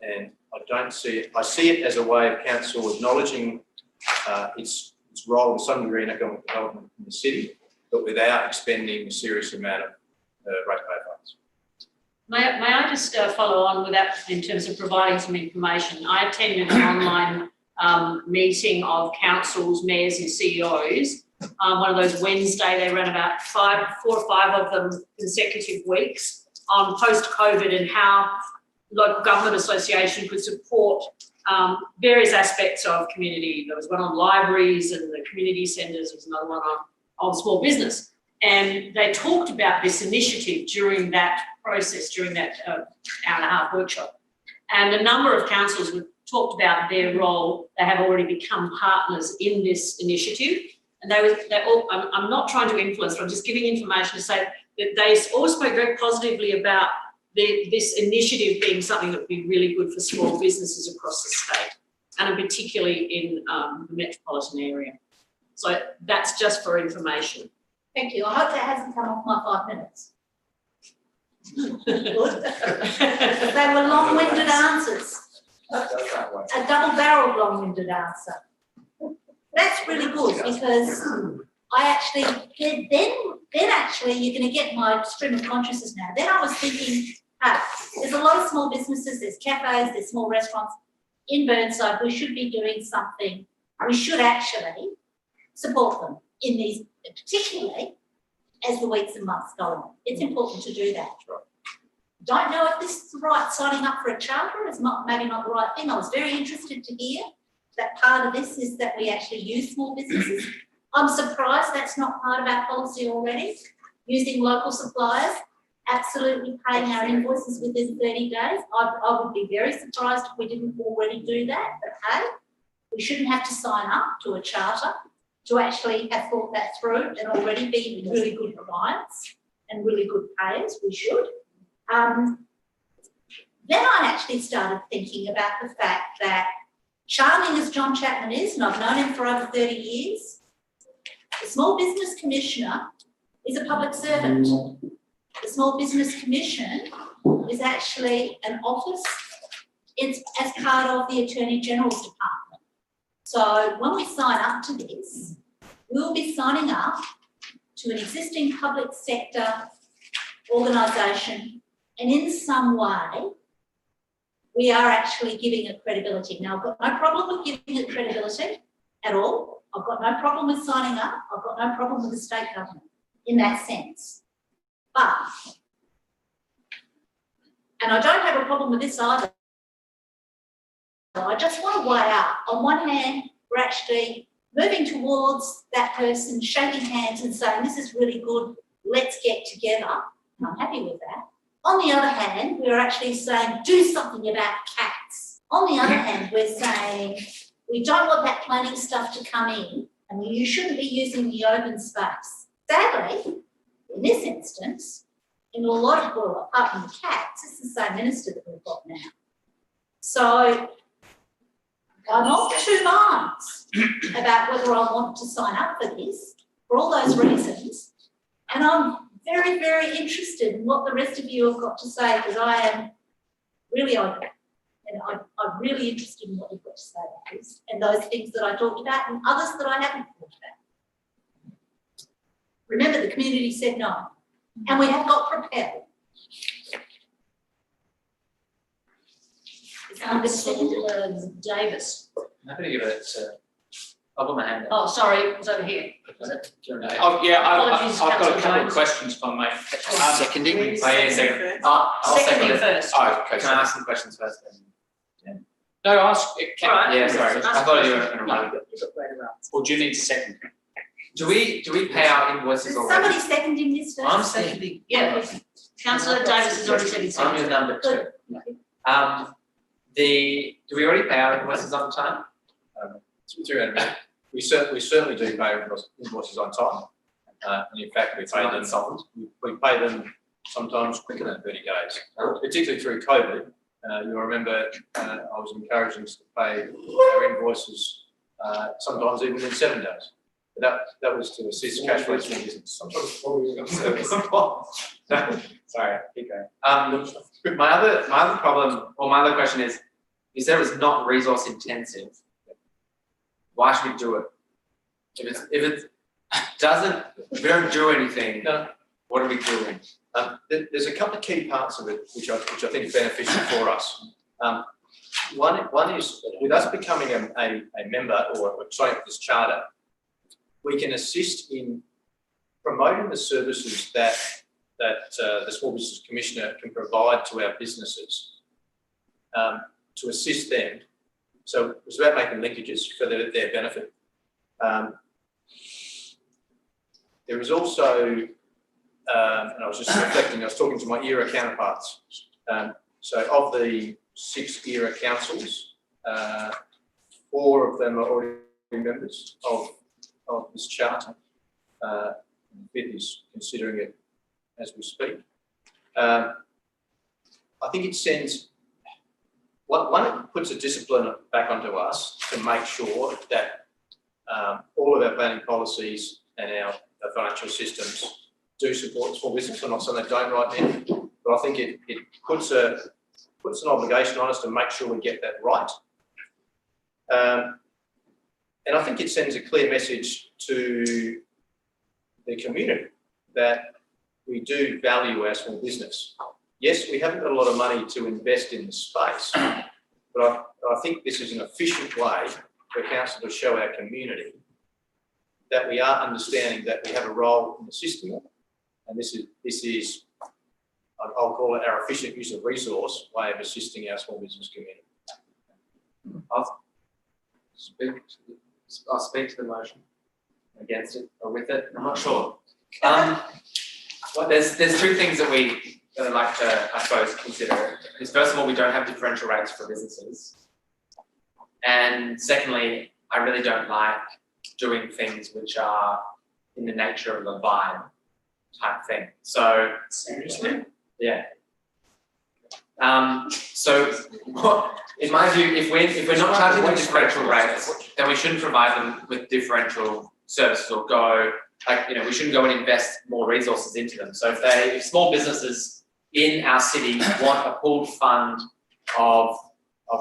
and I don't see it. I see it as a way of council acknowledging its role in some degree in economic development in the city, but without expending a serious amount of ratepayer funds. May I just follow on with that in terms of providing some information? I attended an online meeting of councils, mayors and CEOs. One of those Wednesday, they ran about 4 or 5 of them consecutive weeks on post-COVID and how local government association could support various aspects of community. There was one on libraries and the community centres, there was another one on small business. And they talked about this initiative during that process, during that hour and a half workshop. And a number of councils talked about their role. They have already become partners in this initiative. And I'm not trying to influence, but I'm just giving information to say that they all spoke very positively about this initiative being something that would be really good for small businesses across the state, and particularly in the metropolitan area. So that's just for information. Thank you. I hope that hasn't come off my 5 minutes. Good. They were long-winded answers, a double-barreled long-winded answer. That's really good because I actually, then actually you're going to get my stream of consciousness now. Then I was thinking, there's a lot of small businesses, there's cafes, there's small restaurants in Burnside. We should be doing something. We should actually support them in these, particularly as the weeks and months go on. It's important to do that. Don't know if this is the right signing up for a charter. It's not, maybe not the right thing. I was very interested to hear that part of this is that we actually use small businesses. I'm surprised that's not part of our policy already. Using local suppliers, absolutely paying our invoices within 30 days. I would be very surprised if we didn't already do that, but hey, we shouldn't have to sign up to a charter to actually have thought that through and already be really good clients and really good payers. We should. Then I actually started thinking about the fact that, charming as John Chapman is, and I've known him for over 30 years, the Small Business Commissioner is a public servant. The Small Business Commission is actually an office. It's as part of the Attorney General's Department. So when we sign up to this, we'll be signing up to an existing public sector organisation, and in some way, we are actually giving it credibility. Now, I've got no problem with giving it credibility at all. I've got no problem with signing up. I've got no problem with the state government in that sense. But, and I don't have a problem with this either. I just want to weigh up. On one hand, we're actually moving towards that person, shaking hands and saying, this is really good, let's get together. And I'm happy with that. On the other hand, we're actually saying, do something about cats. On the other hand, we're saying, we don't want that planning stuff to come in, and you shouldn't be using the open space. Sadly, in this instance, in a lot of, well, apart from the cats, it's the same minister that we've got now. So I'm of two minds about whether I want to sign up for this, for all those reasons, and I'm very, very interested in what the rest of you have got to say, because I am really open, and I'm really interested in what you've got to say about this, and those things that I talked about, and others that I haven't talked about. Remember, the community said no, and we have got prepared. Councillor Davis. I'm happy to give it I'll put my hand up. Oh, sorry, it was over here. Was it? Oh, yeah, Apologies, I've got a Councillor couple of Jones. questions if I may. Seconding. Oh, yeah, second. I'll Seconding second it. first. Oh, okay. Can I ask some questions first then? No, ask, can, Right. Yeah, sorry. I thought you were going to run. or do you need to second? Do we pay our invoices Is already? somebody seconding this first? I'm seconding. Yeah, Councillor Davis has already said he's I'm your number two. Do we already pay our invoices on time? We certainly do pay invoices on time. And in fact, we pay them, we pay them sometimes quicker than 30 days, particularly through COVID. You'll remember I was encouraging us to pay our invoices sometimes even in 7 days. But that was to assist cash flow small business. Sorry, keep going. My other problem, or my other question is, you said it was not resource intensive. Why should we do it? If it doesn't, if we don't do anything, what are we doing? There's a couple of key parts of it which I think are beneficial for us. One is with us becoming a member or signing up this charter, we can assist in promoting the services that the Small Business Commissioner can provide to our businesses to assist them. So it's about making linkages for their benefit. There is also, and I was just reflecting, I was talking to my ERA counterparts. So of the 6 ERA councils, 4 of them are already members of this charter. The 5th is considering it as we speak. I think it sends, one, it puts a discipline back onto us to make sure that all of our planning policies and our financial systems do support small business. I'm not saying they don't right now, but I think it puts an obligation on us to make sure we get that right. And I think it sends a clear message to the community that we do value our small business. Yes, we haven't got a lot of money to invest in the space, but I think this is an efficient way for council to show our community that we are understanding that we have a role in the system, and this is I'll call it our efficient use of resource way of assisting our small business community. I'll speak to the motion, against it or with it, I'm not sure. Well, there's two things that I'd like to, I suppose, consider. Is first of all, we don't have differential rates for businesses. And secondly, I really don't like doing things which are in the nature of a vibe type thing. So seriously? Yeah. So in my view, if we're not charging them differential rates, then we shouldn't provide them with differential services or we shouldn't go and invest more resources into them. So if small businesses in our city want a pooled fund of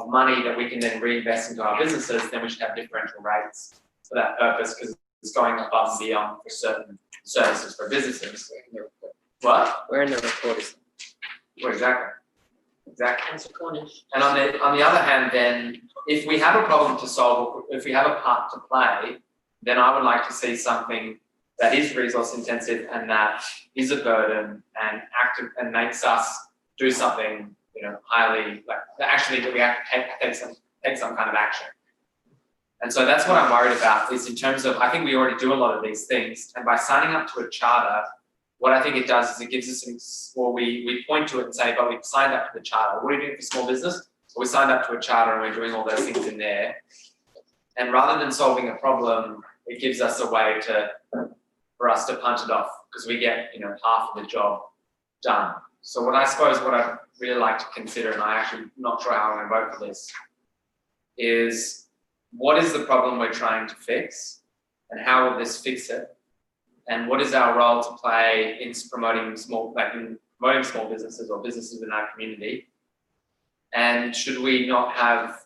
money that we can then reinvest into our businesses, then we should have differential rates for that purpose, because it's going above and beyond for certain services for businesses. What? We're in the report. Well, exactly. Councillor Cornish. And on the other hand, then, if we have a problem to solve, if we have a part to play, then I would like to see something that is resource intensive and that is a burden and active and makes us do something, highly that we have to take some kind of action. And so that's what I'm worried about, is in terms of, I think we already do a lot of these things, and by signing up to a charter, what I think it does is it gives us, we point to it and say, but we've signed up to the charter. What are you doing for small business? Well, we signed up to a charter and we're doing all those things in there. And rather than solving a problem, it gives us a way for us to punt it off, because we get, half of the job done. So what I'd really like to consider, and I'm actually not sure how I'm going to vote for this, is what is the problem we're trying to fix, and how will this fix it? And what is our role to play in promoting small businesses or businesses in our community? And should we not have,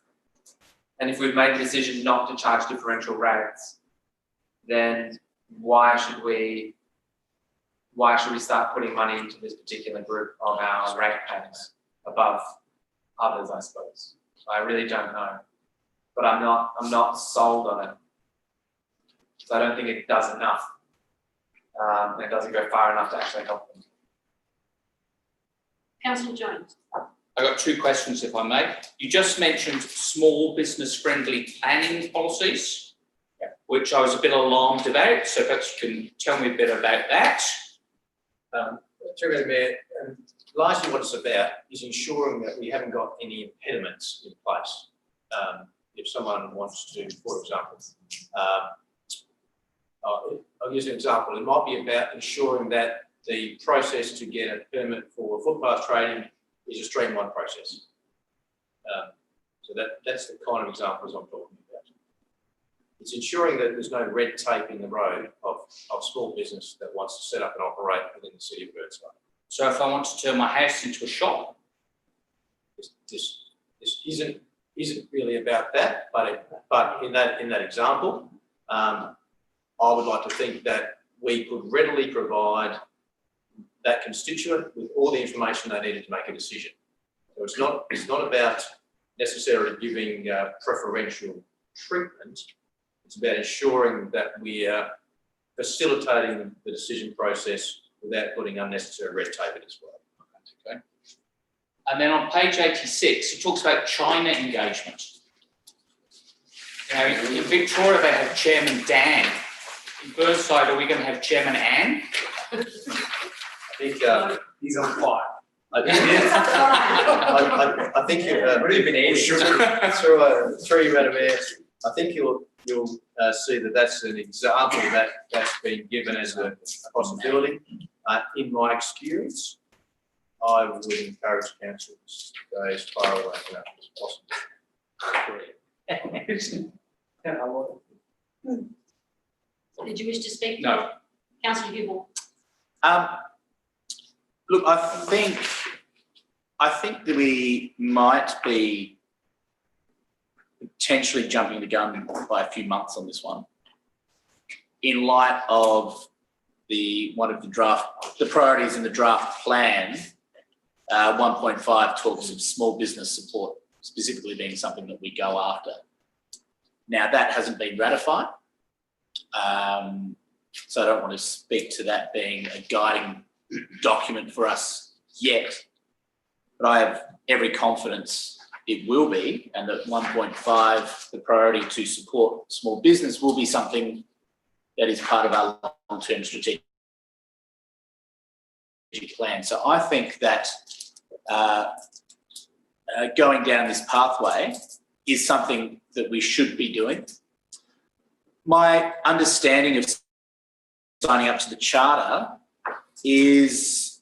and if we've made the decision not to charge differential rates, then why should we start putting money into this particular group of our rate payers above others, I suppose? I really don't know, but I'm not sold on it. So I don't think it does enough. It doesn't go far enough to actually help them. Councillor Jones. I've got two questions, if I may. You just mentioned small business friendly planning policies, which I was a bit alarmed about, so perhaps you can tell me a bit about that. Through the Mayor, largely what it's about is ensuring that we haven't got any impediments in place. If someone wants to, for example, I'll use an example. It might be about ensuring that the process to get a permit for footpath trading is a streamlined process. So that's the kind of examples I'm talking about. It's ensuring that there's no red tape in the road of small business that wants to set up and operate within the city of Burnside. So if I want to turn my house into a shop? This isn't really about that, but in that example, I would like to think that we could readily provide that constituent with all the information they needed to make a decision. So it's not about necessarily giving preferential treatment. It's about ensuring that we are facilitating the decision process without putting unnecessary red tape in as well. Okay. And then on page 86, it talks about China engagement. In Victoria, they have Chairman Dan. In Burnside, are we going to have Chairman Anne? I think He's on fire. I think Really been eating. through you, Madam Mayor, I think you'll see that that's an example that's been given as a possibility. In my experience, I would encourage council to go as far away from that as possible. Did you wish to speak? No. Councillor Hubble. Look, I think I think that we might be potentially jumping the gun by a few months on this one, in light of the priorities in the draft plan. 1.5 talks of small business support specifically being something that we go after. Now that hasn't been ratified, so I don't want to speak to that being a guiding document for us yet, but I have every confidence it will be, and that 1.5, the priority to support small business, will be something that is part of our long-term strategic plan. So I think that going down this pathway is something that we should be doing. My understanding of signing up to the charter is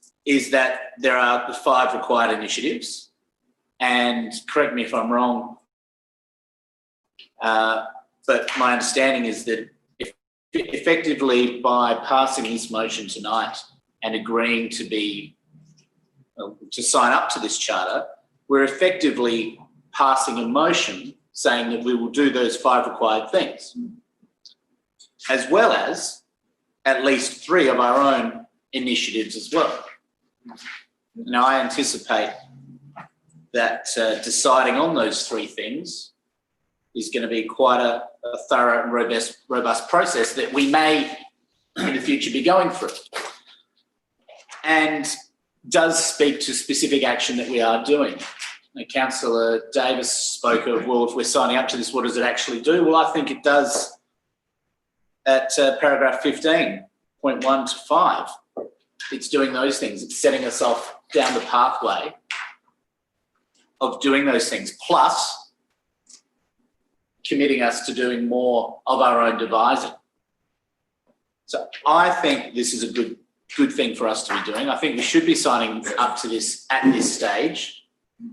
that there are the 5 required initiatives, and correct me if I'm wrong, but my understanding is that effectively by passing this motion tonight and agreeing to sign up to this charter, we're effectively passing a motion saying that we will do those 5 required things, as well as at least 3 of our own initiatives as well. Now, I anticipate that deciding on those 3 things is going to be quite a thorough and robust process that we may in the future be going through, and does speak to specific action that we are doing. Now, Councillor Davis spoke of, well, if we're signing up to this, what does it actually do? Well, I think it does at paragraph 15.1 to 5. It's doing those things. It's setting us off down the pathway of doing those things, plus committing us to doing more of our own devising. So I think this is a good thing for us to be doing. I think we should be signing up to this at this stage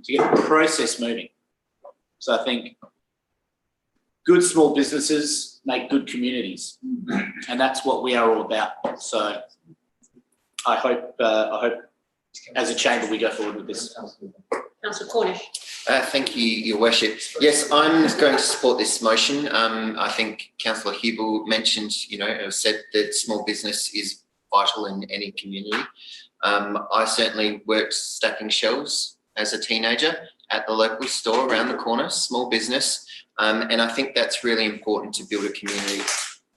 to get the process moving. So I think good small businesses make good communities, and that's what we are all about. So I hope as a chamber we go forward with this. Councillor Cornish. Thank you, Your Worship. Yes, I'm going to support this motion. I think Councillor Hubel mentioned, said that small business is vital in any community. I certainly worked stacking shelves as a teenager at the local store around the corner, small business, and I think that's really important to build a community.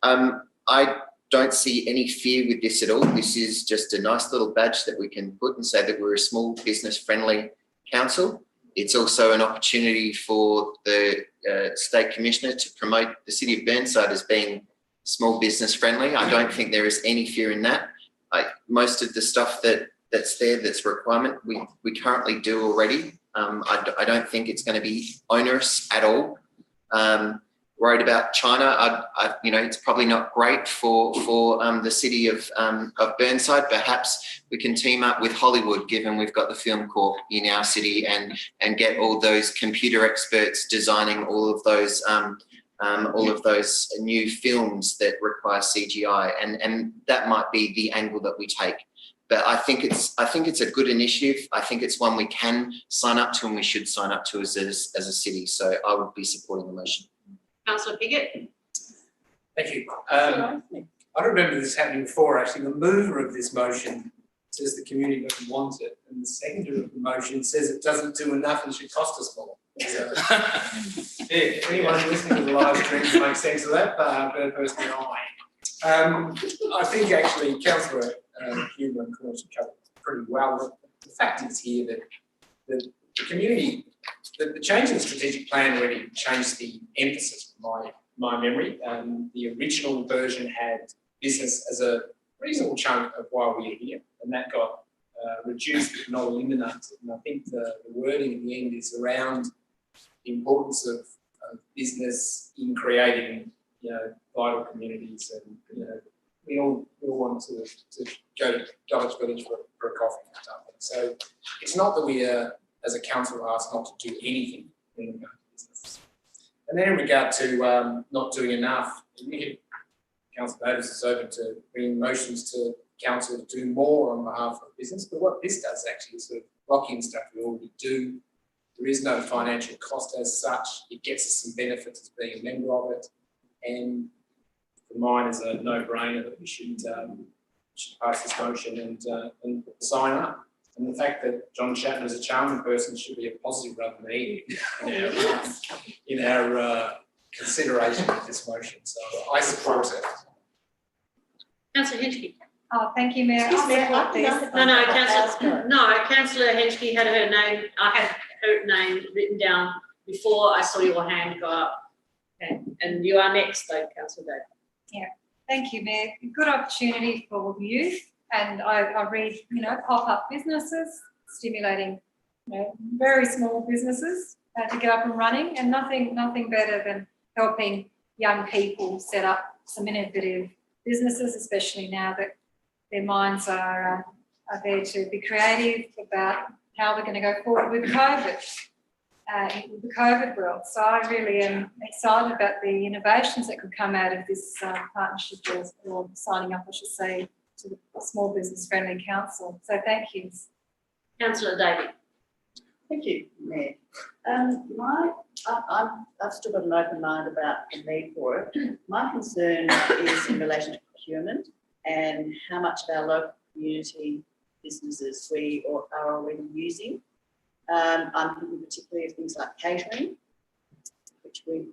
I don't see any fear with this at all. This is just a nice little badge that we can put and say that we're a small business friendly council. It's also an opportunity for the State Commissioner to promote the City of Burnside as being small business friendly. I don't think there is any fear in that. Most of the stuff that's there, that's a requirement, we currently do already. I don't think it's going to be onerous at all. Worried about China, it's probably not great for the city of Burnside. Perhaps we can team up with Hollywood, given we've got the Film Corp in our city, and get all those computer experts designing all of those new films that require CGI, and that might be the angle that we take. But I think it's a good initiative. I think it's one we can sign up to, and we should sign up to as a city. So I would be supporting the motion. Councillor Piggott. Thank you. I don't remember this happening before, actually. The mover of this motion says the community doesn't want it, and the seconder of the motion says it doesn't do enough and should cost us more. So, if anyone listening to the live stream makes sense of that, but personally I think actually Councillor Huber and Cornish covered pretty well. The fact is here that the community, the change in the strategic plan really changed the emphasis from my memory. The original version had business as a reasonable chunk of why we're here, and that got reduced but not eliminated. And I think the wording in the end is around the importance of business in creating, vital communities, and we all want to go to Dulwich Village for a coffee, for example. So it's not that we are, as a council, are asked not to do anything in regard to business. And then in regard to not doing enough, Councillor Davis is open to bringing motions to council to do more on behalf of business, but what this does actually is sort of lock in stuff we already do. There is no financial cost as such. It gets us some benefits as being a member of it, and for mine is a no-brainer that we should pass this motion and sign up. And the fact that John Chapman is a charming person should be a positive rather than negative in our consideration of this motion. So I support it. Councillor Henschke. Oh, thank you, Mayor. Excuse me, I'll support this. Councillor Henschke had her name, I had her name written down before I saw your hand go up. Okay, and you are next though, Councillor David. Thank you, Mayor. Good opportunity for youth, and I read, pop-up businesses, stimulating, very small businesses to get up and running, and nothing better than helping young people set up some innovative businesses, especially now that their minds are there to be creative about how we're going to go forward with COVID, with the COVID world. So I really am excited about the innovations that could come out of this partnership or signing up, I should say, to the Small Business Friendly Council. So thank you. Councillor David. Thank you, Mayor. I've still got an open mind about the need for it. My concern is in relation to procurement and how much of our local community businesses we are already using. I'm thinking particularly of things like catering, which we,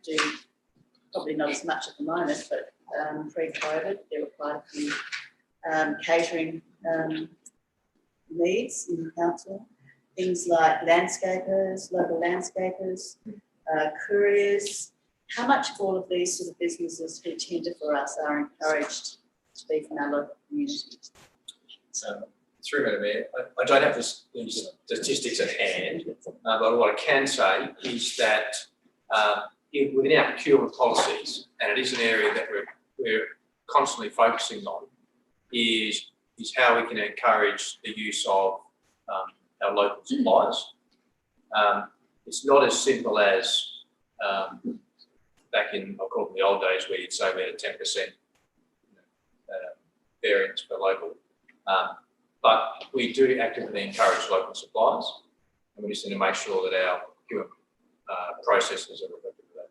do probably not as much at the moment, but pre-COVID there were quite a few catering needs in the council. Things like landscapers, local landscapers, couriers. How much of all of these sort of businesses who tender for us are encouraged to be from our local communities? Through Madam Mayor, I don't have the statistics at hand, but what I can say is that within our procurement policies, and it is an area that we're constantly focusing on, is how we can encourage the use of our local suppliers. It's not as simple as back in, I'll call it the old days, where you'd say we had a 10% variance for local. But we do actively encourage local suppliers, and we just need to make sure that our procurement processes are reflective of that.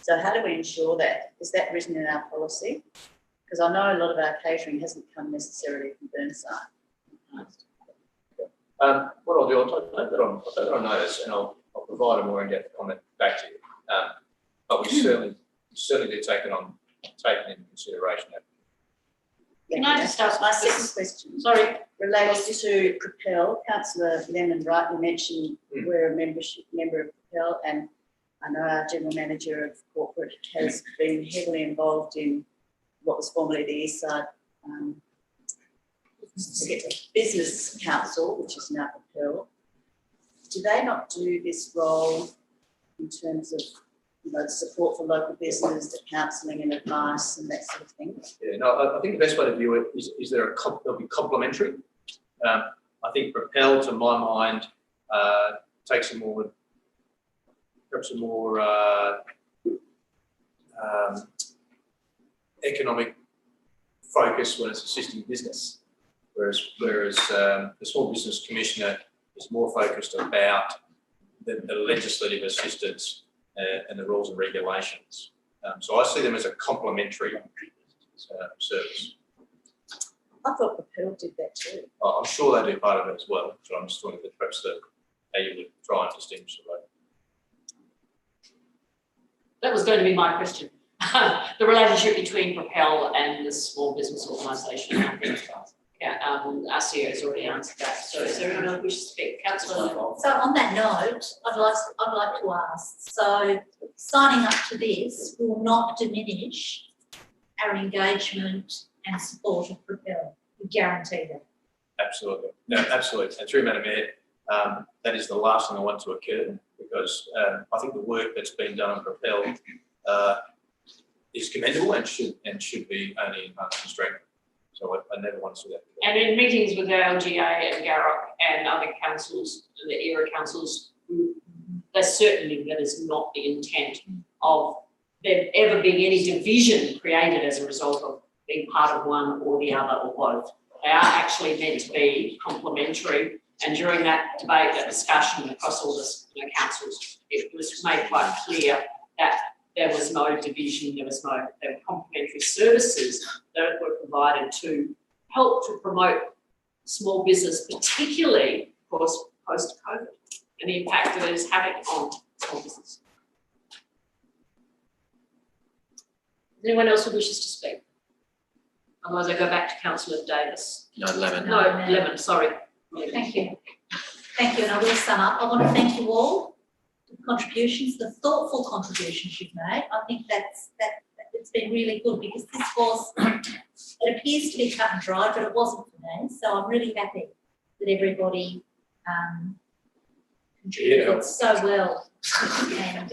So how do we ensure that? Is that written in our policy? Because I know a lot of our catering hasn't come necessarily from Burnside. What I'll do, I'll take that on notice, and I'll provide a more in-depth comment back to you. But we certainly do take it into consideration. Can I just ask my second question? Sorry. Relates to Propel. Councillor Lemon rightly mentioned we're a member of Propel, and I know our General Manager of Corporate has been heavily involved in what was formerly the Eastside Business Council, which is now Propel. Do they not do this role in terms of support for local business, the counselling and advice and that sort of thing? Yeah, no, I think the best way to view it is they'll be complementary. I think Propel, to my mind, takes perhaps a more economic focus when it's assisting business, whereas the Small Business Commissioner is more focused about the legislative assistance and the rules and regulations. So I see them as a complementary service. I thought Propel did that too. I'm sure they do part of it as well, but I'm just wondering perhaps how you would try and distinguish the both. That was going to be my question. The relationship between Propel and the small business organisation. I think Rspca has already answered that. So is there anyone else who wishes to speak? Councillor. So on that note, I'd like to ask, so signing up to this will not diminish our engagement and support of Propel. We guarantee that. Absolutely. No, absolutely. And through Madam Mayor, that is the last thing I want to occur, because I think the work that's been done on Propel is commendable and should be only enhanced and strengthened. So I never want to see that. And in meetings with the LGA and Garrock and other councils, the era councils, there's certainly that is not the intent of there ever being any division created as a result being part of one or the other or both. They are actually meant to be complementary. And during that debate, that discussion across all the councils, it was made quite clear that there was no division, there were complementary services that were provided to help to promote small business, particularly, of course, post-COVID, and the impact that it is having on small business. Anyone else who wishes to speak? Otherwise, I go back to Councillor Davis. No, Lemon. No, Lemon, sorry. Thank you. Thank you, and I will sum up. I want to thank you all for the contributions, the thoughtful contributions you've made. I think that it's been really good because this was, it appears to be cut and dry, but it wasn't for me. So I'm really happy that everybody contributed so well. And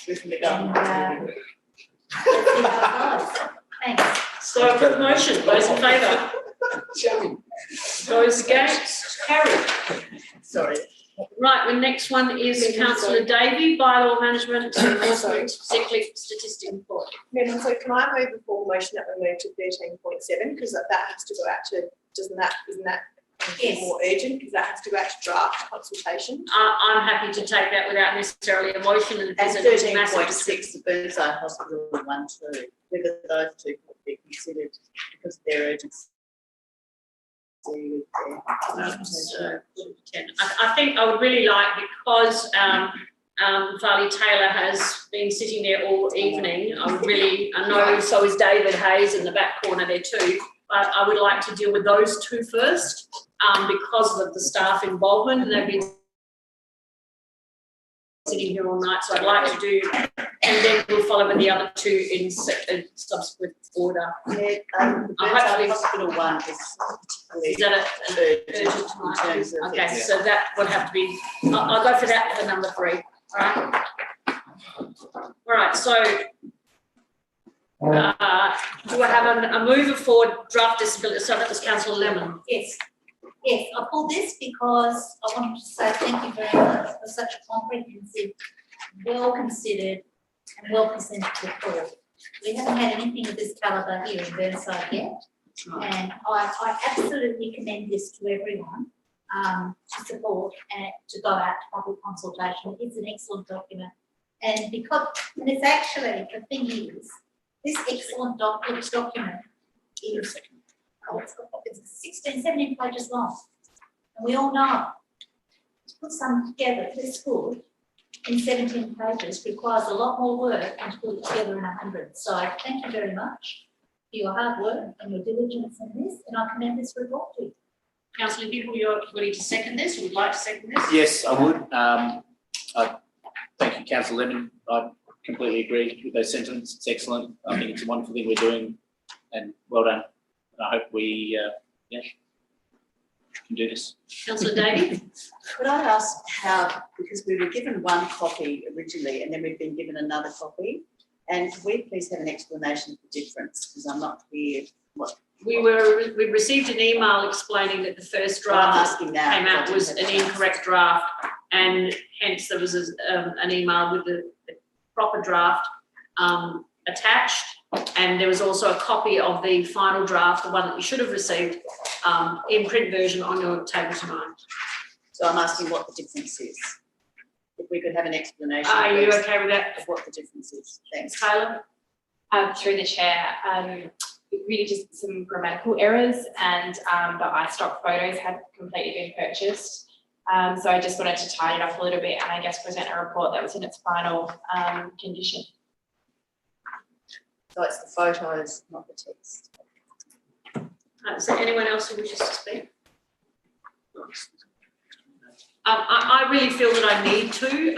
let's see how it goes. Thanks. So I've got the motion. Those in favour? Those against? Carried. Sorry. Right, the next one is Councillor Davey, bylaw management, enforcement, sick leave statistic report. Madam, so can I move the full motion that we move to 13.7 because that has to go out to, isn't that Yes. more urgent because that has to go out to draft consultation? I'm happy to take that without necessarily a motion. And And there's a 13.6, the Burnside Hospital 1, 2, whether those two could be considered because of their urgency. I think I would really like, because Farley Taylor has been sitting there all evening, I would really, I know so is David Hayes in the back corner there too, but I would like to deal with those two first because of the staff involvement, and they've been sitting here all night, so I'd like to do, and then we'll follow with the other two in subsequent order. Yeah, the Burnside Hospital 1 is that urgent tonight? Okay, so that would have to be, I'll go for that for number 3, all right? All right, so do I have a mover for draft disability? So that was Councillor Lemon. Yes. Yes, I pulled this because I wanted to say thank you very much for such a comprehensive, well-considered and well-presented report. We haven't had anything of this calibre here in Burnside yet, and I absolutely commend this to everyone to support and to go out to public consultation. It's an excellent document, and it's actually, the thing is, this excellent document is, it's 16, 17 pages long. And we all know to put something together this good in 17 pages requires a lot more work than to put it together in 100. So thank you very much for your hard work and your diligence in this, and I commend this report to you. Councillor Hibble, you're ready to second this, or would like to second this? Yes, I would. Thank you, Councillor Lemon. I completely agree with those sentiments. It's excellent. I think it's a wonderful thing we're doing, and well done. I hope we can do this. Councillor Davey? Could I ask how, because we were given one copy originally and then we've been given another copy, and could we please have an explanation of the difference, because I'm not clear what. We received an email explaining that the first draft came out was an incorrect draft, and hence there was an email with the proper draft attached, and there was also a copy of the final draft, the one that you should have received in print version on your table tonight. So I'm asking what the difference is. If we could have an explanation. Are you okay with that? Of what the difference is. Thanks. Taylor? Through the chair, really just some grammatical errors, and the iStock photos had completely been purchased. So I just wanted to tidy it up a little bit and I guess present a report that was in its final condition. So it's the photos, not the text. Is there anyone else who wishes to speak? I really feel that I need to,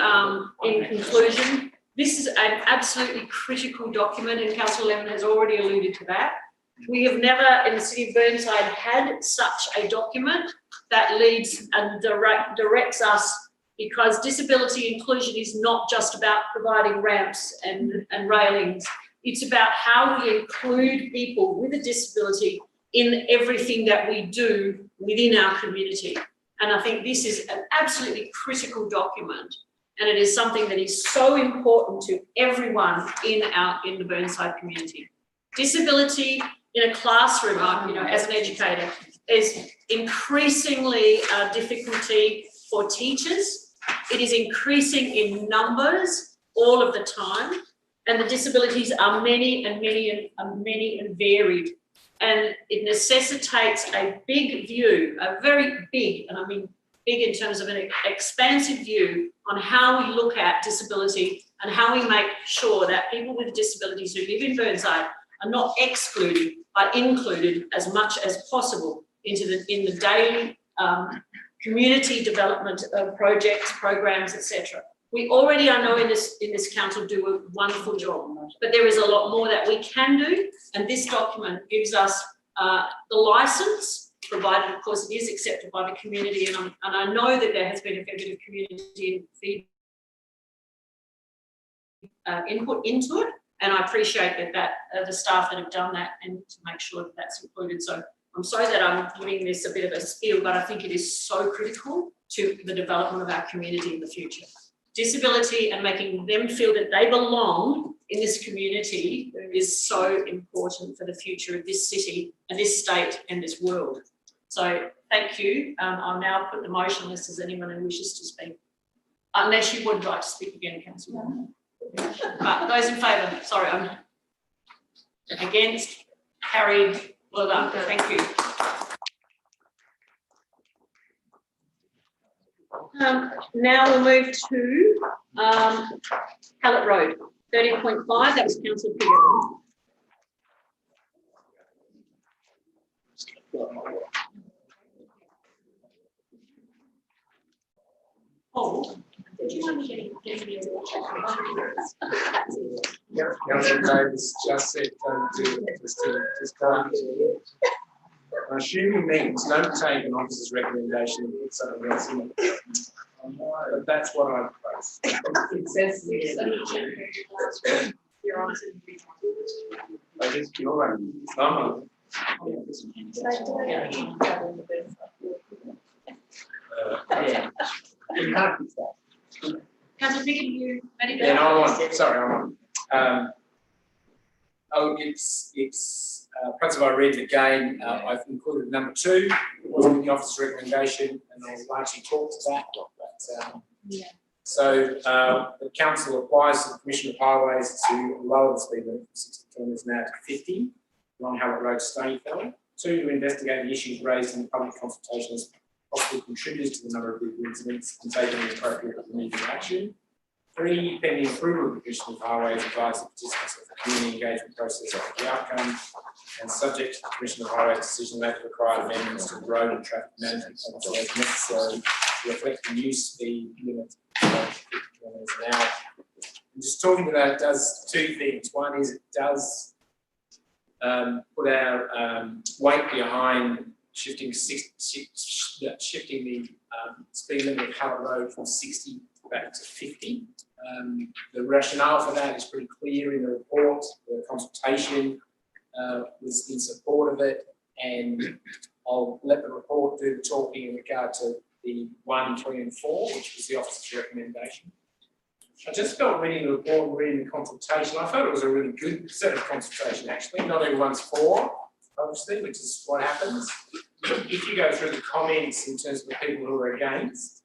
in conclusion, this is an absolutely critical document, and Councillor Lemon has already alluded to that. We have never in the City of Burnside had such a document that leads and directs us, because disability inclusion is not just about providing ramps and railings. It's about how we include people with a disability in everything that we do within our community. And I think this is an absolutely critical document, and it is something that is so important to everyone in the Burnside community. Disability in a classroom, as an educator, is increasingly a difficulty for teachers. It is increasing in numbers all of the time, and the disabilities are many and varied. And it necessitates a big view, a very big, and I mean big in terms of an expansive view on how we look at disability and how we make sure that people with disabilities who live in Burnside are not excluded, but included as much as possible in the daily community development of projects, programs, etc. We already, I know, in this council do a wonderful job, but there is a lot more that we can do, and this document gives us the license, provided, of course, it is accepted by the community, and I know that there has been a fair bit of community input into it, and I appreciate that the staff that have done that and to make sure that that's included. So I'm sorry that I'm putting this a bit of a spiel, but I think it is so critical to the development of our community in the future. Disability and making them feel that they belong in this community is so important for the future of this city and this state and this world. So thank you. I'll now put the motion unless there's anyone who wishes to speak. Unless you would like to speak again, Councillor. Those in favour, sorry, I'm against, carried, well done, thank you. Now we'll move to Hallett Road, 13.5, that was Councillor Pearson. Oh, did you want me getting me a water? Yeah, Councillor Davis just said don't do it, just go into it. I assume you means don't take an officer's recommendation and put something else in it. But that's what I propose. It says Your answer. I just feel like someone. Councillor Pickett, you ready to? Yeah, no, I'm on. Sorry, I'm on. Perhaps if I read it again, I've included number 2, it wasn't in the officer's recommendation, and I'll largely talk to that. But, So the council applies to the Commissioner of Highways to lower the speed limit from 60 kilometres an hour to 50 along Hallett Road, Stonyfeld. 2, to investigate the issues raised in the public consultation as possible contributors to the number of vehicle incidents and take any appropriate remedial action. 3, pending approval of the Commissioner of Highways, advise the participants of the community engagement process of the outcome, and subject to the Commissioner of Highways decision, make the required amendments to the road and traffic management policy as necessary to reflect the new speed limit of 50 kilometres an hour. And just talking to that, it does 2 things. One is it does put our weight behind shifting the speed limit of Hallett Road from 60 back to 50. The rationale for that is pretty clear in the report. The consultation was in support of it, and I'll let the report do the talking in regard to the 1, 3 and 4, which was the officer's recommendation. I just felt reading the report and reading the consultation, I thought it was a really good set of consultation actually. Not everyone's for, obviously, which is what happens. If you go through the comments in terms of the people who are against,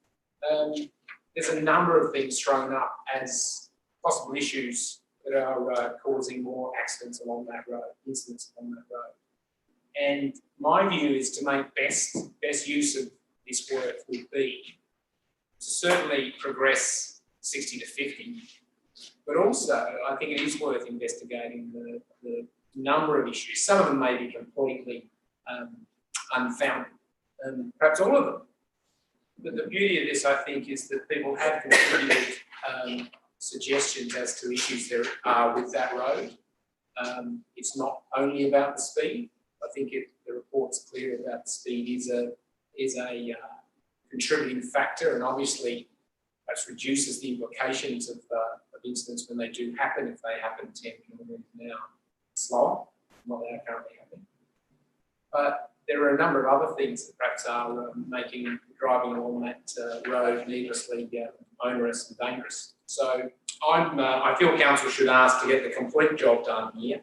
there's a number of things thrown up as possible issues that are causing more accidents along that road, incidents along that road. And my view is to make best use of this work would be to certainly progress 60 to 50, but also I think it is worth investigating the number of issues. Some of them may be completely unfounded, perhaps all of them. But the beauty of this, I think, is that people have contributed suggestions as to issues there are with that road. It's not only about the speed. I think the report's clear about the speed is a contributing factor, and obviously perhaps reduces the implications of incidents when they do happen, if they happen 10 kilometres an hour slower than what they are currently happening. But there are a number of other things that perhaps are making driving along that road needlessly onerous and dangerous. So I feel council should ask to get the complete job done here,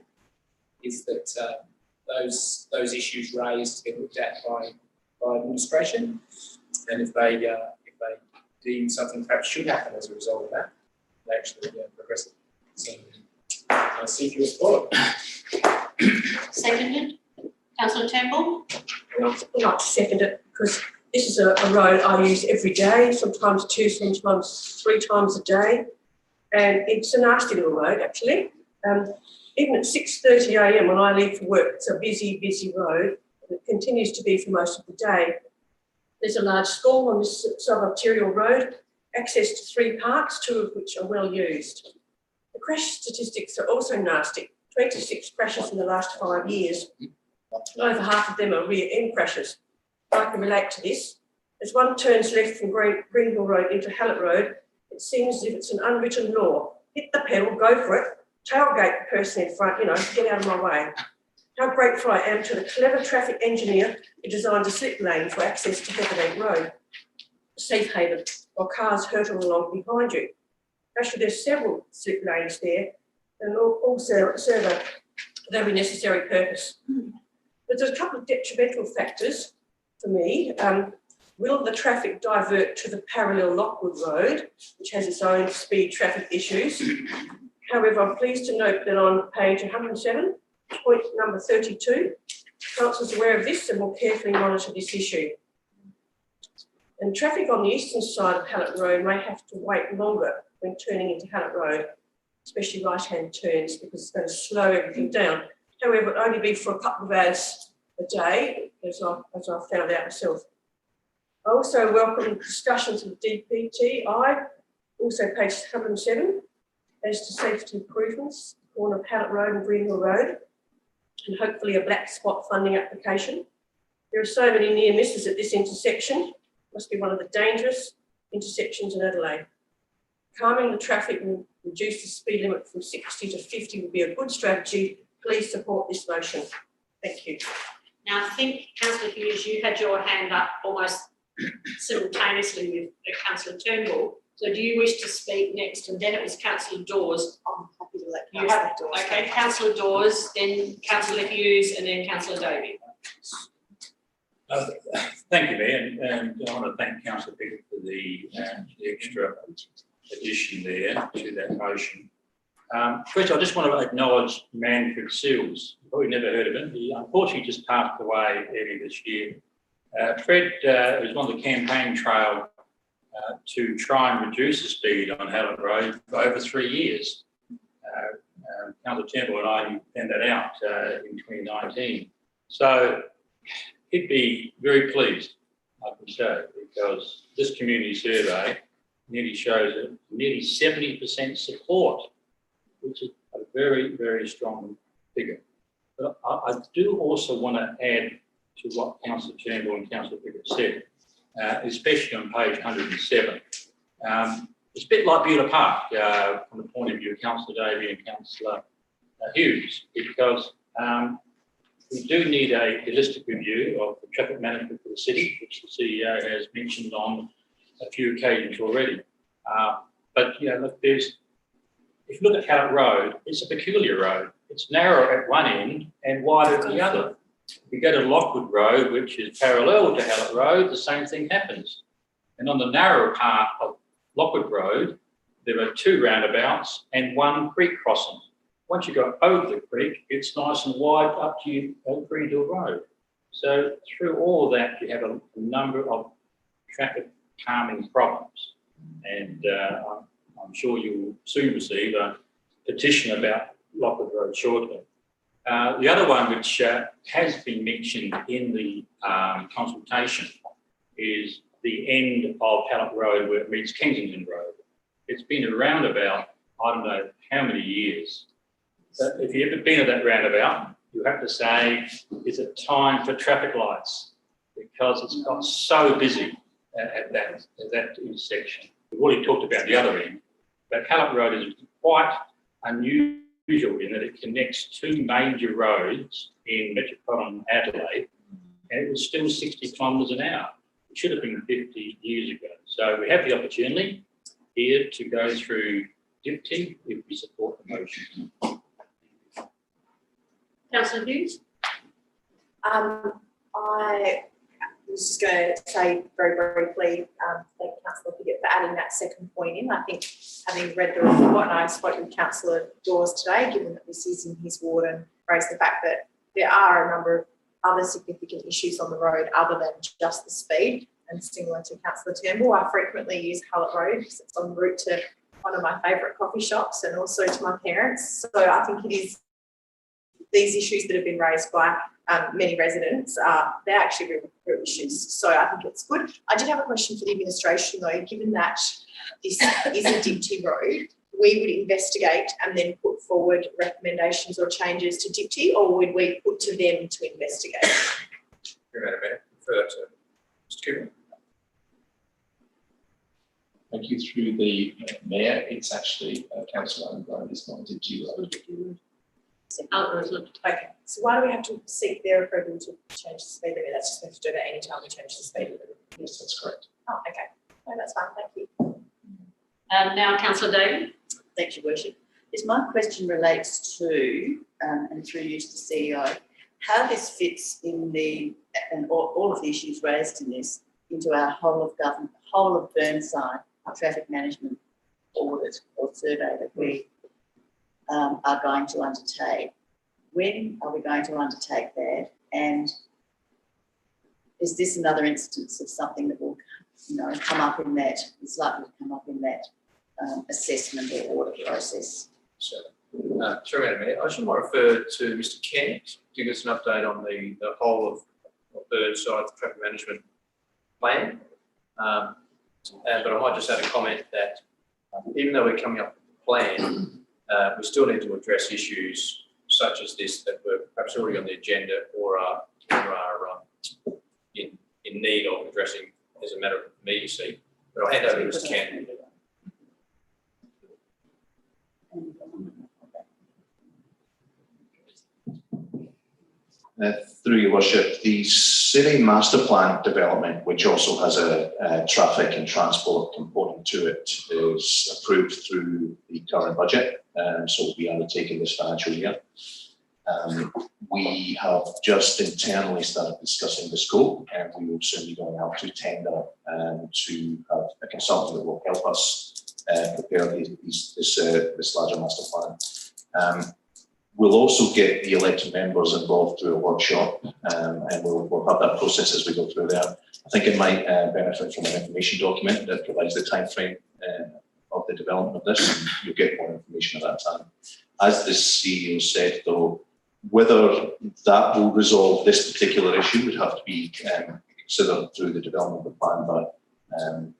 is that those issues raised get looked at by administration, and if they deem something perhaps should happen as a result of that, they actually progress it. So I seek your support. Seconded. Councillor Turnbull? I'd like to second it because this is a road I use every day, sometimes 2, sometimes 3 times a day. And it's a nasty little road, actually. Even at 6:30 a.m. when I leave for work, it's a busy, busy road. And it continues to be for most of the day. There's a large school on this sub-arterial road, access to 3 parks, 2 of which are well used. The crash statistics are also nasty. 26 crashes in the last 5 years. Over half of them are rear end crashes. I can relate to this. As one turns left from Greenhill Road into Hallett Road, it seems as if it's an unwritten law. Hit the pedal, go for it, tailgate the person in front, get out of my way. How grateful I am to the clever traffic engineer who designed a slip lane for access to Heatherbank Road. A safe haven, while cars hurtle along behind you. Actually, there's several slip lanes there and all serve a very necessary purpose. But there's a couple of detrimental factors for me. Will the traffic divert to the parallel Lockwood Road, which has its own speed traffic issues? However, I'm pleased to note that on page 107, point number 32, Council is aware of this and will carefully monitor this issue. And traffic on the eastern side of Hallett Road may have to wait longer when turning into Hallett Road, especially right-hand turns, because it's going to slow everything down. However, it'll only be for a couple of hours a day, as I found out myself. I also welcome discussions with DPTI, also page 107, as to safety improvements, corner of Hallett Road and Greenhill Road, and hopefully a black spot funding application. There are so many near misses at this intersection. Must be one of the dangerous intersections in Adelaide. Calming the traffic and reduce the speed limit from 60 to 50 would be a good strategy. Please support this motion. Thank you. Now, I think, Councillor Hughes, you had your hand up almost simultaneously with Councillor Turnbull. So do you wish to speak next? And then it was Councillor Dawes. I'm happy to let You have, okay, Councillor Dawes, then Councillor Hughes, and then Councillor Davey. Thank you, Mayor, and I want to thank Councillor Pickett for the extra addition there to that motion. First, I just want to acknowledge Manfred Seals. You've probably never heard of him. He unfortunately just passed away earlier this year. Fred was on the campaign trail to try and reduce the speed on Hallett Road for over 3 years. Councillor Turnbull and I found that out in 2019. So he'd be very pleased, I can say, because this community survey nearly shows that nearly 70% support, which is a very, very strong figure. But I do also want to add to what Councillor Turnbull and Councillor Pickett said, especially on page 107. It's a bit like Beulah Park from the point of view of Councillor Davey and Councillor Hughes, because we do need a holistic review of the traffic management for the city, which the CEO has mentioned on a few occasions already. But look, if you look at Hallett Road, it's a peculiar road. It's narrow at one end and wide at the other. If you go to Lockwood Road, which is parallel to Hallett Road, the same thing happens. And on the narrow part of Lockwood Road, there are 2 roundabouts and 1 creek crossing. Once you go over the creek, it's nice and wide up to Greenhill Road. So through all of that, you have a number of traffic calming problems. And I'm sure you'll soon receive a petition about Lockwood Road shortly. The other one which has been mentioned in the consultation is the end of Hallett Road where it meets Kensington Road. It's been around about, I don't know how many years. But if you've ever been at that roundabout, you have to say, is it time for traffic lights? Because it's got so busy at that intersection. We've already talked about the other end, but Hallett Road is quite unusual in that it connects 2 major roads in metropolitan Adelaide, and it was still 60 kilometres an hour. It should have been 50 years ago. So we have the opportunity here to go through DPT if we support the motion. Councillor Hughes? I was just going to say very briefly, thank Councillor Piggott for adding that second point in. I think having read the report, and I spoke with Councillor Dawes today, given that this is in his ward, and raised the fact that there are a number of other significant issues on the road other than just the speed. And similar to Councillor Turnbull, I frequently use Hullett Road because it's en route to one of my favourite coffee shops and also to my parents. So I think it is these issues that have been raised by many residents, they're actually real issues. So I think it's good. I did have a question for the administration though, given that this is a Dipty road, we would investigate and then put forward recommendations or changes to Dipty, or would we put to them to investigate? Madam Mayor, refer that to Mr. Cooper. Thank you. Through the Mayor, it's actually councillor O'Brien is not Dipty road. Okay, so why do we have to seek their approval to change the speed limit? That's just going to do that any time we change the speed limit. Yes, that's correct. Oh, okay. No, that's fine. Thank you. Now, Councillor Davey. Thank you, Worship. Yes, my question relates to, and through you to the CEO, how this fits in the, and all of the issues raised in this, into our whole of government, whole of Burnside traffic management audit or survey that we are going to undertake. When are we going to undertake that? And is this another instance of something that will, come up in that, is likely to come up in that assessment or audit process? So, through Madam Mayor, I just might refer to Mr. Kent to give us an update on the whole of Burnside traffic management plan. But I might just add a comment that even though we're coming up with a plan, we still need to address issues such as this that were perhaps already on the agenda or are in need of addressing as a matter of immediacy. But I'll hand over to Mr. Kent. Through your worship, the city master plan development, which also has a traffic and transport component to it, is approved through the current budget, so will be undertaken this financial year. We have just internally started discussing the scope, and we will soon be going out to tender to have a consultant that will help us prepare this larger master plan. We'll also get the elected members involved through a workshop, and we'll have that process as we go through there. I think it might benefit from an information document that provides the time frame of the development of this, and you'll get more information at that time. As the CEO said, though, whether that will resolve this particular issue would have to be considered through the development of the plan, but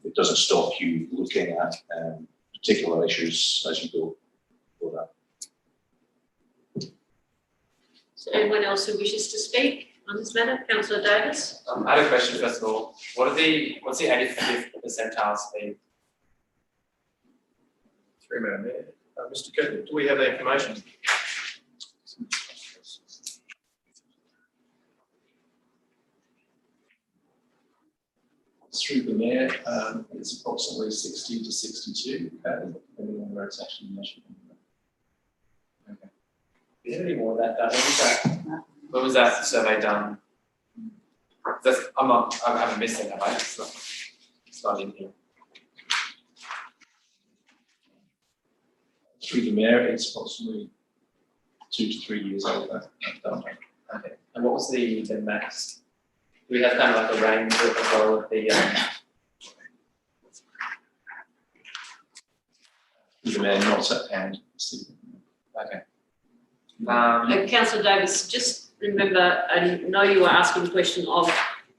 it doesn't stop you looking at particular issues as you go for that. So anyone else who wishes to speak on this matter? Councillor Davis. I had a question first of all. What's the 85th percentile speed? Through Madam Mayor. Mr. Cooper, do we have that information? Through the Mayor, it's approximately 60 to 62, depending on where it's actually measured. Okay. Is there any more of that data? When was that survey done? I haven't missed it, have I? It's not in here. Through the Mayor, it's approximately 2 to 3 years old. Okay. And what was the max? Do we have kind of like a range as well of the Mayor, not at hand. Okay. Councillor Davis, just remember, I know you were asking the question of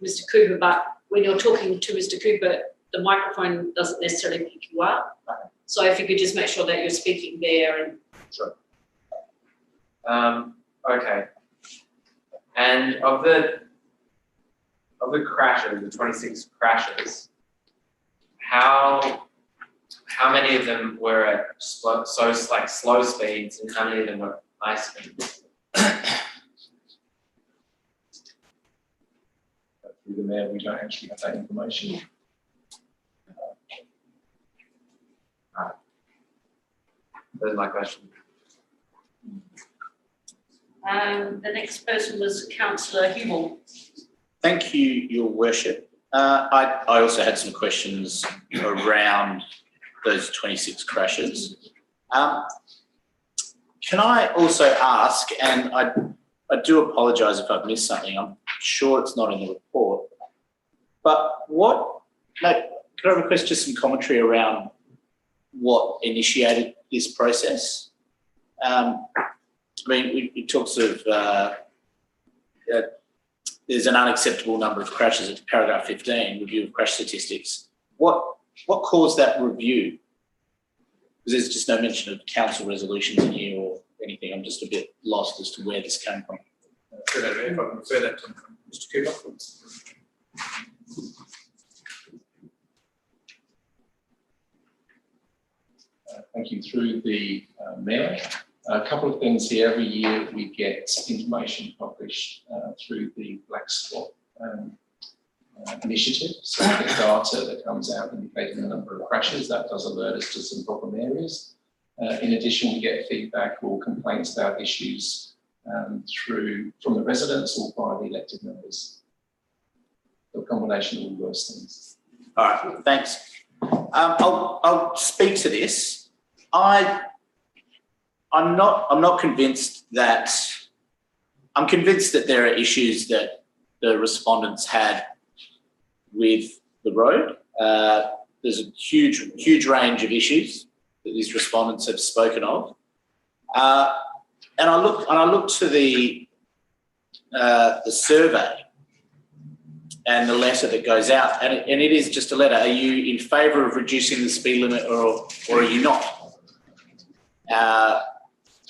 Mr. Cooper, but when you're talking to Mr. Cooper, the microphone doesn't necessarily pick you up. Okay. So if you could just make sure that you're speaking there. And Sure. Okay. And of the crashes, the 26 crashes, how many of them were at slow speeds, and how many of them were at high speeds? Through the Mayor, we don't actually have that information. That's my question. The next person was Councillor Hubel. Thank you, Your Worship. I also had some questions around those 26 crashes. Can I also ask, and I do apologise if I've missed something, I'm sure it's not in the report, but could I request just some commentary around what initiated this process? I mean, it talks of there's an unacceptable number of crashes at paragraph 15, review of crash statistics. What caused that review? Because there's just no mention of council resolutions in here or anything. I'm just a bit lost as to where this came from. If I can refer that to Mr. Cooper. Thank you. Through the Mayor. A couple of things here. Every year we get information published through the Black Spot initiative. So the data that comes out indicating the number of crashes, that does alert us to some problem areas. In addition, we get feedback or complaints about issues from the residents or by the elected members. So a combination of all those things. All right, thanks. I'll speak to this. I'm not convinced that. I'm convinced that there are issues that the respondents had with the road. There's a huge range of issues that these respondents have spoken of, and I look to the survey and the letter that goes out, and it is just a letter. Are you in favour of reducing the speed limit, or are you not?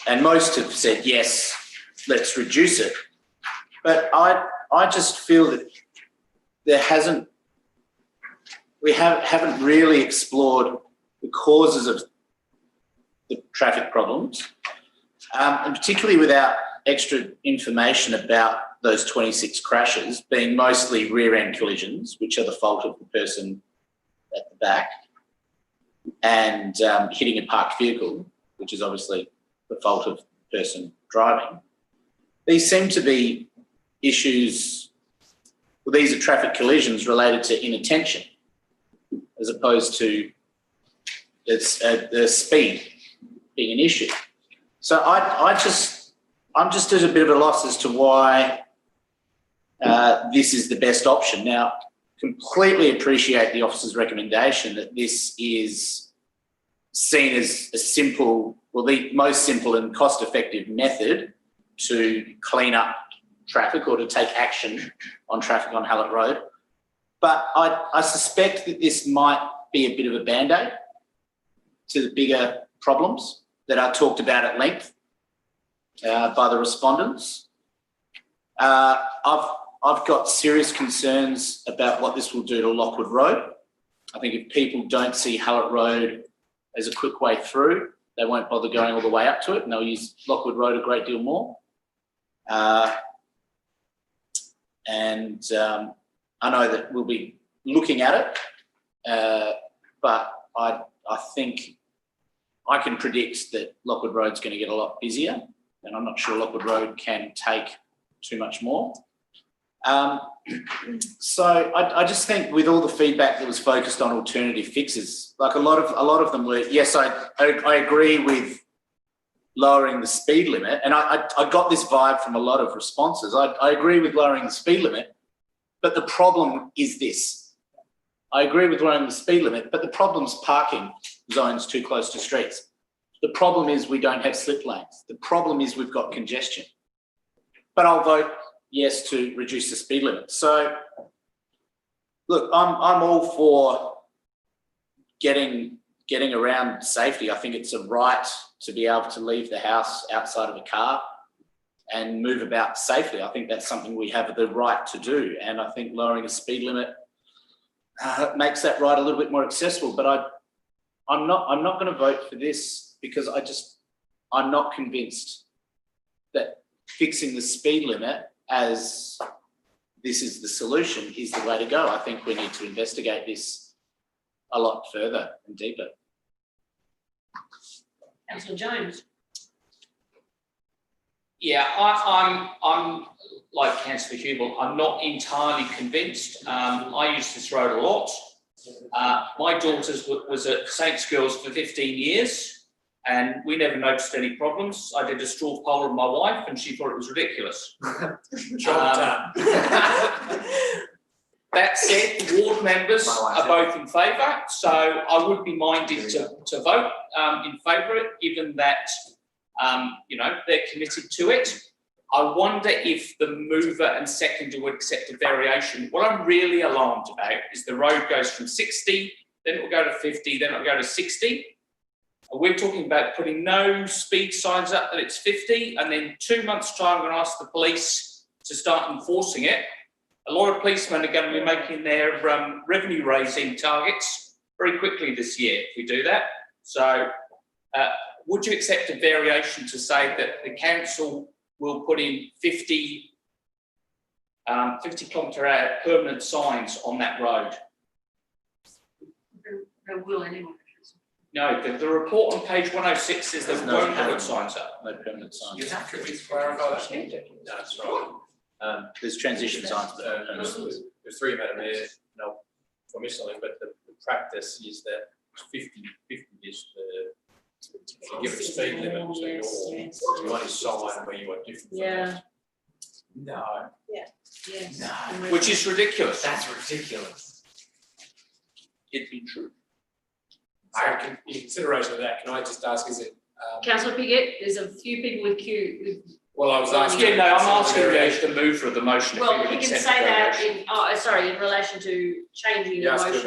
And most have said yes, let's reduce it. But I just feel that we haven't really explored the causes of the traffic problems, and particularly without extra information about those 26 crashes being mostly rear end collisions, which are the fault of the person at the back, and hitting a parked vehicle, which is obviously the fault of the person driving. These seem to be issues, well, these are traffic collisions related to inattention, as opposed to the speed being an issue. So I'm just at a bit of a loss as to why this is the best option. Now, completely appreciate the officer's recommendation that this is seen as a simple, well, the most simple and cost-effective method to clean up traffic or to take action on traffic on Hallett Road. But I suspect that this might be a bit of a band-aid to the bigger problems that are talked about at length by the respondents. I've got serious concerns about what this will do to Lockwood Road. I think if people don't see Hallett Road as a quick way through, they won't bother going all the way up to it, and they'll use Lockwood Road a great deal more. I know that we'll be looking at it, but I think I can predict that Lockwood Road's going to get a lot busier, and I'm not sure Lockwood Road can take too much more. So I just think with all the feedback that was focused on alternative fixes, like a lot of them were, yes, I agree with lowering the speed limit, and I got this vibe from a lot of responses. I agree with lowering the speed limit, but the problem is this. I agree with lowering the speed limit, but the problem's parking zones too close to streets. The problem is we don't have slip lanes. The problem is we've got congestion. But I'll vote yes to reduce the speed limit. So, look, I'm all for getting around safety. I think it's a right to be able to leave the house outside of a car and move about safely. I think that's something we have the right to do. And I think lowering the speed limit makes that right a little bit more accessible. But I'm not going to vote for this because I'm not convinced that fixing the speed limit as this is the solution is the way to go. I think we need to investigate this a lot further and deeper. Councillor Jones. Yeah, I'm like Councillor Hubel, I'm not entirely convinced. I use this road a lot. My daughter's was at Saints Girls for 15 years and we never noticed any problems. I did a straw poll with my wife and she thought it was ridiculous. That said, the ward members are both in favour, so I would be minded to vote in favour of it, given that you know, they're committed to it. I wonder if the mover and seconder would accept a variation. What I'm really alarmed about is the road goes from 60, then it will go to 50, then it will go to 60. And we're talking about putting no speed signs up that it's 50, and then 2 months' time, I'm going to ask the police to start enforcing it. A lot of policemen are going to be making their revenue raising targets very quickly this year if we do that. So would you accept a variation to say that the council will put in 50 kilometre-hour permanent signs on that road? They will anyway. No, the report on page 106 says they won't put signs up. No permanent signs. You have to clarify that. That's right. There's transition signs. There's three, Madam Mayor, no, for something, but the practice is that 50 is the given speed limit, so you want a sign where you are different from that. No. Yeah. Yes. No. Which is ridiculous. That's ridiculous. It'd be true. So in consideration of that, can I just ask, is it? Councillor Piggott, there's a few people with Well, I was asking. Yeah, no, I'm asking the mover of the motion. Well, you can say that in, in relation to changing the Just motion. a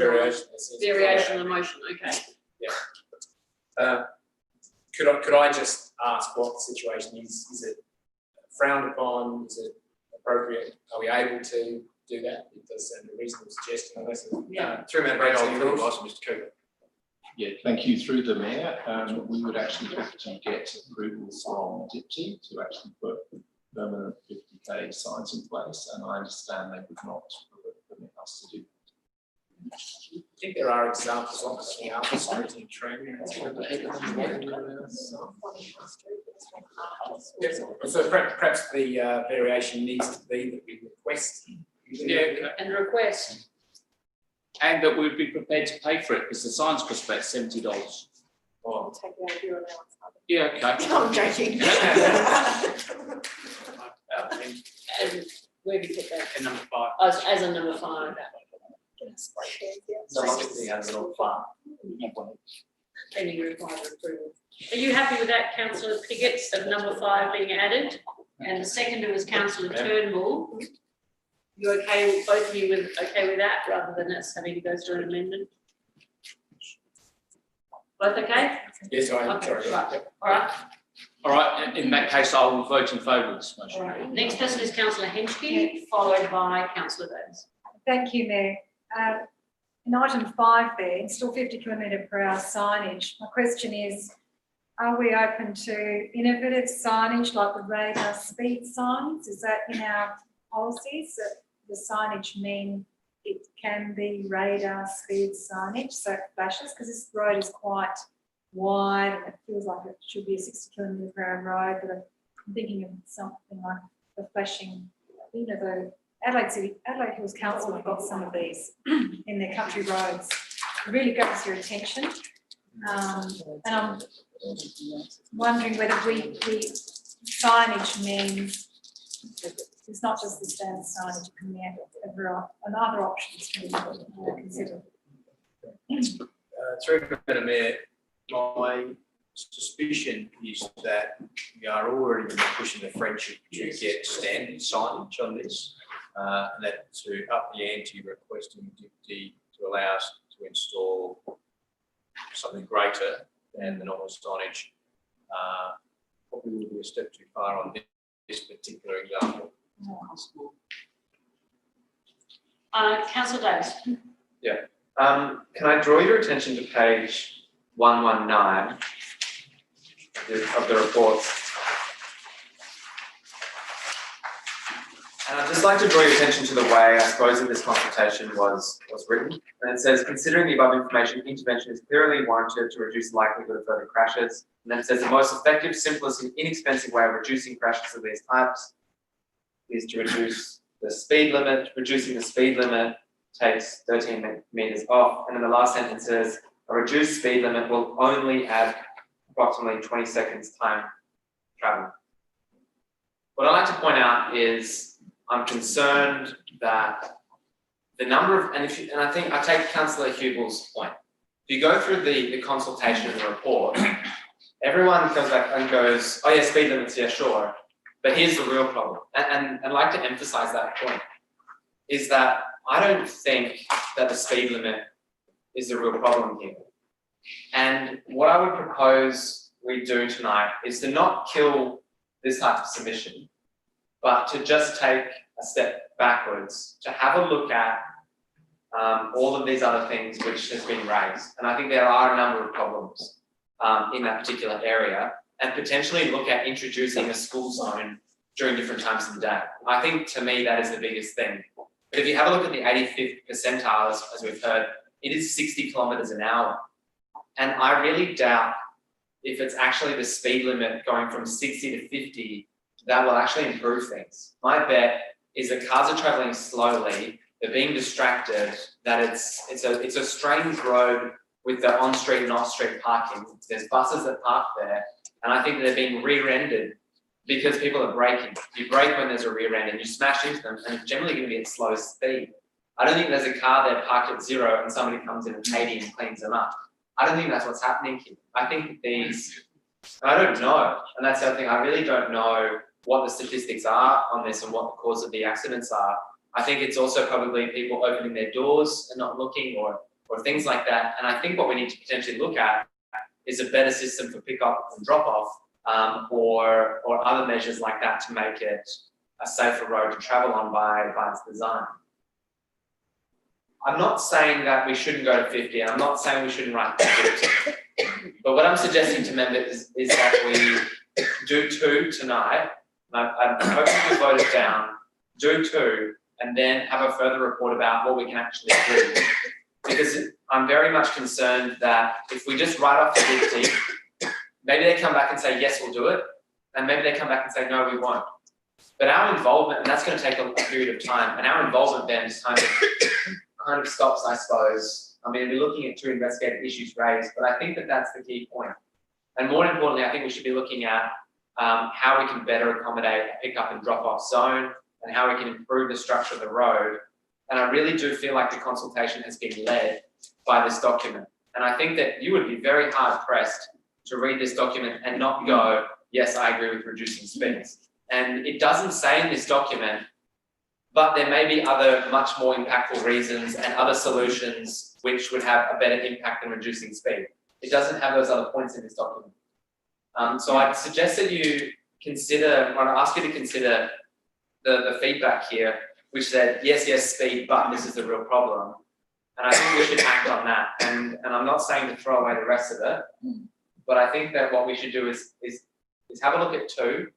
variation of the motion, okay. Yeah. Could I just ask what the situation is? Is it frowned upon? Is it appropriate? Are we able to do that? It does sound a reasonable suggestion, unless it's. Through Madam Mayor, I'll ask Mr. Cooper. Yeah, thank you. Through the Mayor, we would actually have to get approval from Deputy to actually put permanent 50k signs in place, and I understand they would not permit us to do that. I think there are examples of this in our society and training. So perhaps the variation needs to be that we request. And request. And that we'd be prepared to pay for it because the signs cost about $70. I'll take the idea allowance. Yeah, okay. No, I'm joking. And where do you put that? And number 5. As a number 5. Pending required approval. Are you happy with that, Councillor Piggott, of number 5 being added? And the seconder was Councillor Turnbull. You okay, both of you okay with that, rather than us having to go through an amendment? Both okay? Yes, I am. Okay, Sorry. right. All right. All right, in that case, I will vote in favour of this motion. All right. Next person is Councillor Henschke, followed by Councillor Davis. Thank you, Mayor. In item 5 there, install 50 km/h signage. My question is, are we open to innovative signage like the radar speed signs? Is that in our policies, that the signage mean it can be radar speed signage, so it flashes? Because this road is quite wide and it feels like it should be a 60 km/h road, but I'm thinking of something like the flashing, you know, the Adelaide Hills Council have got some of these in their country roads. It really grabs your attention. And I'm wondering whether signage means it's not just the standard signage, it can be other options to be considered. Through Madam Mayor, my suspicion is that we are already pushing the friendship to get standard signage on this, and that to up the ante, requesting Deputy to allow us to install something greater than the normal signage probably will be a step too far on this particular example. Councillor Davis. Yeah. Can I draw your attention to page 119 of the report? And I'd just like to draw your attention to the way I suppose that this consultation was written. And it says, considering the above information, intervention is clearly warranted to reduce the likelihood of further crashes. And then it says the most effective, simplest and inexpensive way of reducing crashes of these types is to reduce the speed limit. Reducing the speed limit takes 13 meters off. And then the last sentence says, a reduced speed limit will only add approximately 20 seconds time travel. What I'd like to point out is I'm concerned that the number of, and I think I take Councillor Hubel's point. If you go through the consultation and the report, everyone comes back and goes, oh yeah, speed limits, yeah, sure. But here's the real problem. And I'd like to emphasize that point, is that I don't think that the speed limit is the real problem here. And what I would propose we do tonight is to not kill this type of submission, but to just take a step backwards, to have a look at all of these other things which has been raised. And I think there are a number of problems in that particular area, and potentially look at introducing a school zone during different times of the day. I think, to me, that is the biggest thing. But if you have a look at the 85th percentile, as we've heard, it is 60 kilometres an hour. And I really doubt if it's actually the speed limit going from 60 to 50 that will actually improve things. My bet is that cars are travelling slowly, they're being distracted, that it's a strange road with the on-street and off-street parking. There's buses that park there, and I think they're being rear-ended because people are braking. You brake when there's a rear end and you smash into them, and it's generally going to be at slow speed. I don't think there's a car there parked at 0 and somebody comes in at 80 and cleans them up. I don't think that's what's happening here. I think these, I don't know, and that's the other thing, I really don't know what the statistics are on this and what the cause of the accidents are. I think it's also probably people opening their doors and not looking, or things like that. And I think what we need to potentially look at is a better system for pick up and drop off, or other measures like that to make it a safer road to travel on by its design. I'm not saying that we shouldn't go to 50, and I'm not saying we shouldn't write 50. But what I'm suggesting to members is that we do 2 tonight. I'm hoping you vote it down, do 2, and then have a further report about what we can actually do. Because I'm very much concerned that if we just write off the 50, maybe they come back and say, yes, we'll do it. And maybe they come back and say, no, we won't. But our involvement, and that's going to take a period of time, and our involvement then is kind of stops, I suppose. I mean, we're looking at 2 investigative issues raised, but I think that that's the key point. And more importantly, I think we should be looking at how we can better accommodate a pick-up and drop-off zone, and how we can improve the structure of the road. And I really do feel like the consultation has been led by this document. And I think that you would be very hard-pressed to read this document and not go, yes, I agree with reducing speeds. And it doesn't say in this document, but there may be other much more impactful reasons and other solutions which would have a better impact than reducing speed. It doesn't have those other points in this document. So I'd suggest that you consider, or I'd ask you to consider the feedback here, which said, yes, speed, but this is the real problem. And I think we should act on that. And I'm not saying to throw away the rest of it, but I think that what we should do is have a look at 2.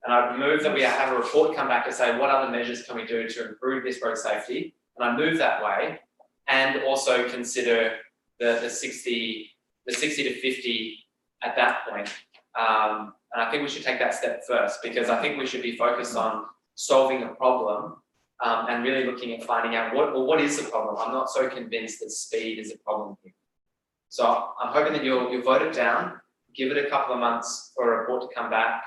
And I'd move that we have a report come back to say what other measures can we do to improve this road safety. And I'd move that way, and also consider the 60 to 50 at that point. And I think we should take that step first, because I think we should be focused on solving a problem, and really looking at finding out what is the problem. I'm not so convinced that speed is a problem here. So I'm hoping that you'll vote it down, give it a couple of months for a report to come back,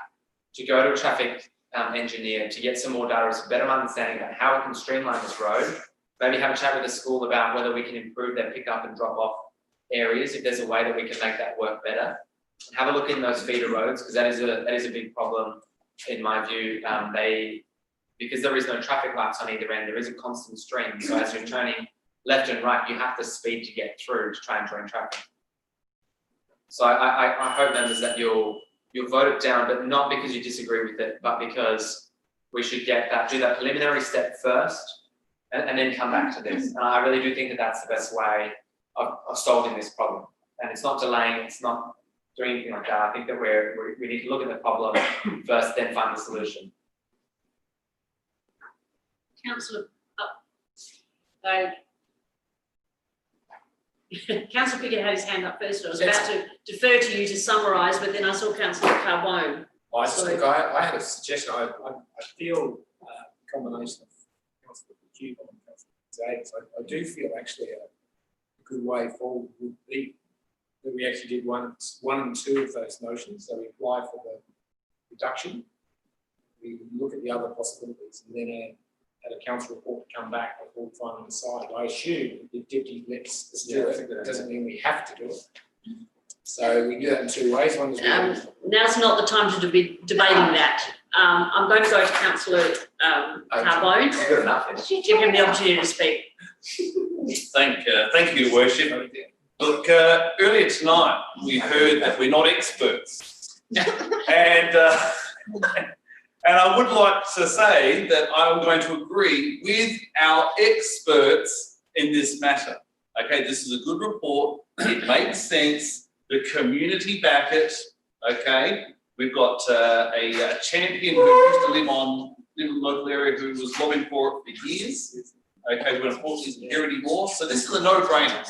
to go to a traffic engineer to get some more data, so better understanding about how we can streamline this road. Maybe have a chat with the school about whether we can improve their pick up and drop off areas, if there's a way that we can make that work better. And have a look in those feeder roads, because that is a big problem in my view. Because there is no traffic lights on either end, there is a constant stream. So as you're turning left and right, you have to speed to get through to try and join traffic. So I hope, members, that you'll vote it down, but not because you disagree with it, but because we should do that preliminary step first, and then come back to this. And I really do think that that's the best way of solving this problem. And it's not delaying, it's not doing anything like that. I think that we need to look at the problem first, then find the solution. Councillor, Councillor Pickett had his hand up first. I was about to defer to you to summarise, but then I saw Councillor Carbone. I had a suggestion. I feel a combination of Councillor Duke and Councillor Zaid. I do feel actually a good way forward would be that we actually did one and two of those motions. So we apply for the reduction, we look at the other possibilities, and then had a council report to come back before we finally decide. I assume if Deputy lets us do it doesn't mean we have to do it. So we do that in two ways. One is now's not the time to be debating that. I'm going to go to Councillor Carbone. Give him the opportunity to speak. Thank you, Your Worship. Look, earlier tonight we heard that we're not experts, and I would like to say that I'm going to agree with our experts in this matter. Okay, this is a good report. It makes sense. The community back it. Okay, we've got a champion who used to live in the local area who was lobbying for it for years. Okay, but unfortunately isn't here anymore. So this is a no-brainer.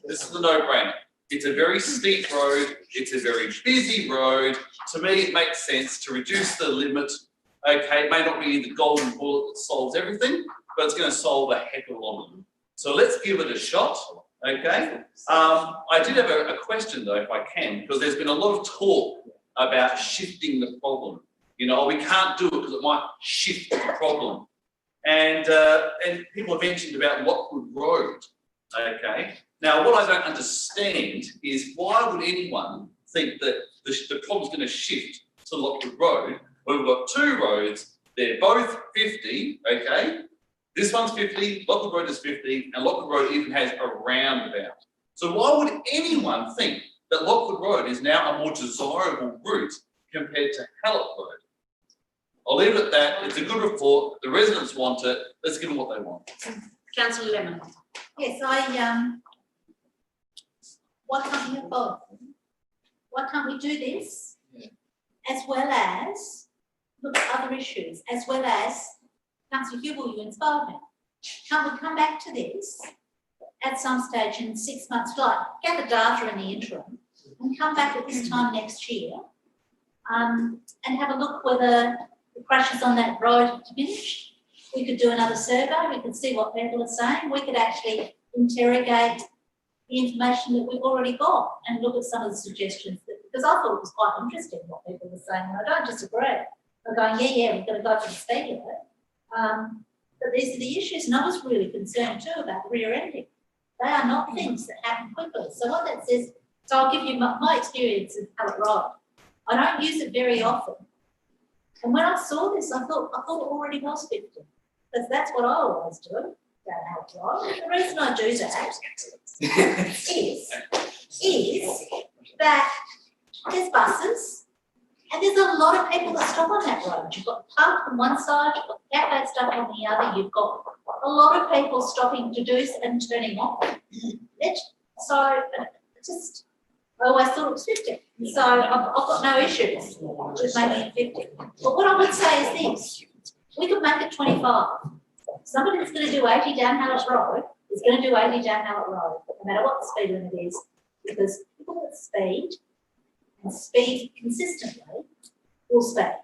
This is a no-brainer. It's a very steep road. It's a very busy road. To me, it makes sense to reduce the limit. Okay, it may not be the golden bullet that solves everything, but it's going to solve a heck of a lot of them. So let's give it a shot. Okay. I did have a question though, if I can, because there's been a lot of talk about shifting the problem. You know, we can't do it because it might shift the problem. And people have mentioned about Lockwood Road. Okay. Now, what I don't understand is why would anyone think that the problem's going to shift to Lockwood Road when we've got two roads, they're both 50, okay? This one's 50, Lockwood Road is 50, and Lockwood Road even has a roundabout. So why would anyone think that Lockwood Road is now a more desirable route compared to Hallett Road? I'll leave it at that. It's a good report. The residents want it. Let's give them what they want. Councillor Lemon. Yes, why can't we have both? Why can't we do this as well as look at other issues, as well as, Councillor Hubel, you inspired me. Can't we come back to this at some stage in 6 months' like gather data in the interim and come back at this time next year and have a look whether the crashes on that road have diminished. We could do another survey, we could see what people are saying, we could actually interrogate the information that we've already got and look at some of the suggestions, because I thought it was quite interesting what people were saying, and I don't disagree. They're going, we're going to go for the speed of it. But these are the issues, and I was really concerned too about rear ending. They are not things that happen quickly. So what that says, so I'll give you my experience of Hallett Road. I don't use it very often. And when I saw this, I thought it already was 50, because that's what I always do down Hallett Road. And the reason I do that is that there's buses, and there's a lot of people that stop on that road. You've got park on one side, you've got cafe stuff on the other, you've got a lot of people stopping to do and turning off. I always thought it was 50. So I've got no issues with making it 50. But what I would say is this, we could make it 25. Somebody that's going to do 80 down Hallett Road is going to do 80 down Hallett Road, no matter what the speed limit is, because people that speed and speed consistently will speed.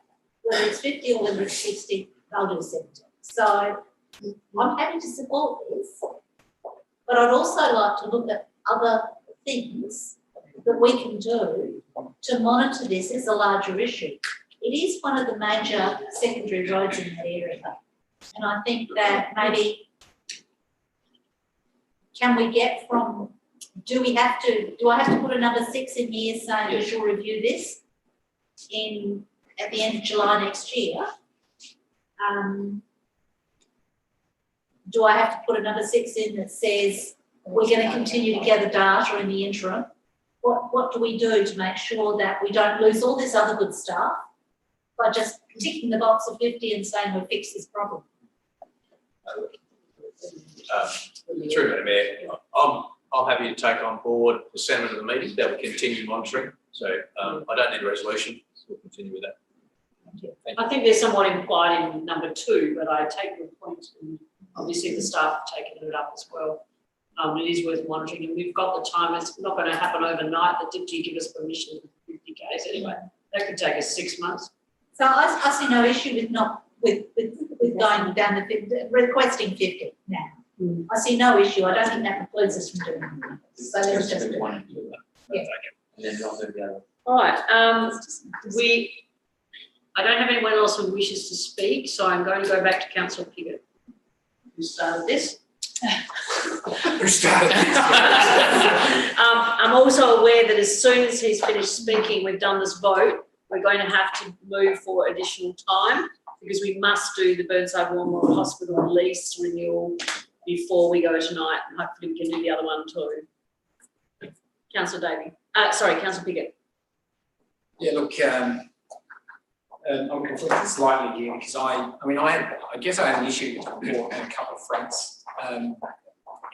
Whether it's 50 or whether it's 60, they'll do 70. So I'm happy to support this, but I'd also like to look at other things that we can do to monitor this as a larger issue. It is one of the major secondary roads in that area, and I think that maybe can we get from, do I have to put a number 6 in here saying we shall review this at the end of July next year? Do I have to put a number 6 in that says we're going to continue to gather data in the interim? What do we do to make sure that we don't lose all this other good stuff by just ticking the box of 50 and saying we'll fix this problem? Through Madam Mayor, I'm happy to take on board the sentiment of the meeting that we continue monitoring. So I don't need a resolution, so we'll continue with that. I think there's somewhat implied in number 2, but I take your point, and obviously the staff have taken it up as well. It is worth monitoring, and we've got the time. It's not going to happen overnight. The DG give us permission for 50 days anyway. That could take us 6 months. So I see no issue with going down the requesting 50 now. I see no issue. I don't think that precludes us from doing it. So let's just do it. Yeah. And then not do the other. All right. I don't have anyone else who wishes to speak, so I'm going to go back to Councillor Piggott, who started this. Who started this? I'm also aware that as soon as he's finished speaking, we've done this vote, we're going to have to move for additional time because we must do the Burnside Warmer Hospital lease renewal before we go tonight, and hopefully we can do the other one too. Councillor Davey, Councillor Piggott. Yeah, look, I'm conflicted slightly here because I guess I had an issue with the report on a couple of fronts.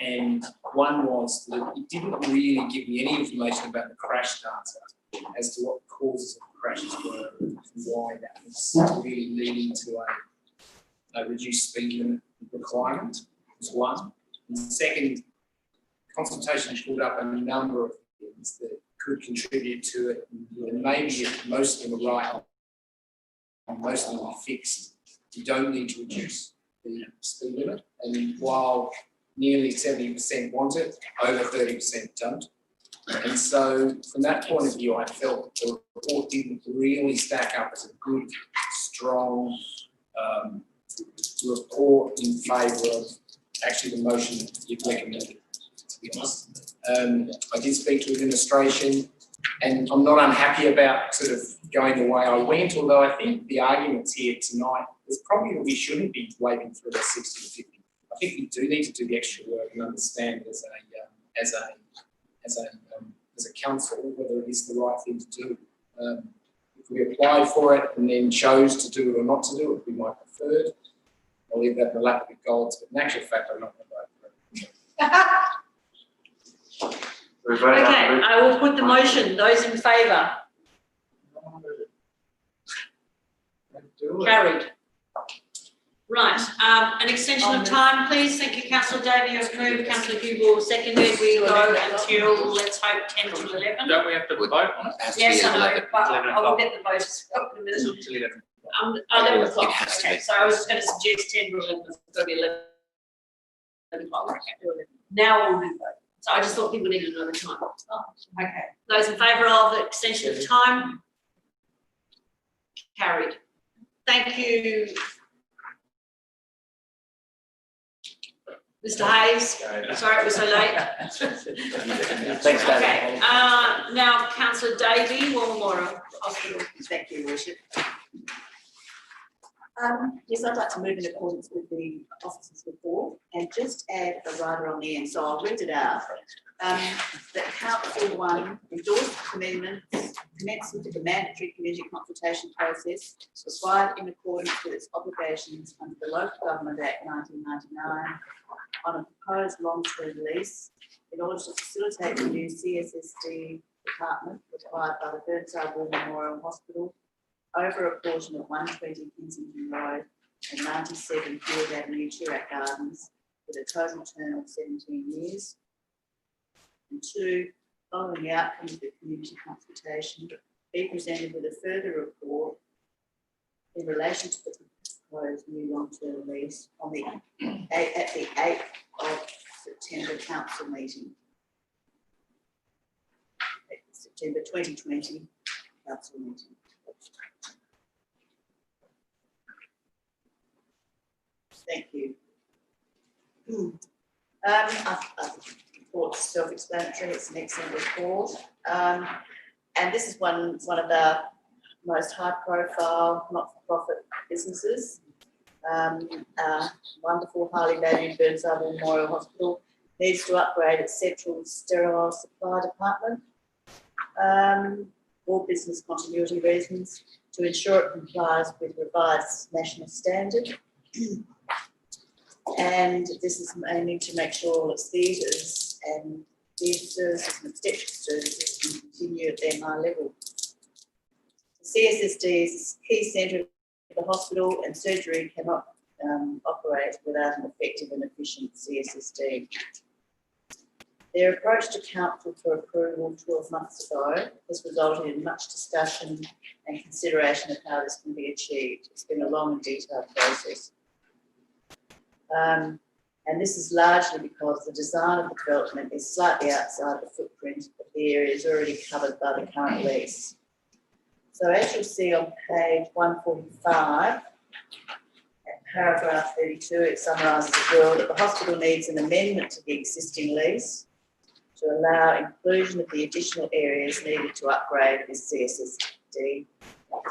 And one was that it didn't really give me any information about the crash data as to what the causes of the crashes were and why that was really leading to a reduced speed limit requirement, was one. And second, consultation pulled up a number of things that could contribute to it. And maybe if most of them are right, most of them are fixed, you don't need to reduce the speed limit. And while nearly 70% want it, over 30% don't. And so from that point of view, I felt the report didn't really stack up as a good, strong report in favour of actually the motion that you've recommended, to be honest. I did speak to administration, and I'm not unhappy about sort of going the way I went, although I think the arguments here tonight is probably that we shouldn't be waiting for the 60 to 50. I think we do need to do the extra work and understand as a council whether it is the right thing to do. If we applied for it and then chose to do it or not to do it, we might prefer it. I'll leave that in the lap of the gods, but in actual fact, I'm not going to vote for it. Okay, I will put the motion. Those in favour? Carried. Right, an extension of time, please. Thank you, Councillor Davey, you approved. Councillor Hubel seconded. We go until, let's hope, 10 to 11. Don't we have to vote on it? Yes, I know, but I will get the votes up in a minute. 11. 11 o'clock. It has to Okay, be. so I was going to suggest 10 to 11, it's going to be 11 o'clock. Now we'll do vote. So I just thought people needed another time. Okay, those in favour of the extension of time? Carried. Thank you, Mr. Hayes. Sorry it was so late. Thanks, David. Okay, now Councillor Davey, Warramora Hospital. Thank you, Worship. Yes, I'd like to move in accordance with the officer's report and just add a rider on the end, so I'll read it out. That Council 1 endorsed commencement of the mandatory community consultation process required in accordance with its obligations under the Local Government Act 1999 on a proposed long-term lease in order to facilitate the new CSSD department required by the Burnside War Memorial Hospital over a portion of 120 Kensington Road and 97 Field Avenue, Chirac Gardens, with a total term of 17 years. And 2, following the outcome of the community consultation, be presented with a further report in relation to the proposed new long-term lease on the at the 8th of September council meeting. September 2020 council meeting. Thank you. Report's self-explanatory. It's an excellent report, and this is one of our most high-profile, not-for-profit businesses. Our wonderful, highly valued Burnside Memorial Hospital needs to upgrade its central sterile supply department for business continuity reasons to ensure it complies with revised national standard. And this is aiming to make sure all its theatres and theatre services and obstetric services can continue at their high level. The CSSD is a key centre of the hospital and surgery cannot operate without an effective and efficient CSSD. Their approach to council for approval 12 months ago has resulted in much discussion and consideration of how this can be achieved. It's been a long and detailed process. And this is largely because the design of the development is slightly outside the footprint of the areas already covered by the current lease. So as you'll see on page 145, at paragraph 32, it summarises as well that the hospital needs an amendment to the existing lease to allow inclusion of the additional areas needed to upgrade this CSSD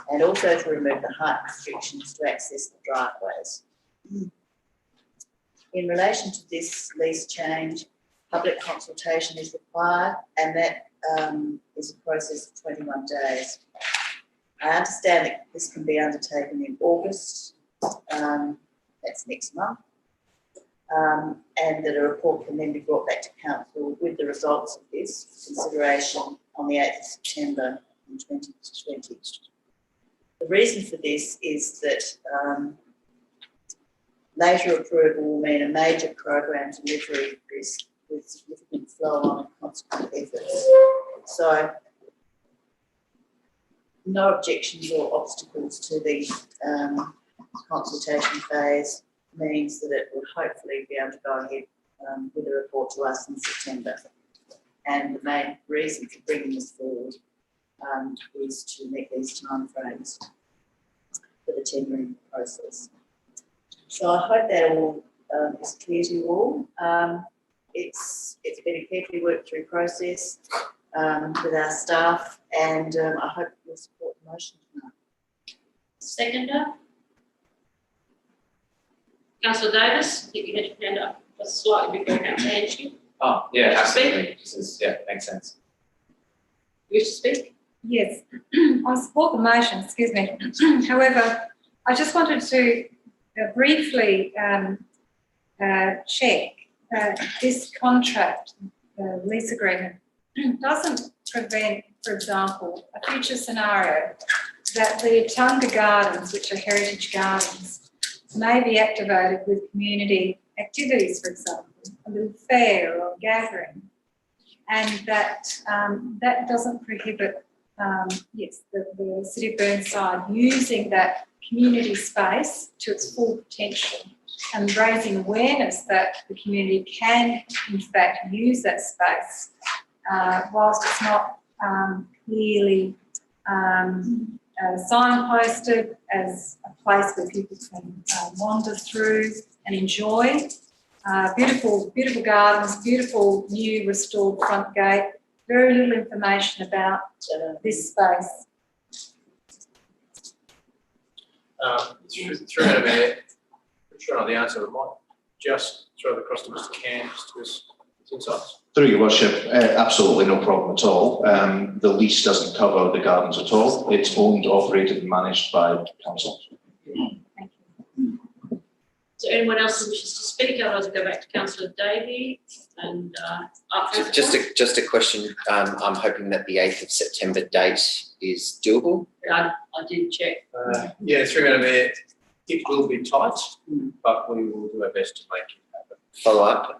and also to remove the height restrictions to access the driveways. In relation to this lease change, public consultation is required and that is a process of 21 days. I understand that this can be undertaken in August, that's next month, and that a report can then be brought back to council with the results of this for consideration on the 8th of September in 2020. The reason for this is that later approval will mean a major program delivery risk with significant flow-on and consequent efforts. So, no objections or obstacles to the consultation phase means that it will hopefully be able to go ahead with a report to us in September. And the main reason for bringing this forward is to meet these timeframes for the tendering process. So I hope that all is clear to you all. It's been a carefully worked through process with our staff, and I hope you'll support the motion tonight. Seconder? Councillor Davis, you had your hand up just slightly before Councillor Henschke. Oh, yeah, absolutely. This is, yeah, makes sense. You wish to speak? Yes, I support the motion, excuse me. However, I just wanted to briefly check that this contract, lease agreement, doesn't prevent, for example, a future scenario that the Tunga Gardens, which are heritage gardens, may be activated with community activities, for example, a little fair or gathering, and that that doesn't prohibit, the City of Burnside using that community space to its full potential and raising awareness that the community can, in fact, use that space whilst it's not clearly signposted as a place where people can wander through and enjoy. Beautiful, beautiful gardens, beautiful new restored front gate, very little information about this space. Through that, Mayor, I'm sure I know the answer, but might just throw it across to Mr. Cairns to his insights. Through your worship, absolutely no problem at all. The lease doesn't cover the gardens at all. It's owned, operated and managed by council. Is there anyone else who wishes to speak? Otherwise, I'll go back to Councillor Davey and Just a question. I'm hoping that the 8th of September date is doable. I did check. Yeah, through that, Mayor, it will be tight, but we will do our best to make it happen. Follow up.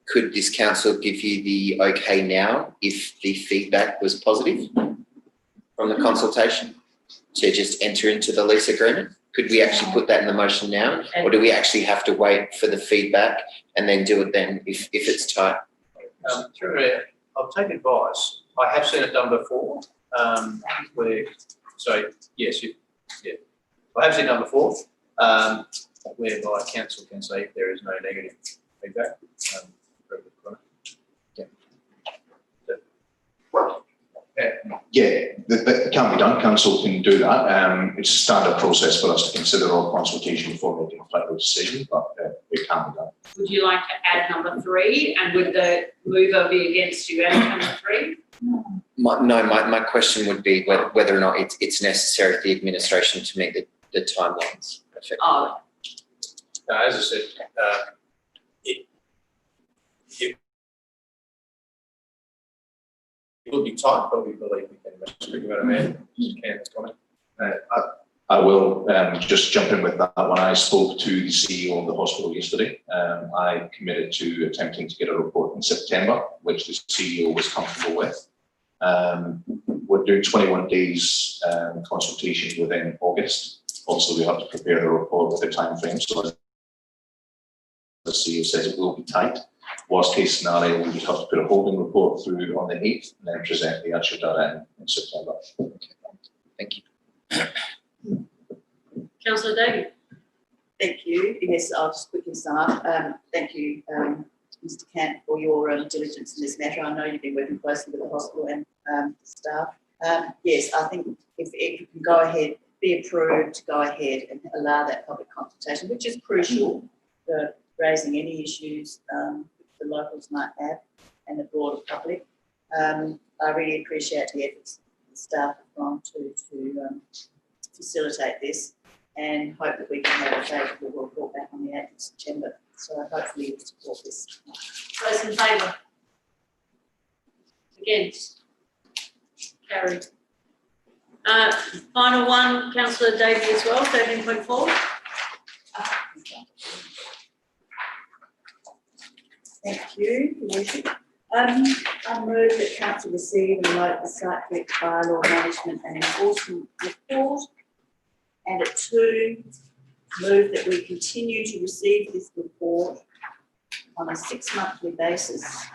Could this council give you the okay now if the feedback was positive from the consultation to just enter into the lease agreement? Could we actually put that in the motion now, or do we actually have to wait for the feedback and then do it then if it's tight? Through it, I'll take advice. I have seen it done before. I have seen it done before, whereby council can say if there is no negative feedback. That can be done. Council can do that. It's a standard process for us to consider all consultation before making a final decision, but it can be done. Would you like to add number 3, and would the mover be against you adding number 3? My question would be whether or not it's necessary for the administration to meet the timelines. Oh. As I said, it will be tight, but we believe we can Speaking about a man, Ken, comment. I will just jump in with that one. I spoke to the CEO of the hospital yesterday. I committed to attempting to get a report in September, which the CEO was comfortable with. We're doing 21 days consultation within August. Also, we have to prepare the report with a time frame. So as the CEO says, it will be tight. Worst case scenario, we would have to put a holding report through on the 8th and then present the actual data in September. Thank you. Councillor Davey. Thank you. Yes, I'll just quickly sum up. Thank you, Mr. Kent, for your diligence in this matter. I know you've been working closely with the hospital and staff. Yes, I think if you can go ahead, be approved, go ahead and allow that public consultation, which is crucial for raising any issues the locals might have and the broader public. I really appreciate the efforts the staff have gone to facilitate this, and hope that we can have a favourable report back on the 8th of September. So hopefully you'll support this. Those in favour? Against? Carried. Final one, Councillor Davey as well, 13.4. Thank you, Your Worship. I move that Council receive and note the site work bylaw management and enforcement report. And at 2, move that we continue to receive this report on a 6-monthly basis.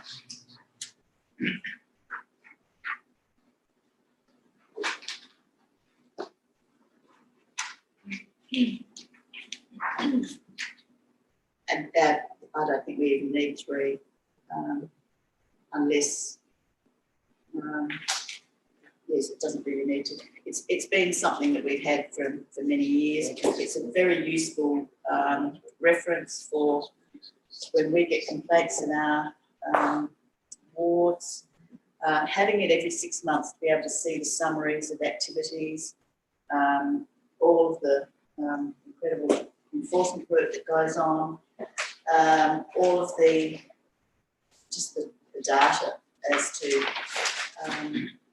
And that, I don't think we even need 3, unless, yes, it doesn't really need to. It's been something that we've had for many years. It's a very useful reference for when we get complaints in our wards. Having it every 6 months to be able to see the summaries of activities, all of the incredible enforcement work that goes on, all of the data as to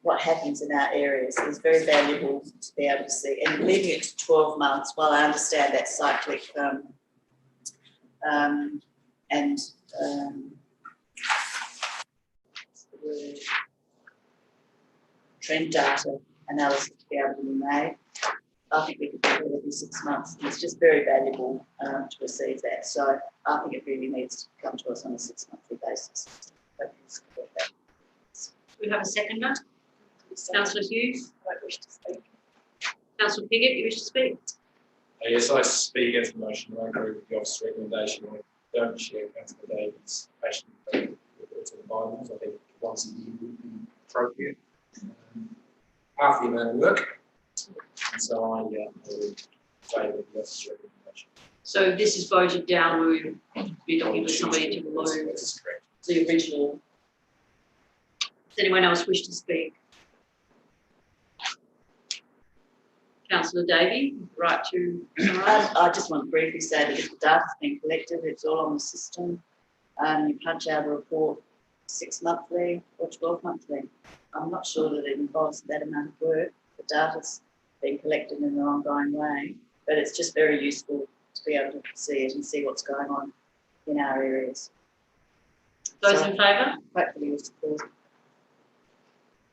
what happens in our areas is very valuable to be able to see. And leaving it to 12 months, while I understand that cyclic trend data analysis to be able to be made, I think we could do it every 6 months. It's just very valuable to receive that. So I think it really needs to come to us on a 6-monthly basis. We have a seconder. Councillor Hughes. I don't wish to speak. Councillor Piggott, you wish to speak? Yes, I speak against the motion. I agree with the officer's recommendation. I don't share Councillor David's passion for the bylaws. I think once a year would be appropriate. Half the amount of work. And so I would favour the officer's recommendation. So this is voted down, we would be looking for somebody to remove the original. Does anyone else wish to speak? Councillor Davey, right to summarise. I just want to briefly say that if the data's been collected, it's all on the system. You punch out a report 6 monthly or 12 monthly. I'm not sure that it involves that amount of work. The data's been collected in an ongoing way, but it's just very useful to be able to see it and see what's going on in our areas. Those in favour? Hopefully you'll support it.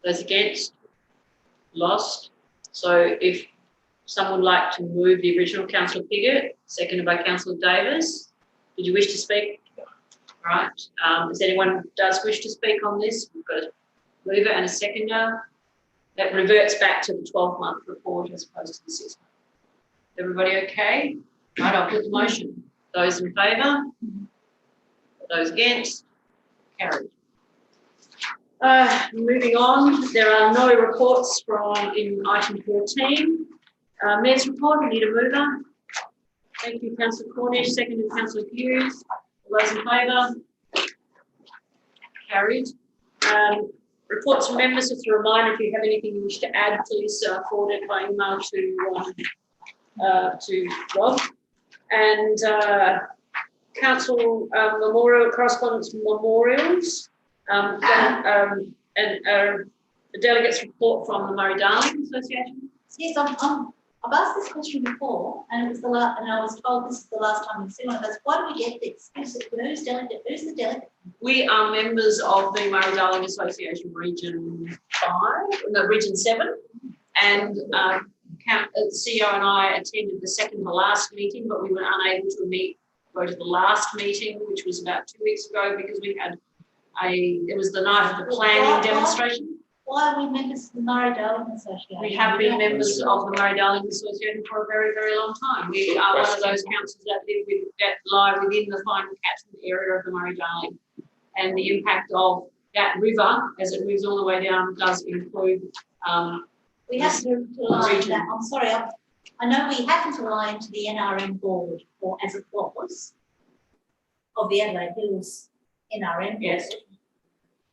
Those against? Lost. So if someone would like to move the original, Councillor Piggott, seconded by Councillor Davis. Did you wish to speak? Right. If anyone does wish to speak on this, we've got a mover and a seconder. That reverts back to the 12-month report as opposed to the 6 month. Everybody okay? Right, I'll put the motion. Those in favour? Those against? Carried. Moving on, there are no reports in item 14. Mayor's report, we need a mover. Thank you, Councillor Cornish, seconded Councillor Hughes. All those in favour? Carried. Reports from members, just a reminder, if you have anything you wish to add, please forward it by email to Rob. And council memorial correspondence memorials. the delegates report from the Murray-Darling Association. Yes, I've asked this question before, and it was and I was told this is the last time we've seen one of those. Why do we get this? Who's the delegate? We are members of the Murray-Darling Association Region 5, no, Region 7, and CEO and I attended the second to last meeting, but we were unable to go to the last meeting, which was about 2 weeks ago, because we had it was the night of the planning demonstration. Why are we members of the Murray-Darling Association? We have been members of the Murray-Darling Association for a very, very long time. We are one of those councils that lie within the final catchment area of the Murray-Darling. And the impact of that river, as it moves all the way down, does include we have to lie into that. I'm sorry, I know we happen to lie into the NRM board, or as it was, of the Adelaide Hills NRM board. Yes.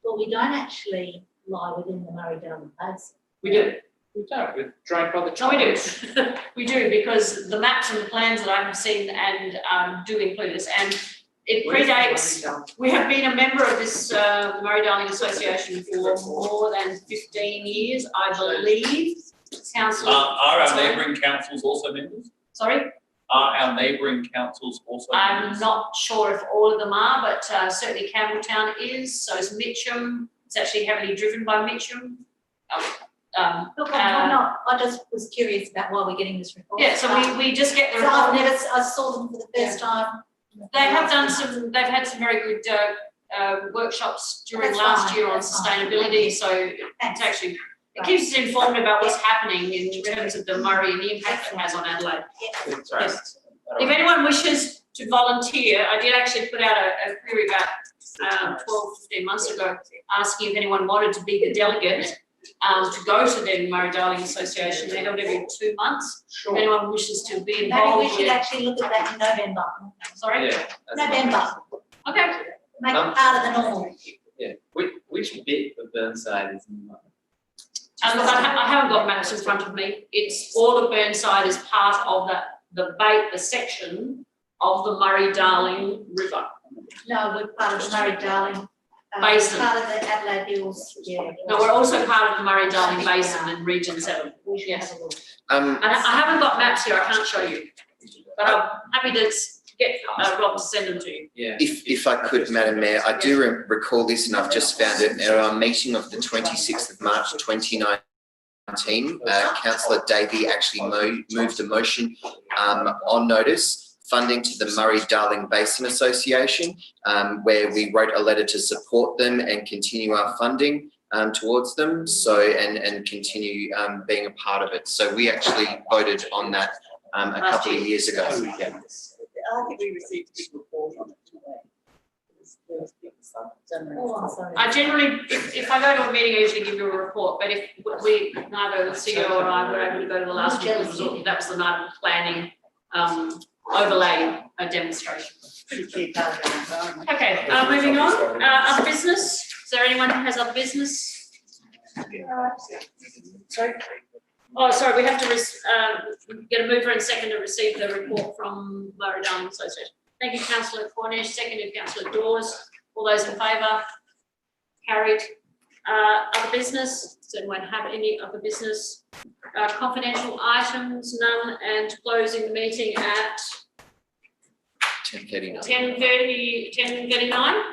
But we don't actually lie within the Murray-Darling Basin. We do. We don't, we're drained by the No, we do. We do, because the maps and the plans that I have seen and do include this, and it predates. We have been a member of this Murray-Darling Association for more than 15 years, I believe. Councillor. Are our neighbouring councils also members? Sorry? Are our neighbouring councils also members? I'm not sure if all of them are, but certainly Campbelltown is, so is Mitcham. It's actually heavily driven by Mitcham. Look, I'm not, I just was curious about why we're getting this report. Yeah, so we just get the So report. I saw them for the first time. They have done they've had some very good workshops during last year on sustainability, so it's actually, it keeps us informed about what's happening in terms of the Murray and the impact it has on Adelaide. That's right. Yes. If anyone wishes to volunteer, I did actually put out a query about 12, 15 months ago, asking if anyone wanted to be the delegate to go to the Murray-Darling Association. They held every 2 months. Sure. If anyone wishes to be involved. Maybe we should actually look at that in November. Sorry? Yeah. November. Okay. Make it part of the normal. Yeah, which bit of Burnside is in the Look, I haven't got maps in front of me. It's all of Burnside is part of the section of the Murray-Darling River. No, we're part of the Murray-Darling Basin. Part of the Adelaide Hills. Yeah. No, we're also part of the Murray-Darling Basin in Region 7. Yes. And I haven't got maps here, I can't show you. But I'm happy to get Rob to send them to you. Yeah. If I could, Madam Mayor, I do recall this, and I've just found it at our meeting of the 26th of March 2019. Councillor Davey actually moved a motion on notice funding to the Murray-Darling Basin Association, where we wrote a letter to support them and continue our funding towards them, so and continue being a part of it. So we actually voted on that a couple of years ago. Yeah. I think we received a big report on it today. I generally, if I go to a meeting, I usually give you a report, but if neither the CEO or I were able to go to the last meeting, that was the night of planning overlay a demonstration. Okay, moving on. Other business? Is there anyone who has other business? Sorry? Oh, sorry, we have to get a mover and second to receive the report from Murray-Darling Association. Thank you, Councillor Cornish, seconded Councillor Dawes. All those in favour? Carried. Other business? Does anyone have any other business? Confidential items, none, and closing the meeting at 10:39. 10:39.